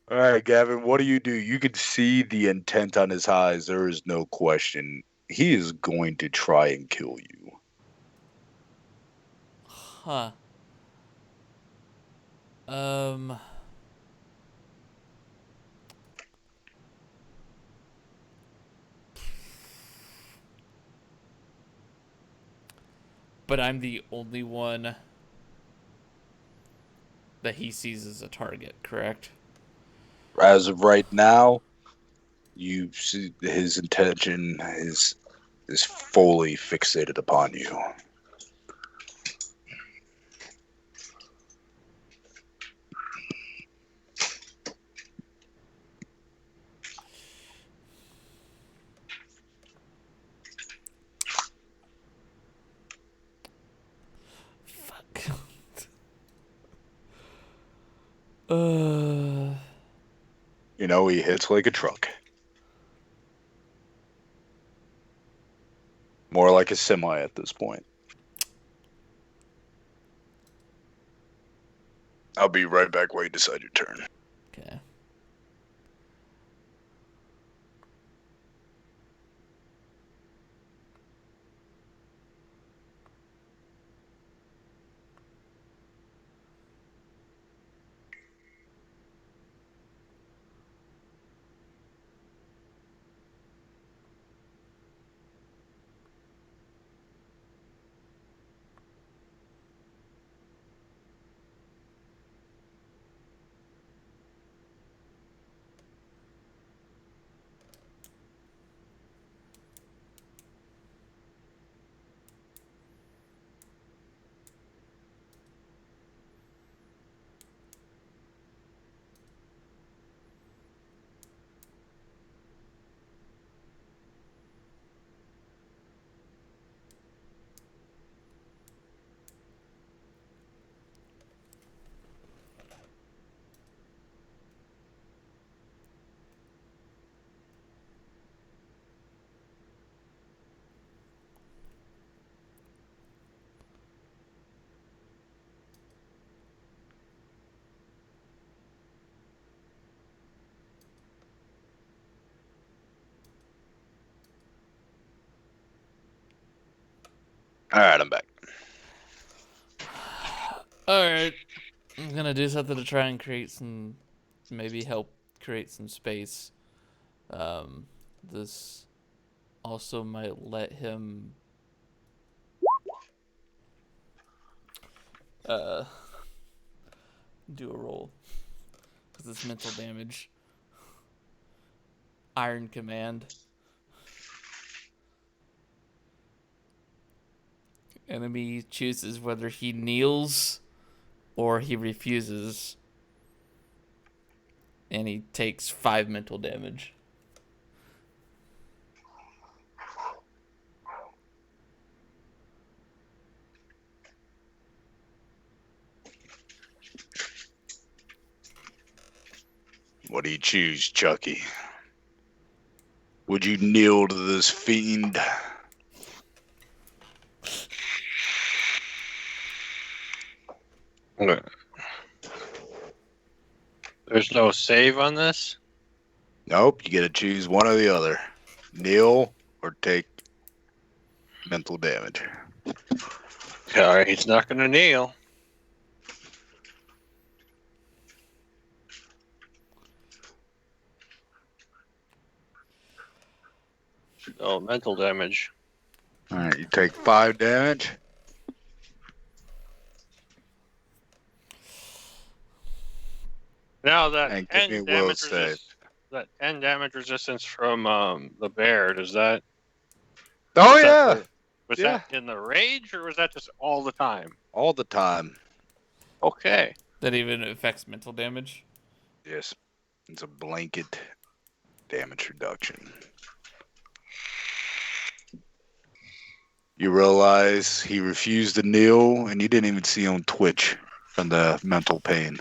All right, Gavin, what do? You can see the intent on his eyes. There is no question. He is going to try and kill you. Huh. Um. But I'm the only one that he sees as a target, correct? As of right now, you see his intention is fully fixated upon you. Fuck. uh. You know, he hits like a truck. More like a semi at this point. I'll be right back while you decide your turn. Okay. All right, I'm back. Alright. I'm gonna do something to try and create some, maybe help create some space. This also might let him uh do a roll because it's mental damage. Iron Command. Enemy chooses whether he kneels or he refuses, and he takes 5 mental damage. What do you choose, Chucky? Would you kneel to this fiend? Okay. There's no save on this? Nope, you get to choose one or the other. Kneel or take mental damage. Alright, he's not gonna kneel. Oh, mental damage. All right, you take 5 damage. Now that And give me a 10 will damage save. that 10 damage resistance from the bear, does that Oh was that yeah, was Yeah. that in the rage or was that just all the time? all the time. Okay. That even affects mental damage. Yes, it's a blanket damage reduction. You realize he refused to kneel, and you didn't even see him twitch from the mental pain.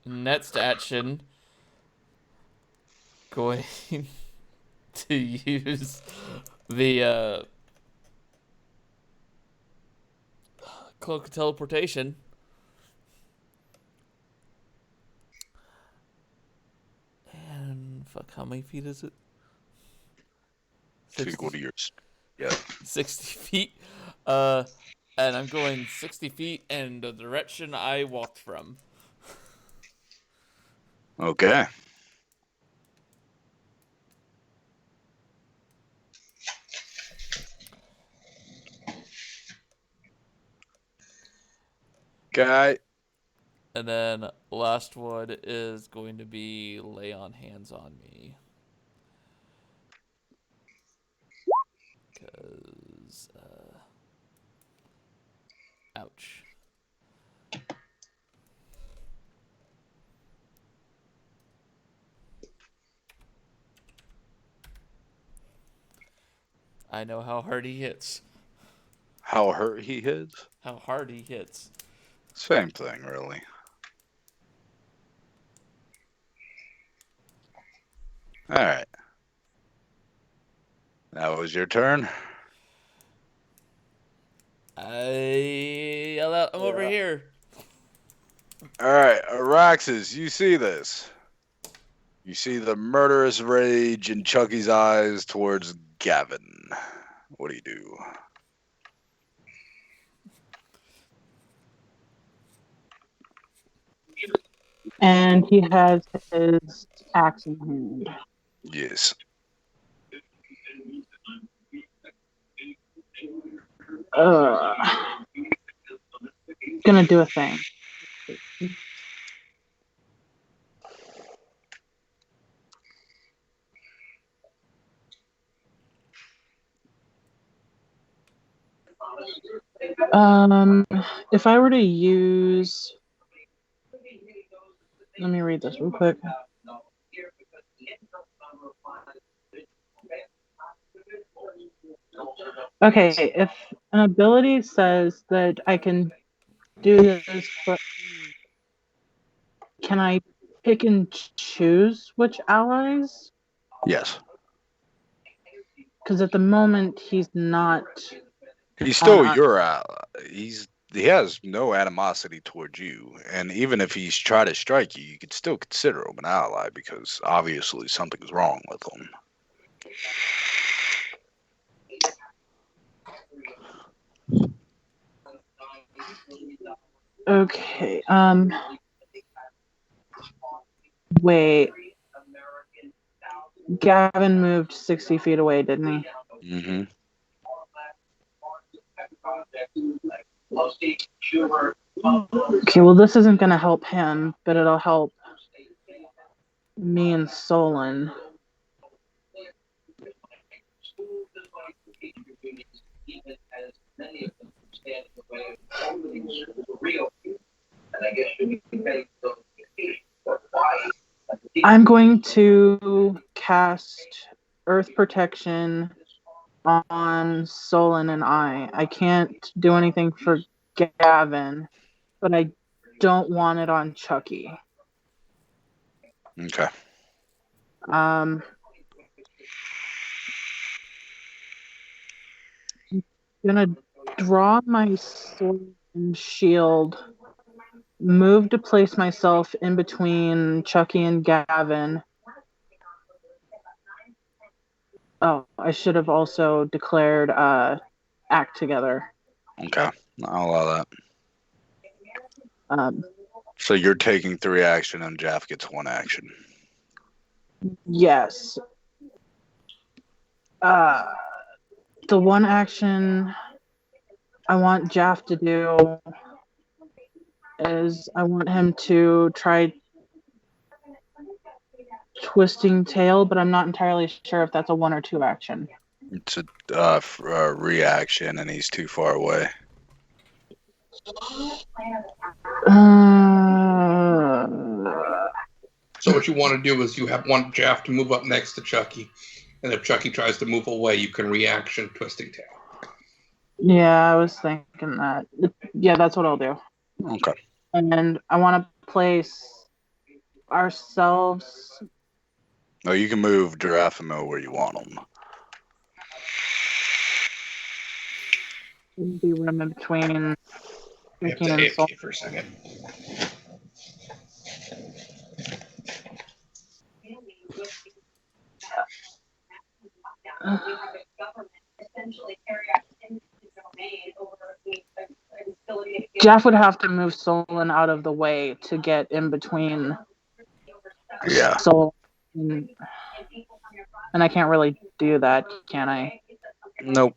Next action. Going to use the cloak of teleportation. And fuck, how many feet is it? To equal to yours. Yeah. 60 feet. And I'm going 60 feet in the direction I walked from. Okay. Okay. And then last one is going to be lay on hands on me. Because, ouch. I know how hard he hits. How hurt he is? How hard he hits. Same thing, really. All right. That was your turn. I yell out, I'm over here. All right, Araxis, you see this. You see the murderous rage in Chucky's eyes towards Gavin. What do you do? And he has his axe in hand. Yes. Gonna do a thing. If I were to use, let me read this real quick. Okay, if an ability says that I can do this, but can I pick and choose which allies? Yes. Because at the moment, he's not. He's still on- your ally. He has no animosity towards you, and even if he's tried to strike you, you could still consider him an ally because obviously something's wrong with him. Okay. Wait. Gavin moved 60 feet away, didn't he? Mm-hmm. Okay, well, this isn't going to help him, but it'll help me and Solon. I'm going to cast Earth Protection on Solon and I. I can't do anything for Gavin, but I don't want it on Chucky. Okay. I'm gonna draw my sword and shield, move to place myself in between Chucky and Gavin. Oh, I should have also declared act together. Okay. I'll allow that. Um, So you're taking 3 action and Jaff gets 1 action. yes. The one action I want Jaff to do is I want him to try twisting tail, but I'm not entirely sure if that's a 1 or 2 action. It's a reaction, and he's too far away. So what you want to do is you want Jaff to move up next to Chucky, and if Chucky tries to move away, you can reaction twisting tail. Yeah, I was thinking that. Yeah, that's what I'll do. Okay. And I want to place ourselves. No, you can move Giraffe and Mo where you want them. Be room in between. I have to AFK for a second. Jeff would have to move Solon out of the way to get in between. Yeah. Solon, and I can't really do that, can I? Nope.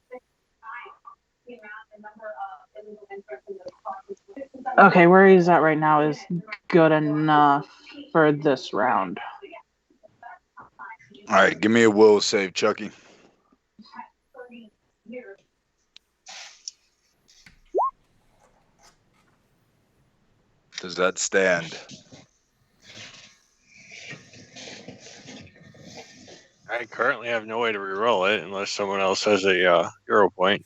Okay, where he's at right now is good enough for this round. All right, give me a will save, Chucky. Does that stand? I currently have no way to reroll it unless someone else has a hero point.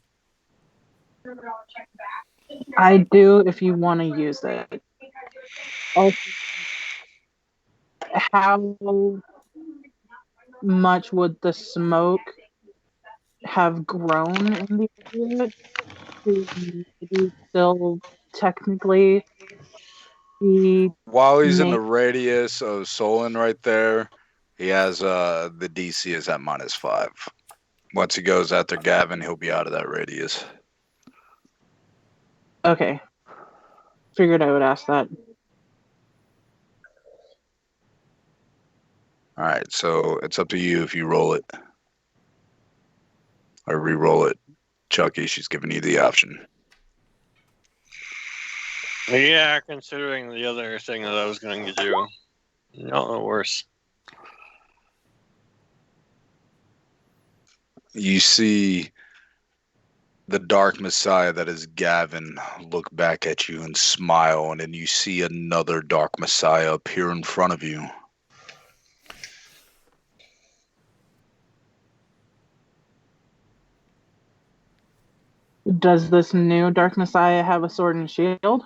I do if you want to use it. Also, how much would the smoke have grown in the area to maybe still technically be While he's in made? the radius of Solon right there, he has the DC is at -5. Once he goes after Gavin, he'll be out of that radius. Okay. Figured I would ask that. All right, so it's up to you if you roll it or re-roll it. Chucky, she's giving you the option. Yeah, considering the other thing that I was going to do. No, worse. You see the Dark Messiah that is Gavin look back at you and smile, and then you see another Dark Messiah appear in front of you. Does this new Dark Messiah have a sword and shield?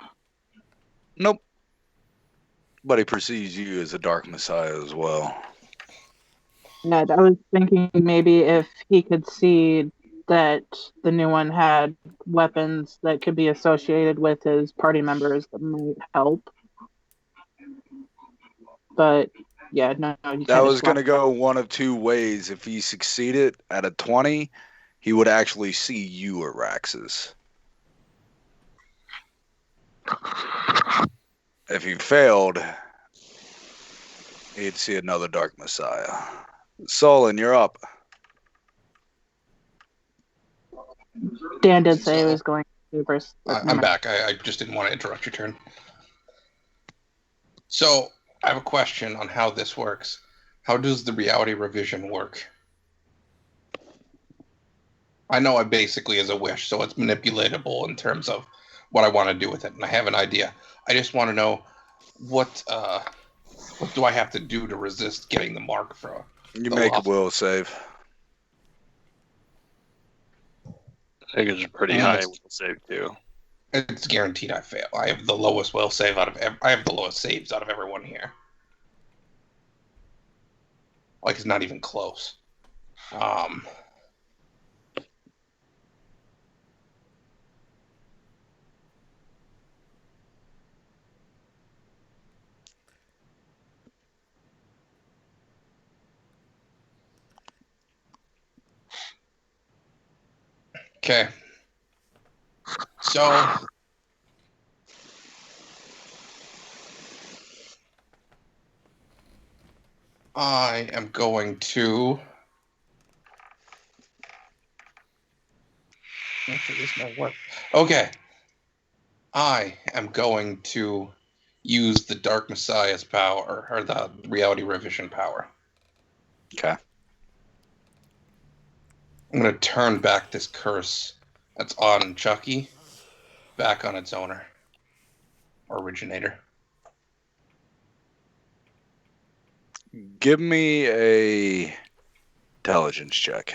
Nope. But he perceives you as a Dark Messiah as well. Yeah, I was thinking maybe if he could see that the new one had weapons that could be associated with his party members, that might help. But yeah, no, you That can't was just going walk. to go one of two ways. If he succeeded at a 20, he would actually see you, Araxes. If he failed, he'd see another Dark Messiah. Solon, you're up. Dan did say he So, was going to first. I'm back. I just didn't want to interrupt your turn. So I have a question on how this works. How does the reality revision work? I know I basically is a wish, so it's manipulatable in terms of what I want to do with it, and I have an idea. I just want to know what do I have to do to resist getting the mark for You the make a loft? will save. I think it's a pretty And high it's- will save too. It's guaranteed I fail. I have the lowest will save I have the lowest saves out of everyone here. Like it's not even close. Okay. So I am going to. Actually, this might work. Okay. I am going to use the Dark Messiah's power, or the Reality Revision power. Okay. I'm going to turn back this curse that's on Chucky back on its owner, or originator. Give me a intelligence check.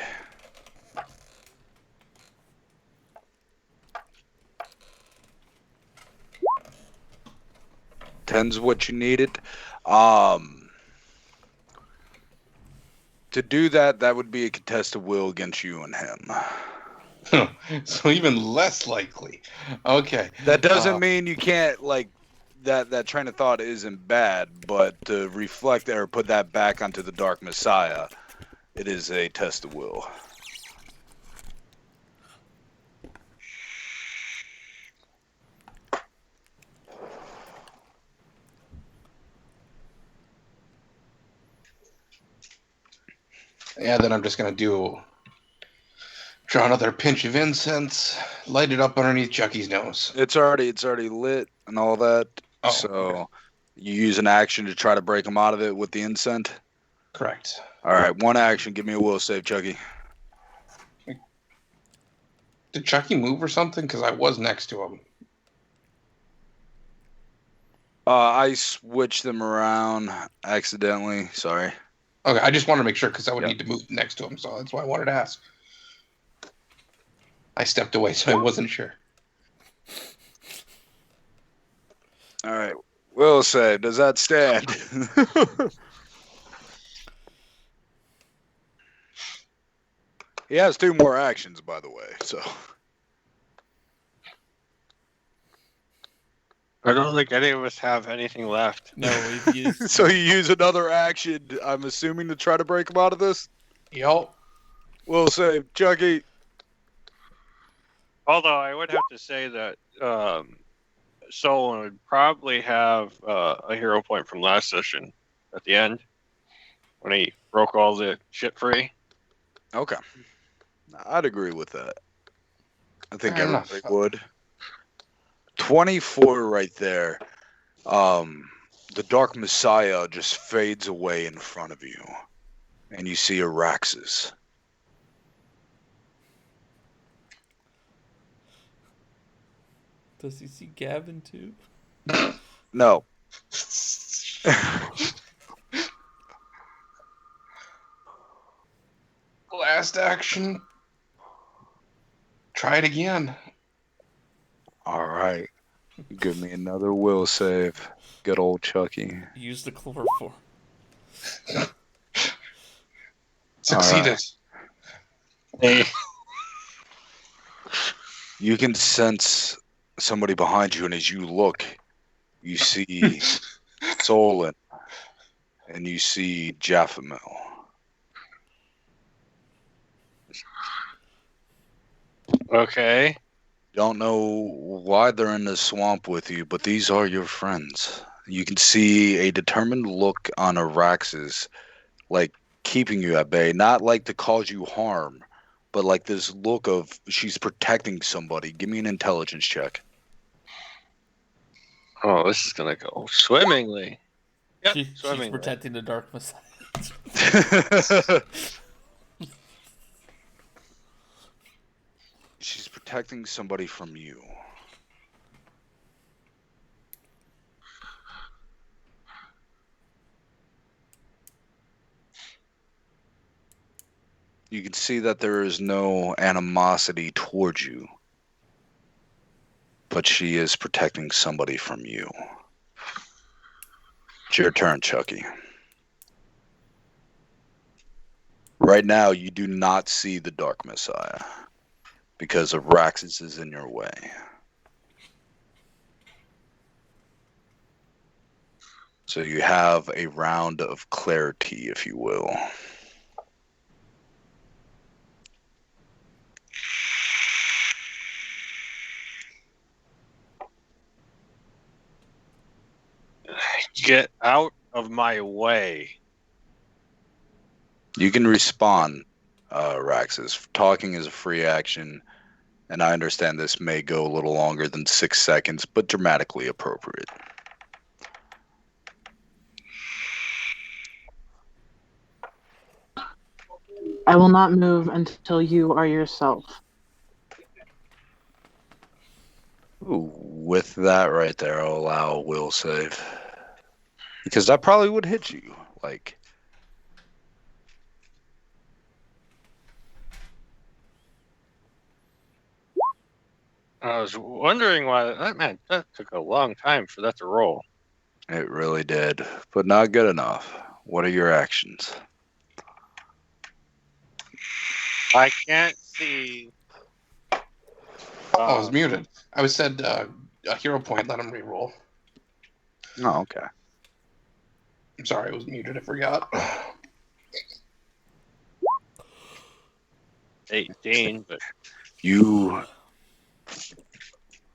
Ten's what you needed. To do that, that would be a contested will against you and him. So even less likely. Okay. That doesn't mean you can't, like, that train of thought isn't bad, but to reflect or put that back onto the Dark Messiah, it is a test of will. Yeah, then I'm just going to draw another pinch of incense, light it up underneath Chucky's nose. It's already lit and all that. Oh, so okay. you use an action to try to break him out of it with the incense. Correct. All right, one action. Give me a will save, Chucky. Did Chucky move or something? Because I was next to him. I switched them around accidentally. Sorry. Okay, I just wanted to make sure because I would Yep. need to move next to him, so that's why I wanted to ask. I stepped away, so I wasn't sure. All right. Will save. Does that stand? He has 2 more actions, by the way. So I don't think any of us have anything left. No, we've used. so you use another action. I'm assuming to try to break him out of this. Yup. Will save, Chucky. Although I would have to say that Solon would probably have a hero point from last session at the end when he broke all the shit free. Okay. I'd agree with that. I think Fair everybody enough. would. 24 right there. The Dark Messiah just fades away in front of you. And you see Araxes. Does he see Gavin too? No. Last action. Try it again. All right. Give me another will save. Good old Chucky. Use the chloroform. Succeeded. Hey, You can sense somebody behind you, and as you look, you see Solon and you see Japhomil. okay. Don't know why they're in the swamp with you, but these are your friends. You can see a determined look on Arax's, like keeping you at bay, not like to cause you harm, but like this look of she's protecting somebody. Give me an intelligence check. Oh, this is gonna go swimmingly. Yep, She's swimmingly. protecting the dark messiah. She's protecting somebody from you. You can see that there is no animosity towards you, but she is protecting somebody from you. It's your turn, Chucky. Right now, you do not see the Dark Messiah because Araxis is in your way. So you have a round of clarity, if you will. Get out of my way. You can respond, Araxis. Talking is a free action, and I understand this may go a little longer than 6 seconds, but dramatically appropriate. I will not move until you are yourself. Ooh, with that right there, I'll allow a will save. Because that probably would hit you. Like, I was wondering why that took a long time for that to roll. it really did. But not good enough. What are your actions? I can't see. I was muted. I was said a hero point. Let him re-roll. Oh, okay. I'm sorry, I was muted. I forgot. 18, but You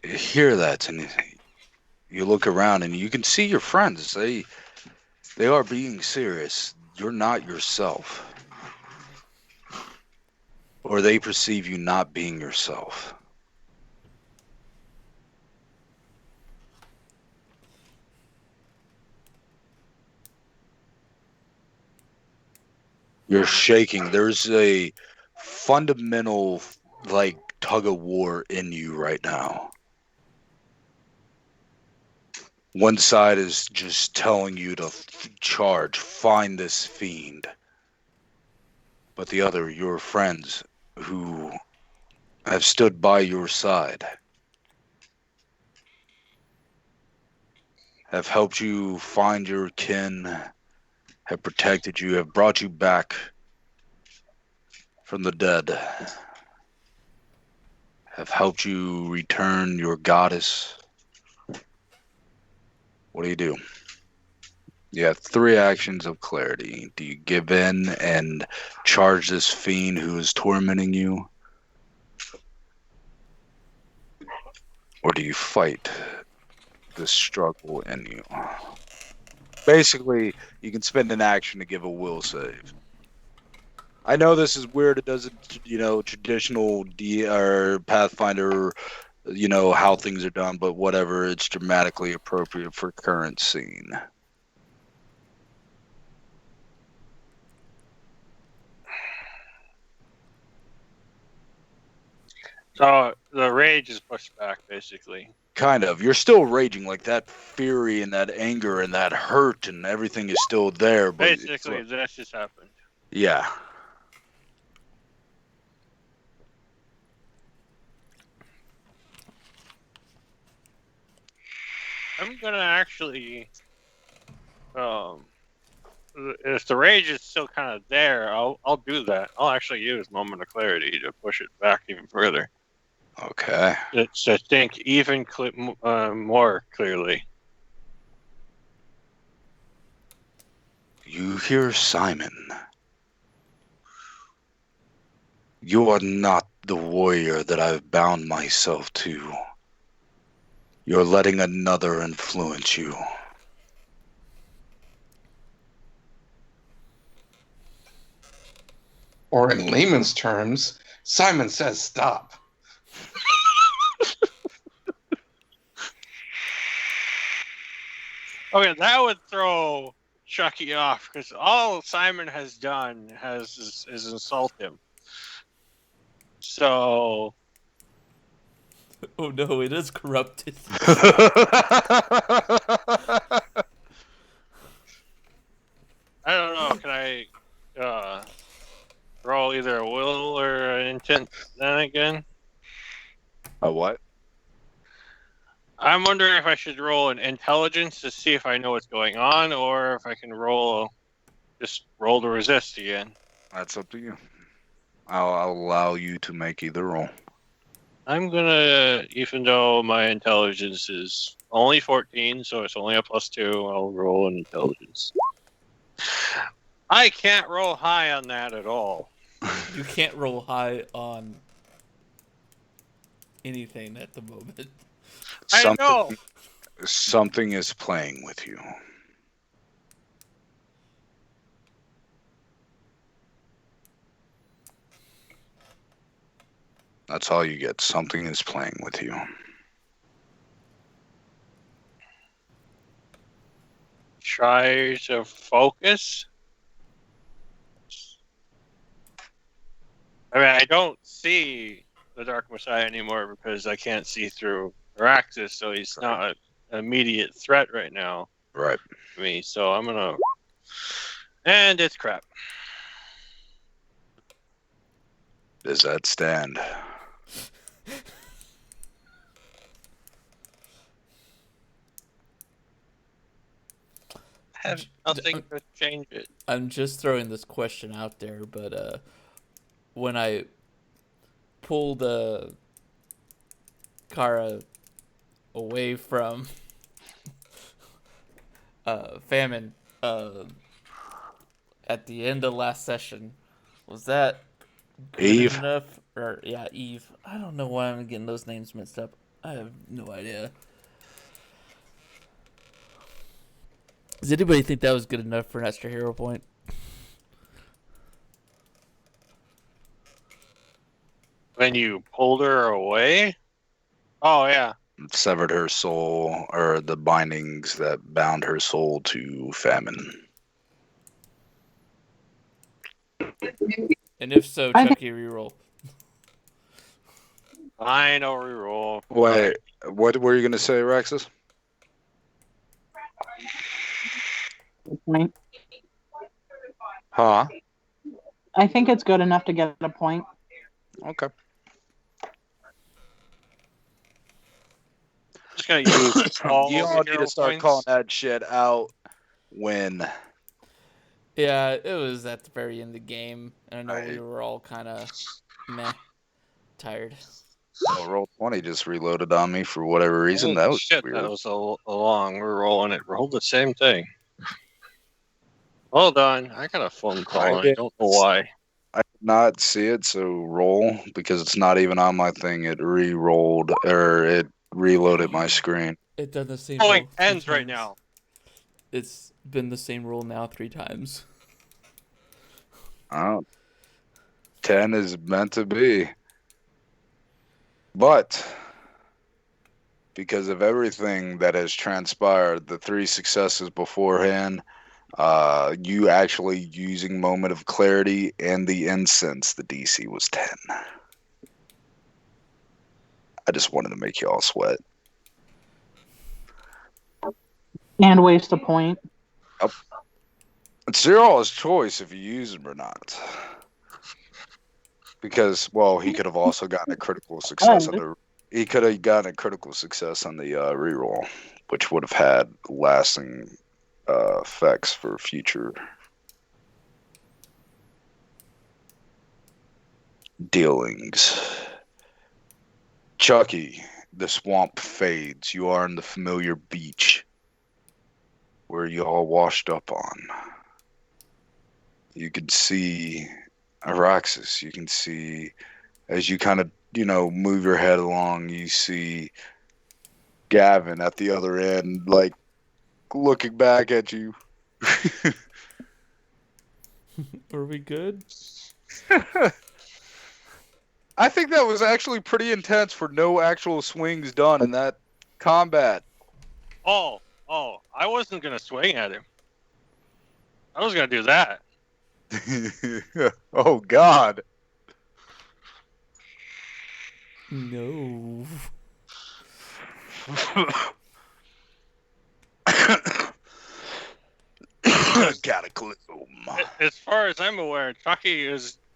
hear that, and you look around, and you can see your friends. They are being serious. You're not yourself. Or they perceive you not being yourself. You're shaking. There's a fundamental, like, tug of war in you right now. One side is just telling you to charge, find this fiend. But the other, your friends who have stood by your side, have helped you find your kin, have protected you, have brought you back from the dead, have helped you return your goddess. What do? You have 3 actions of clarity. Do you give in and charge this fiend who is tormenting you? Or do you fight this struggle in you? Basically, you can spend an action to give a will save. I know this is weird. It doesn't, traditional or Pathfinder, how things are done, but whatever. It's dramatically appropriate for current scene. so the rage is pushed back, basically. Kind of. You're still raging, like that fury and that anger and that hurt and everything is still there. But Basically, this just happened. yeah. I'm gonna actually, if the rage is still kind of there, I'll do that. I'll actually use Moment of Clarity to push it back even further. Okay. To think even more clearly. You hear Simon. You are not the warrior that I've bound myself to. You're letting another influence you. Or in layman's terms, Simon says stop. Okay, that would throw Chucky off because all Simon has done is insult him. So Oh no, it is corrupted. I don't know. Can I roll either a will or an intent then again? A what? I'm wondering if I should roll an intelligence to see if I know what's going on, or if I can just roll to resist again. That's up to you. I'll allow you to make either roll. I'm gonna, even though my intelligence is only 14, so it's only a +2, I'll roll an intelligence. I can't roll high on that at all. You can't roll high on anything at the moment. I know. Something is playing with you. That's all you get. Something is playing with you. Try to focus. I mean, I don't see the Dark Messiah anymore because I can't see through Araxis, so he's not an immediate threat right now Right. to me. So I'm gonna, and it's crap. Does that stand? I have nothing to change it. I'm just throwing this question out there, but when I pulled Kara away from famine at the end of last session, was that good Eve? enough? Or yeah, Eve. I don't know why I'm getting those names mixed up. I have no idea. Does anybody think that was good enough for an extra hero point? When you pulled her away? Oh, yeah. Severed her soul, or the bindings that bound her soul to famine. And if so, I Chucky, reroll. I know reroll. Wait, what were you going to say, Rexus? Good point. Huh? I think it's good enough to get a point. Okay. Just gonna use all You the all need hero to start points. calling that shit out when. Yeah, it was at the very end of the game. And I know we Right. were all kind of meh, tired. Oh, roll 20 just reloaded on me for whatever reason. Holy That was shit, weird. that was a long. We're rolling it. Rolled the same thing. Hold on, I got a phone call. I don't know why. I did not see it, so roll because it's not even on my thing. It re-rolled or it reloaded my screen. It done the same. Oh, roll it 3 ends right times. now. It's been the same roll now 3 times. Oh, 10 is meant to be. But because of everything that has transpired, the 3 successes beforehand, you actually using Moment of Clarity and the incense, the DC was 10. I just wanted to make you all sweat. And waste a point. It's your all's choice if you use them or not. Because, well, he could have also gotten a critical success on the. He could have gotten a critical success on the reroll, which would have had lasting effects for future. dealings. Chucky, the swamp fades. You are in the familiar beach where you all washed up on. You can see Araxis. You can see, as you kind of, move your head along, you see Gavin at the other end, like, looking back at you. Are we good? I think that was actually pretty intense for no actual swings done in that combat. Oh, I wasn't gonna swing at him. I was gonna do that. Oh, God. No. Cataclysm. As far as I'm aware, Chucky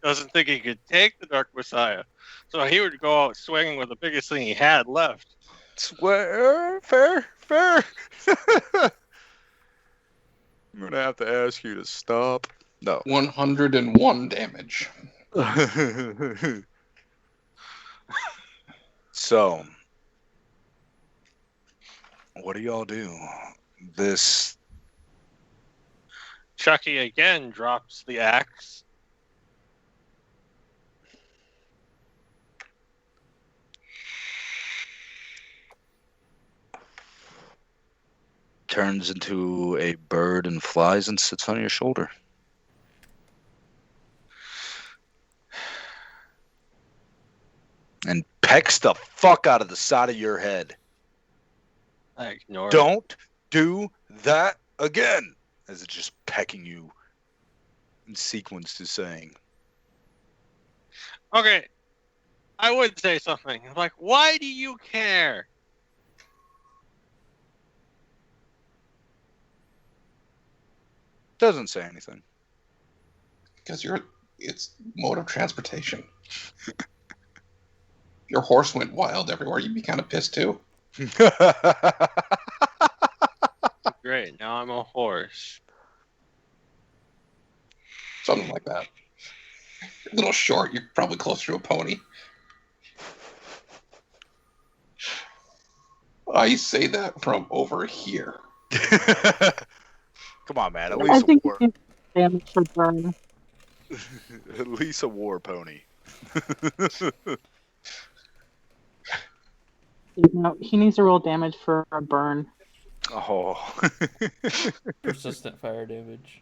doesn't think he could take the Dark Messiah, so he would go out swinging with the biggest thing he had left. Swear, fair. I'm gonna have to ask you to stop. No. 101 damage. So, what do y'all do? This Chucky again drops the axe. turns into a bird and flies and sits on your shoulder. And pecks the fuck out of the side of your head. I ignore it. Don't do that again. As it's just pecking you in sequence to saying. Okay, I would say something. Like, why do you care? Doesn't say anything. Because it's mode of transportation. Your horse went wild everywhere. You'd be kind of pissed too. Great, now I'm a horse. Something like that. You're a little short. You're probably closer to a pony. I say that from over here. Come on, man. At I least a think war. you damage for burn. At least a war pony. No, he needs to roll damage for a burn. Oh. Persistent fire damage.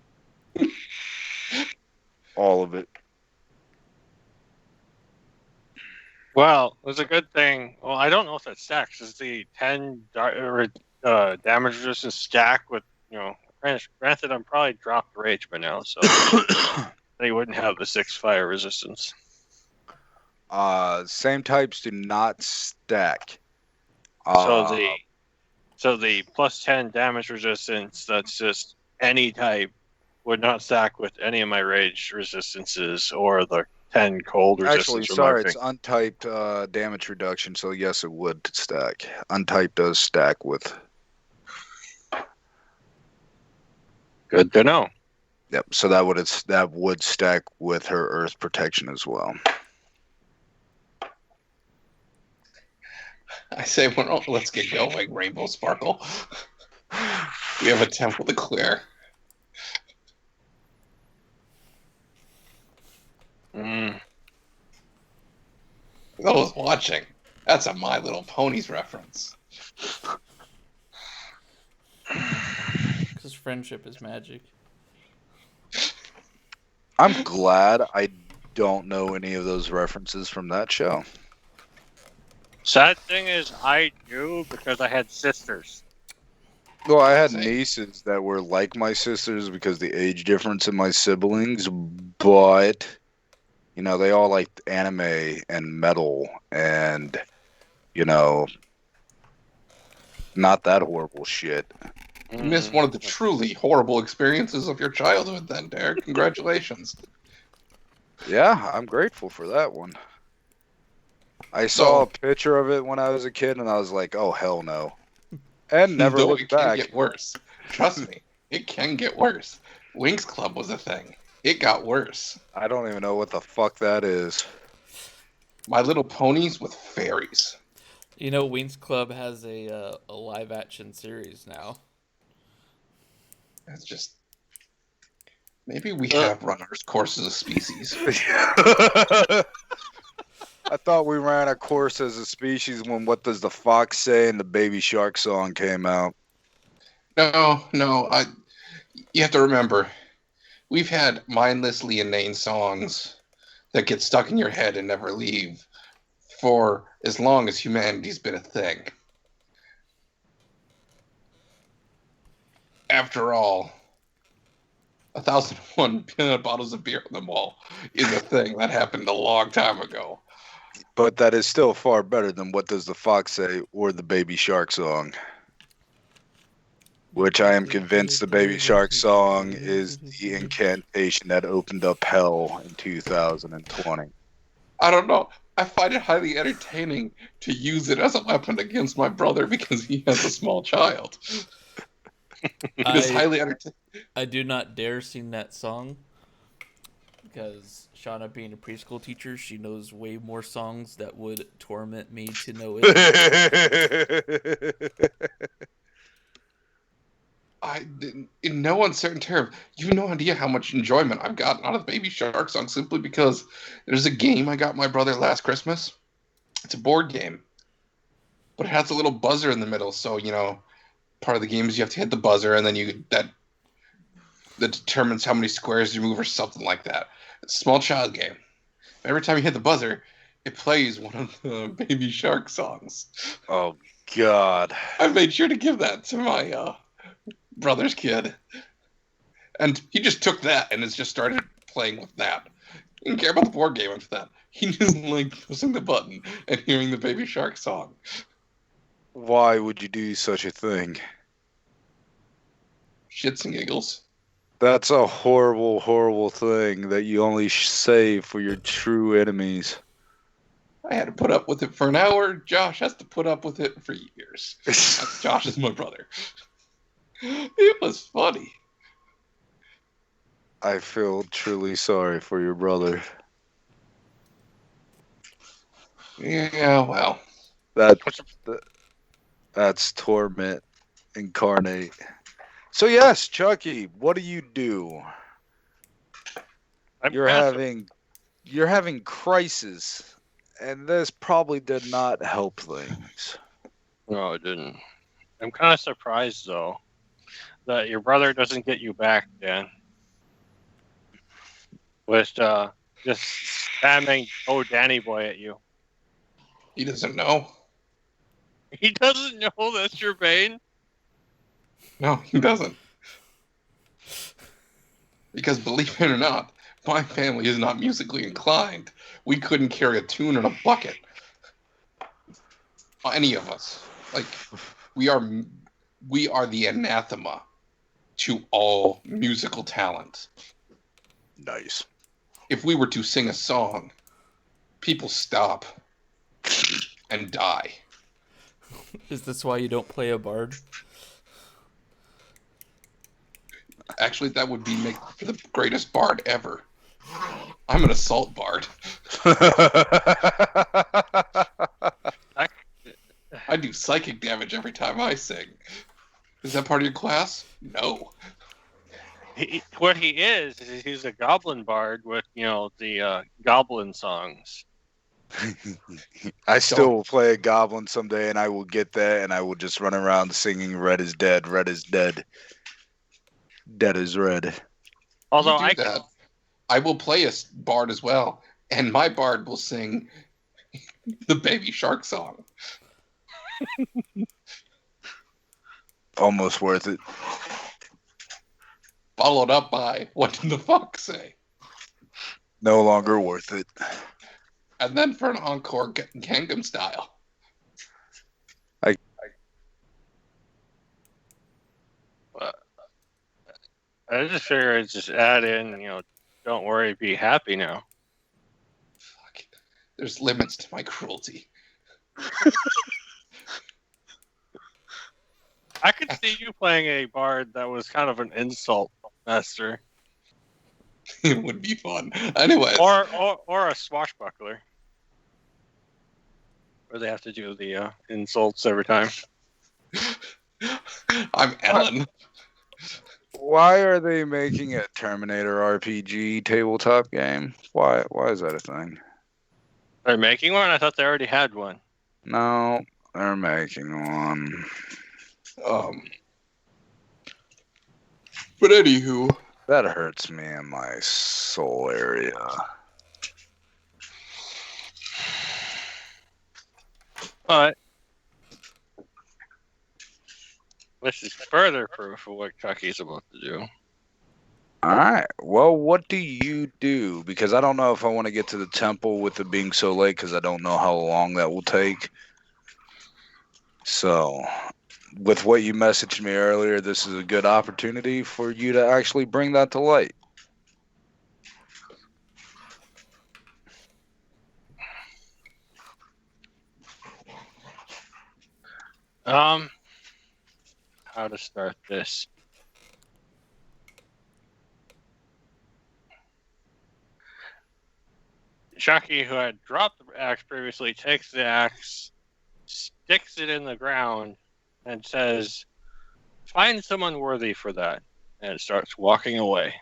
All of it. Well, it was a good thing. Well, I don't know if that stacks. Is the 10 damage resistance stack with, granted, I'm probably dropped rage by now, so they wouldn't have the 6 fire resistance. Same types do not stack. So the plus 10 damage resistance, that's just any type, would not stack with any of my rage resistances or the 10 cold resistance. Actually, from sorry, everything. it's untyped damage reduction, so yes, it would stack. Untyped does stack with. Good to know. Yep, so that would stack with her earth protection as well. I say, well, let's get going, Rainbow Sparkle. We have a temple to clear. For those watching, that's a My Little Ponies reference. Because friendship is magic. I'm glad I don't know any of those references from that show. Sad thing is, I do because I had sisters. Well, I had Same. nieces that were like my sisters because the age difference in my siblings, but they all liked anime and metal and not that horrible shit. You missed one of the truly horrible experiences of your childhood then, Derek. Congratulations. Yeah, I'm grateful for that one. I saw a picture of it when I was a kid and I was like, oh, hell no. And never No, looked it can back. get worse. Trust me, it can get worse. Winx Club was a thing. It got worse. I don't even know what the fuck that is. My Little Ponies with fairies. You know, Wings Club has a live action series now. That's just maybe we have run our course as a species. I thought we ran a course as a species when What Does the Fox Say and the Baby Shark song came out. No, you have to remember, we've had mindlessly inane songs that get stuck in your head and never leave for as long as humanity's been a thing. After all, 1,001 peanut bottles of beer on the mall is a thing that happened a long time ago. But that is still far better than What Does the Fox Say or the Baby Shark song. Which I am convinced the Baby Shark song is the incantation that opened up hell in 2020. I don't know. I find it highly entertaining to use it as a weapon against my brother because he has a small child. It is highly entertaining. I do not dare sing that song because Shauna, being a preschool teacher, she knows way more songs that would torment me to no end. In no uncertain term, you have no idea how much enjoyment I've gotten out of Baby Shark song simply because there's a game I got my brother last Christmas. It's a board game, but it has a little buzzer in the middle. So part of the game is you have to hit the buzzer, and then that determines how many squares you move or something like that. It's a small child game. Every time you hit the buzzer, it plays one of the Baby Shark songs. Oh God! I made sure to give that to my brother's kid, and he just took that and has just started playing with that. He didn't care about the board game after that. He just liked pressing the button and hearing the Baby Shark song. Why would you do such a thing? Shits and giggles. That's a horrible, horrible thing that you only say for your true enemies. I had to put up with it for an hour. Josh has to put up with it for years. Josh is my brother. It was funny. I feel truly sorry for your brother. Yeah, well. That's torment incarnate. So yes, Chucky, what do you do? You're having crisis, and this probably did not help things. No, it didn't. I'm kind of surprised though that your brother doesn't get you back, Dan. With just spamming "Oh Danny Boy" at you. He doesn't know. He doesn't know that's your bane? No, he doesn't. Because believe it or not, my family is not musically inclined. We couldn't carry a tune in a bucket. Any of us. Like, we are the anathema to all musical talent. Nice. If we were to sing a song, people stop and die. Is this why you don't play a bard? Actually, that would be for the greatest bard ever. I'm an assault bard. I do psychic damage every time I sing. Is that part of your class? No. What he is he's a goblin bard with, the goblin songs. I still will play a goblin someday, and I will get that, and I will just run around singing "Red is dead, red is dead, dead is red." Although I will play a bard as well, and my bard will sing the Baby Shark song. Almost worth it. Followed up by "What Did the Fox Say?" No longer worth it. And then for an encore, Gangnam Style. I just figure I'd just add in, don't worry, be happy now. Fuck. There's limits to my cruelty. I could see you playing a bard that was kind of an insult master. It would be fun. Anyways. Or a swashbuckler. Or they have to do the insults every time. I'm Ellen. Why are they making a Terminator RPG tabletop game? Why is that a thing? They're making one? I thought they already had one. No, they're making one. But anywho, That hurts me in my soul area. But this is further proof of what Chucky's about to do. Alright, well, what do you do? Because I don't know if I want to get to the temple with it being so late, because I don't know how long that will take. So, with what you messaged me earlier, this is a good opportunity for you to actually bring that to light. How to start this? Chucky, who had dropped the axe previously, takes the axe, sticks it in the ground, and says, "Find someone worthy for that," and starts walking away.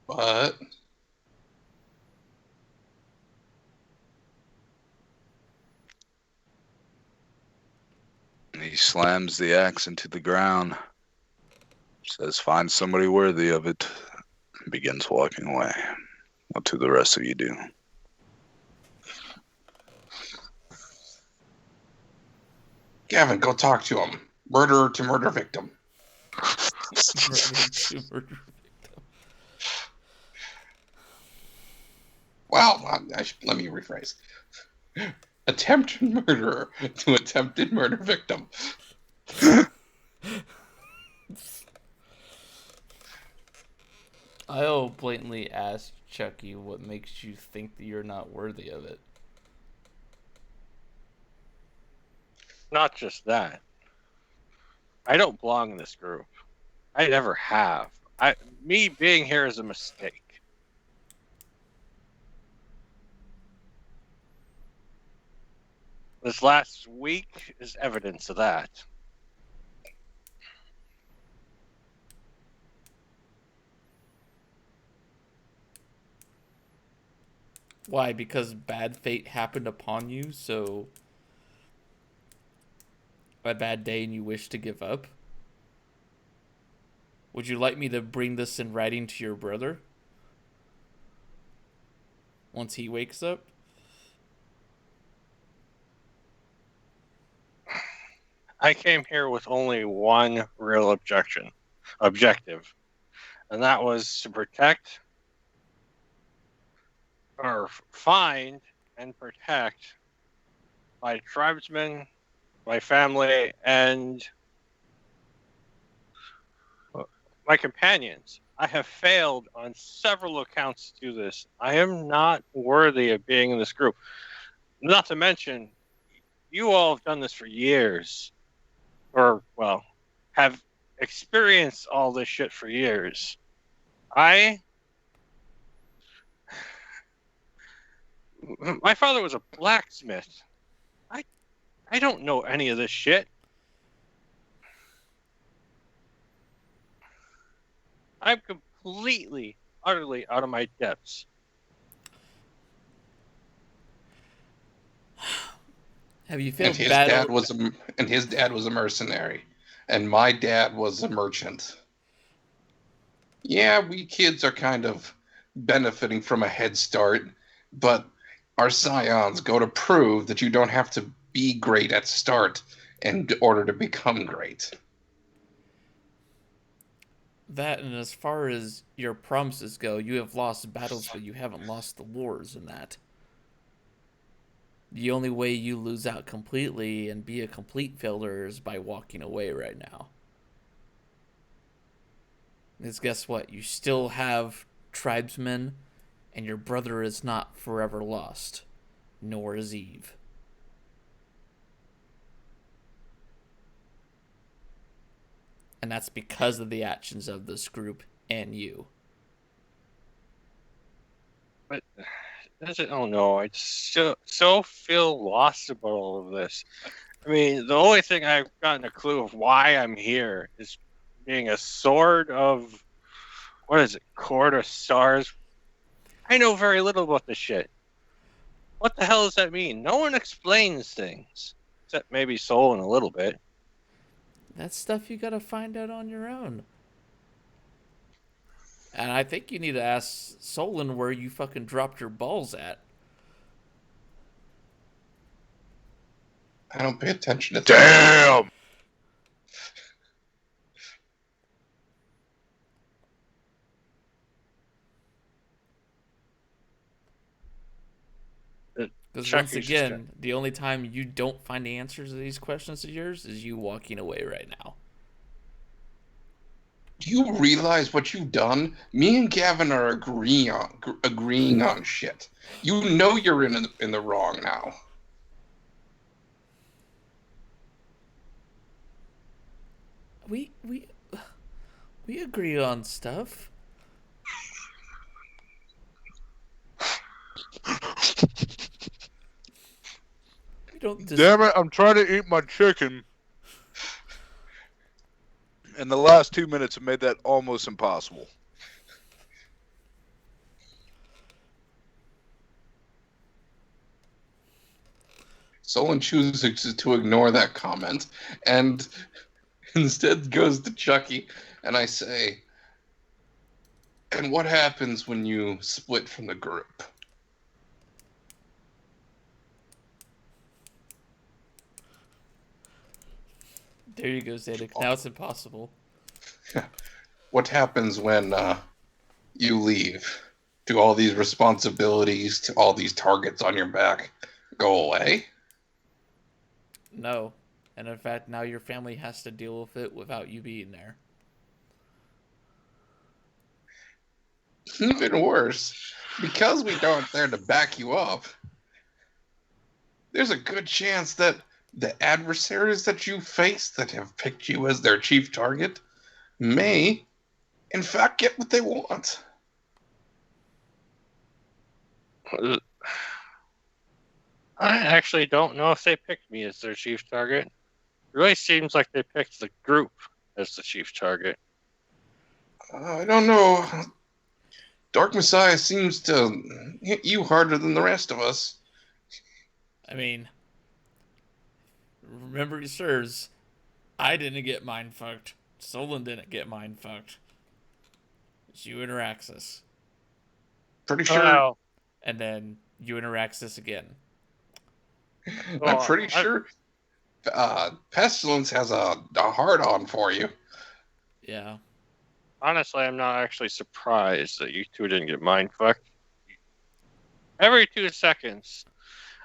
but He slams the axe into the ground, says, "Find somebody worthy of it," and begins walking away. What do the rest of you do? Gavin, go talk to him. Murderer to murder victim. Well, let me rephrase. Attempted murderer to attempted murder victim. I'll blatantly ask Chucky what makes you think that you're not worthy of it. Not just that. I don't belong in this group. I never have. Me being here is a mistake. This last week is evidence of that. Why? Because bad fate happened upon you, so a bad day and you wish to give up? Would you like me to bring this in writing to your brother? Once he wakes up? I came here with only one real objective, and that was to protect or find and protect my tribesmen, my family, and my companions. I have failed on several accounts to do this. I am not worthy of being in this group. Not to mention, you all have done this for years. Or, well, have experienced all this shit for years. My father was a blacksmith. I don't know any of this shit. I'm completely, utterly out of my depths. Have you And failed his battle? dad was a mercenary, and my dad was a merchant. Yeah, we kids are kind of benefiting from a head start, but our scions go to prove that you don't have to be great at start in order to become great. That, and as far as your promises go, you have lost battles, but you haven't lost the wars in that. The only way you lose out completely and be a complete failure is by walking away right now. Because guess what? You still have tribesmen, and your brother is not forever lost, nor is Eve. And that's because of the actions of this group and you. But oh no, I just so feel lost about all of this. I mean, the only thing I've gotten a clue of why I'm here is being a sword of what is it, Court of Stars. I know very little about this shit. What the hell does that mean? No one explains things, except maybe Solon a little bit. That's stuff you gotta find out on your own. And I think you need to ask Solon where you fucking dropped your balls at. I don't pay attention to Damn. Because Chuck, once you just again, the only time you don't find the answers to these questions of yours is you walking away right now. Do you realize what you've done? Me and Gavin are agreeing on shit. You know you're in the wrong now. We agree on stuff. We don't Damn it, I'm trying to eat my chicken. And the last 2 minutes have made that almost impossible. Solon chooses to ignore that comment and instead goes to Chucky, and I say, and what happens when you split from the group? There you go, Zadik. Now it's impossible. What happens when you leave? Do all these responsibilities, to all these targets on your back, go away? No. And in fact, now your family has to deal with it without you being there. Even worse, because we aren't there to back you up, there's a good chance that the adversaries that you face that have picked you as their chief target may, in fact, get what they want. I actually don't know if they picked me as their chief target. It really seems like they picked the group as the chief target. I don't know. Dark Messiah seems to hit you harder than the rest of us. I mean, remember it serves. I didn't get mind fucked. Solon didn't get mind fucked. It's you and Araxis. Pretty sure. Oh, And then you and Araxis again. I'm pretty sure Pestilence has a hard-on for you. Yeah. honestly, I'm not actually surprised that you two didn't get mind fucked. Every 2 seconds,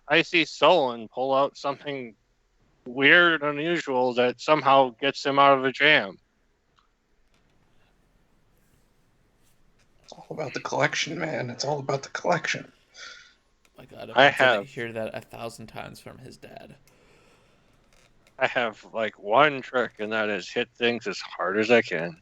I see Solon pull out something weird and unusual that somehow gets him out of a jam. It's all about the collection, man. It's all about the collection. My God, I I'm gonna have- hear that 1,000 times from his dad. I have like one trick, and that is hit things as hard as I can.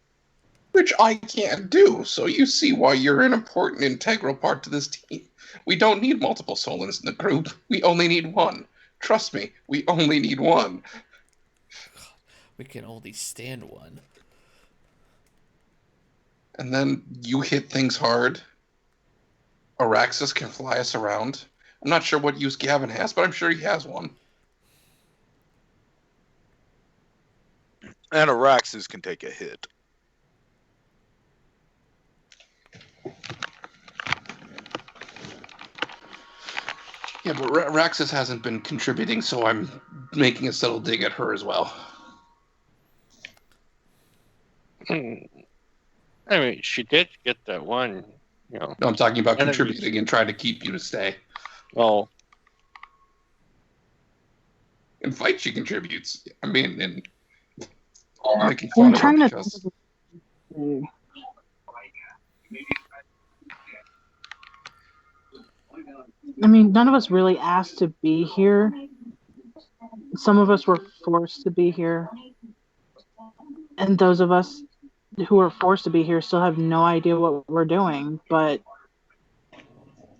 Which I can't do, so you see why you're an important, integral part to this team. We don't need multiple Solons in the group. We only need one. Trust me, we only need one. We can only stand one. And then you hit things hard. Araxis can fly us around. I'm not sure what use Gavin has, but I'm sure he has one. And Araxis can take a hit. Yeah, but Araxis hasn't been contributing, so I'm making a subtle dig at her as well. I mean, she did get that one, you know. No, I'm talking about Enemies. contributing and trying to keep you to stay. Well, In fight, she contributes. I mean, and making I'm fun of her trying to because I mean, none of us really asked to be here. Some of us were forced to be here. And those of us who are forced to be here still have no idea what we're doing. But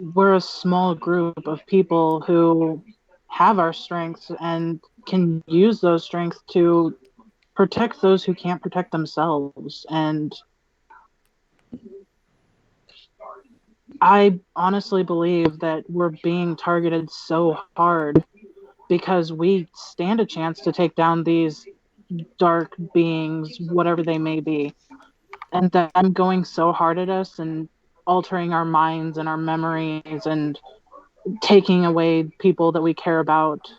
we're a small group of people who have our strengths and can use those strengths to protect those who can't protect themselves. And I honestly believe that we're being targeted so hard because we stand a chance to take down these dark beings, whatever they may be. And them going so hard at us and altering our minds and our memories and taking away people that we care about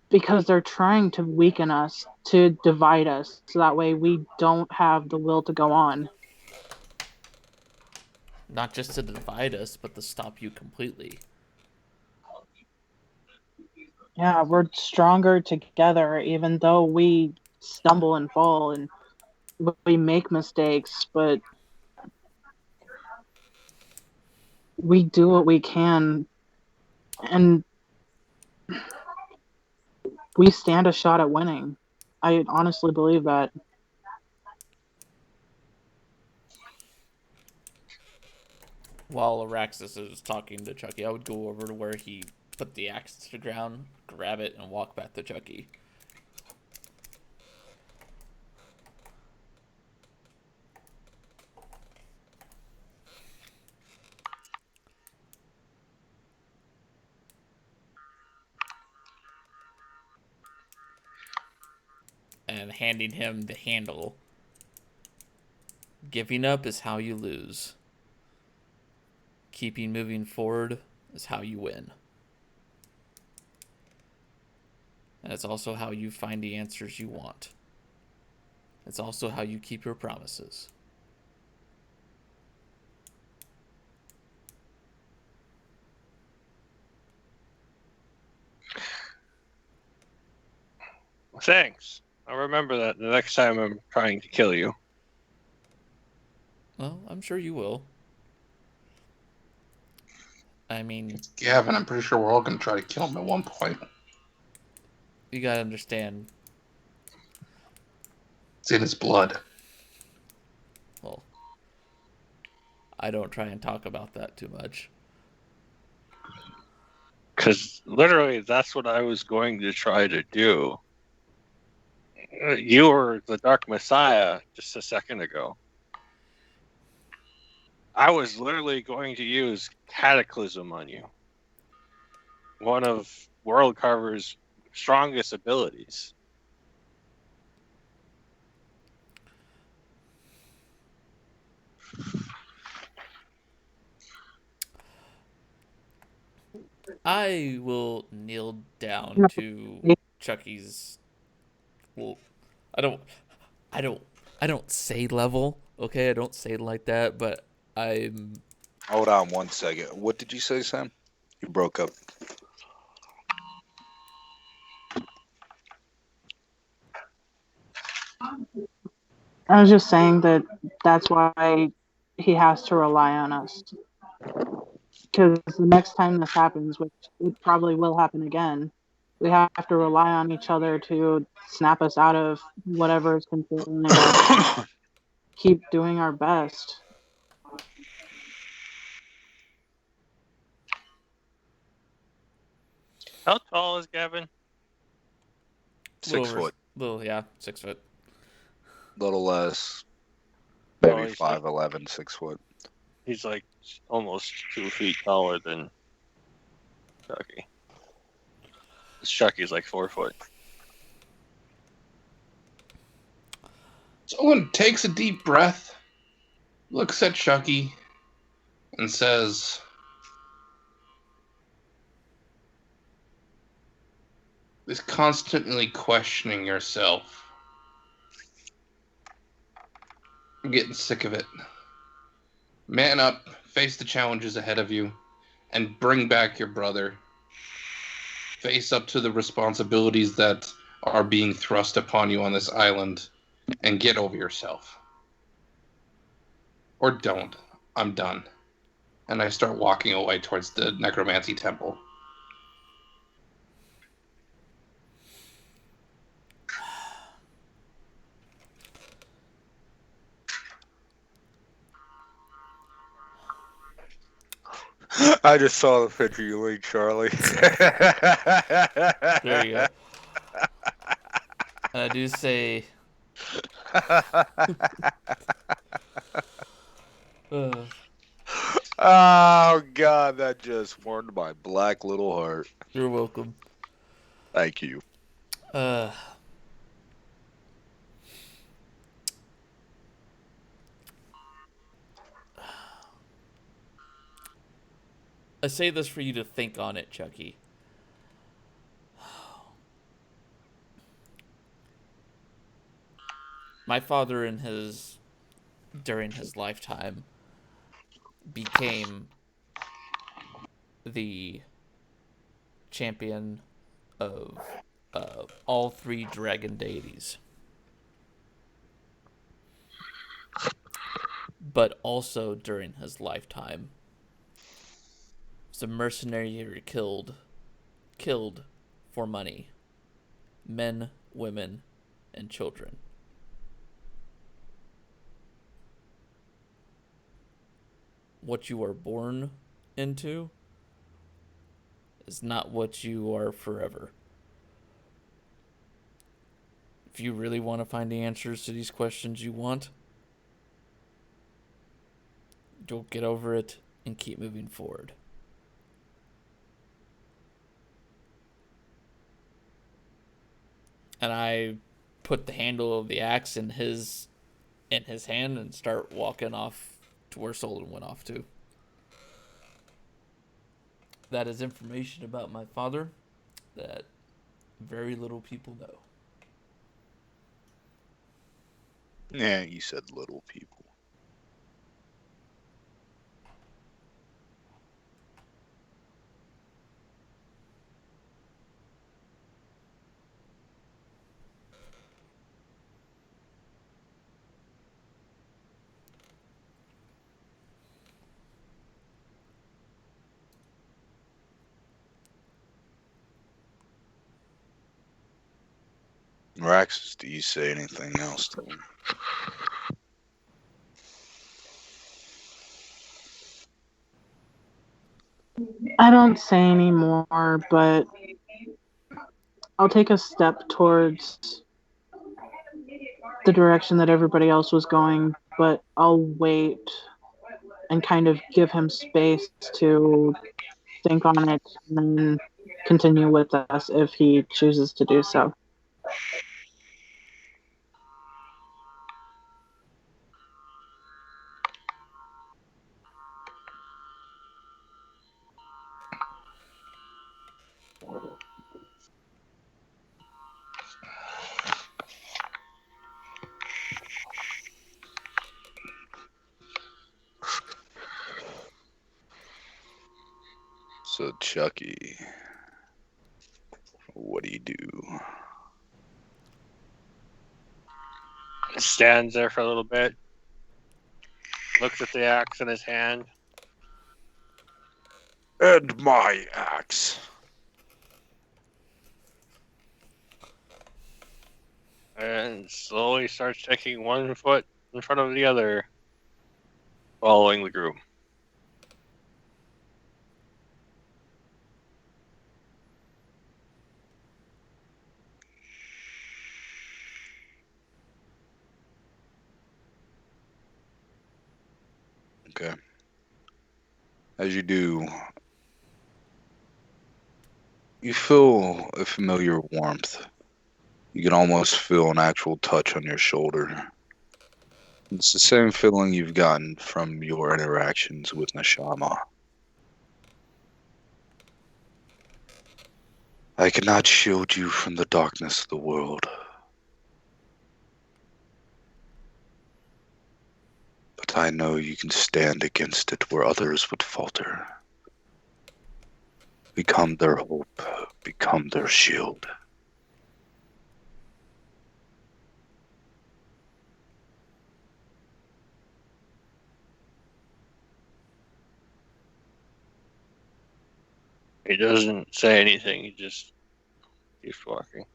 because they're trying to weaken us, to divide us, so that way we don't have the will to go on. Not just to divide us, but to stop you completely. Yeah, we're stronger together, even though we stumble and fall and we make mistakes, but we do what we can, and we stand a shot at winning. I honestly believe that. While Araxis is talking to Chucky, I would go over to where he put the axe to the ground, grab it, and walk back to Chucky. And handing him the handle. Giving up is how you lose. Keeping moving forward is how you win. And it's also how you find the answers you want. It's also how you keep your promises. Thanks. I'll remember that the next time I'm trying to kill you. Well, I'm sure you will. I mean, Gavin, I'm pretty sure we're all going to try to kill him at one point. you gotta understand. It's in his blood. Well, I don't try and talk about that too much. Because literally, that's what I was going to try to do. You were the Dark Messiah just a second ago. I was literally going to use Cataclysm on you. One of World Carver's strongest abilities. I will kneel down to Chucky's. Well, I don't, I don't, I don't say level. Okay, I don't say it like that, but I'm. Hold on 1 second. What did you say, Sam? You broke up. I was just saying that that's why he has to rely on us. Because the next time this happens, which it probably will happen again, we have to rely on each other to snap us out of whatever is controlling us. Keep doing our best. How tall is Gavin? 6 foot. Little, yeah, 6 foot. Little less. Oh, Maybe he's like- 5'11", 6 foot. He's like almost 2 feet taller than Chucky. Chucky's like 4 foot. Someone takes a deep breath, looks at Chucky, and says, "This constantly questioning yourself. I'm getting sick of it. Man up, face the challenges ahead of you, and bring back your brother. Face up to the responsibilities that are being thrust upon you on this island, and get over yourself. Or don't. I'm done." And I start walking away towards the necromancy temple. I just saw the picture you linked, Charlie. There you go. And I do say, uh, Oh God, that just warmed my black little heart. you're welcome. Thank you. Uh, I say this for you to think on it, Chucky. My father, during his lifetime, became the champion of all three dragon deities. But also during his lifetime, was a mercenary who killed for money, men, women, and children. What you are born into is not what you are forever. If you really want to find the answers to these questions you want, you'll get over it and keep moving forward. And I put the handle of the axe in his hand and start walking off to where Solon went off to. That is information about my father that very little people know. Yeah, you said little people. Raxus, do you say anything else to him? I don't say anymore, but I'll take a step towards the direction that everybody else was going, but I'll wait and kind of give him space to think on it and then continue with us if he chooses to do so. So, Chucky, what do you do? Stands there for a little bit, looks at the axe in his hand. And my axe. And slowly starts taking one foot in front of the other, following the group. Okay. As you do, you feel a familiar warmth. You can almost feel an actual touch on your shoulder. It's the same feeling you've gotten from your interactions with Nashama. I cannot shield you from the darkness of the world. But I know you can stand against it where others would falter. Become their hope, become their shield. He doesn't say anything, he just keeps walking.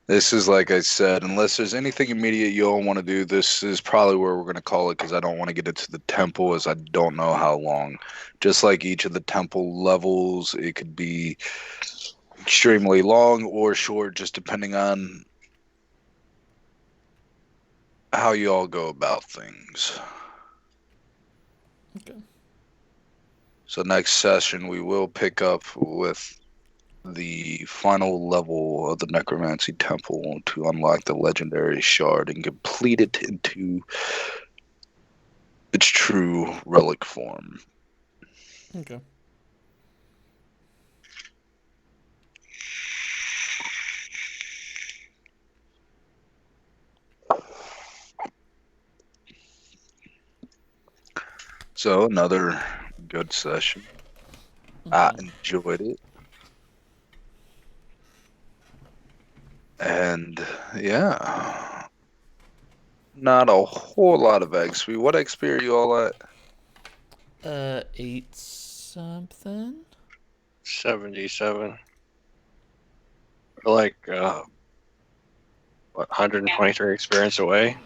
This is like I said, unless there's anything immediate you all want to do, this is probably where we're going to call it because I don't want to get into the temple as I don't know how long. Just like each of the temple levels, it could be extremely long or short, just depending on how you all go about things. Okay. So next session, we will pick up with the final level of the Necromancy Temple to unlock the legendary shard and complete it into its true relic form. Okay. So another good session. I enjoyed it. And yeah, not a whole lot of XP. What XP are you all at? 8 something. 77. We're like, what, 123 experience away?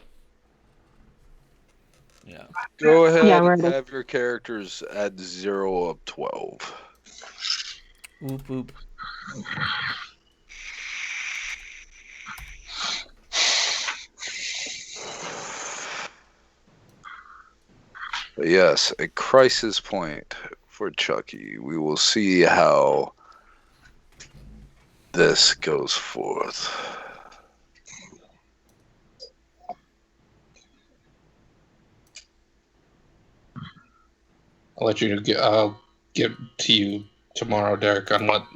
Yeah. Go ahead Yeah, and we're at have your characters at 0 of 12. Whoop whoop. But yes, a crisis point for Chucky. We will see how this goes forth. I'll let you get to you tomorrow, Derek, on what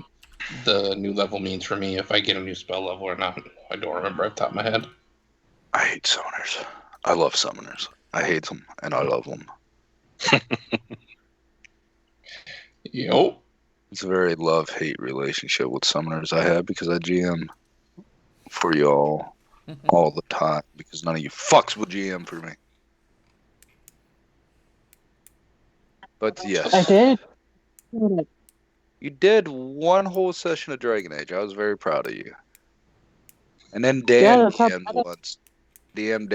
the new level means for me, if I get a new spell level or not. I don't remember off the top of my head. I hate summoners. I love summoners. I hate them and I love them. Yo. It's a very love-hate relationship with summoners I have because I GM for y'all all the time because none of you fucks will GM for me. But yes, I did. you did one whole session of Dragon Age. I was very proud of you. And then Yeah, Dan that's how DM'd bad once. Dan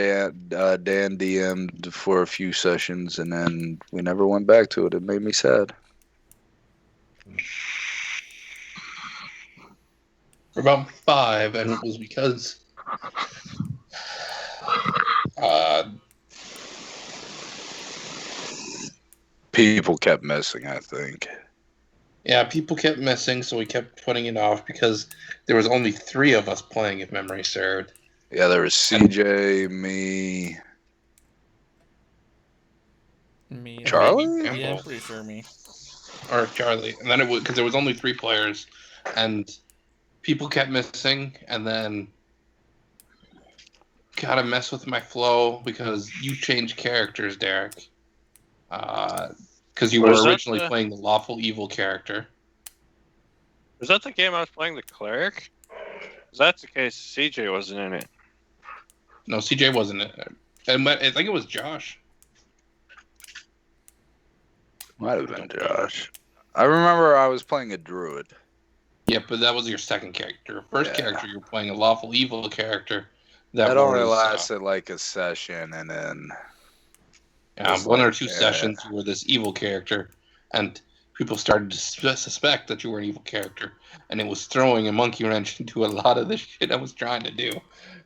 DM'd for a few sessions, and then we never went back to it. It made me sad. For about 5, and it was because People kept missing, I think. yeah, people kept missing, so we kept putting it off because there was only 3 of us playing, if memory served. Yeah, there was CJ, me, Me. Charlie? Yeah, I'm pretty sure me. Or Charlie. And then it was because there was only 3 players, and people kept missing, and then gotta mess with my flow because you changed characters, Derek. Because you Was were that originally the- playing the lawful evil character. Was that the game I was playing, the cleric? If that's the case, CJ wasn't in it. No, CJ wasn't it. I think it was Josh. Might have been Josh. I remember I was playing a druid. Yeah, but that was your second character. First Yeah. character, you were playing a lawful evil character. That only lasted like a session, and then one or like, two sessions. You were this evil character, and people started to suspect that you were an evil character, and it was throwing a monkey wrench into a lot of the shit I was trying to do.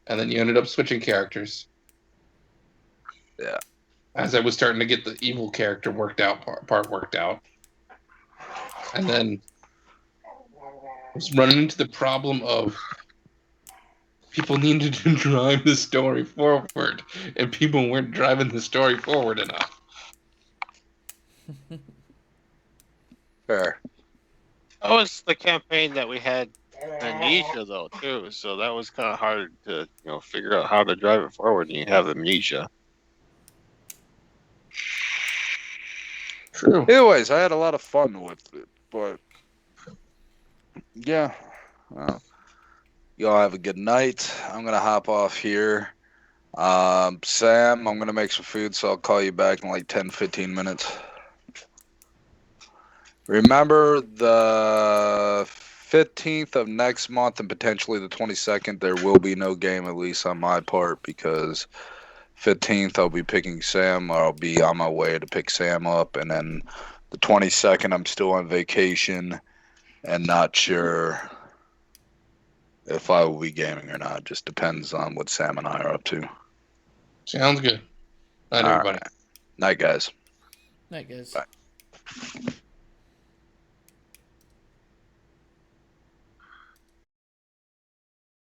And then you ended up switching characters. Yeah. As I was starting to get the evil character part worked out, and then I was running into the problem of people needed to drive the story forward, and people weren't driving the story forward enough. Fair. That was the campaign that we had amnesia though too, so that was kind of hard to figure out how to drive it forward. And you have amnesia. True. Anyways, I had a lot of fun with it, but yeah. Y'all have a good night. I'm gonna hop off here. Sam, I'm gonna make some food, so I'll call you back in like 10-15 minutes. Remember the 15th of next month and potentially the 22nd, there will be no game, at least on my part, because 15th I'll be picking Sam, or I'll be on my way to pick Sam up, and then the 22nd I'm still on vacation and not sure if I will be gaming or not. Just depends on what Sam and I are up to. Sounds good. Night, All everybody. right. Night, guys. Night, guys. Bye.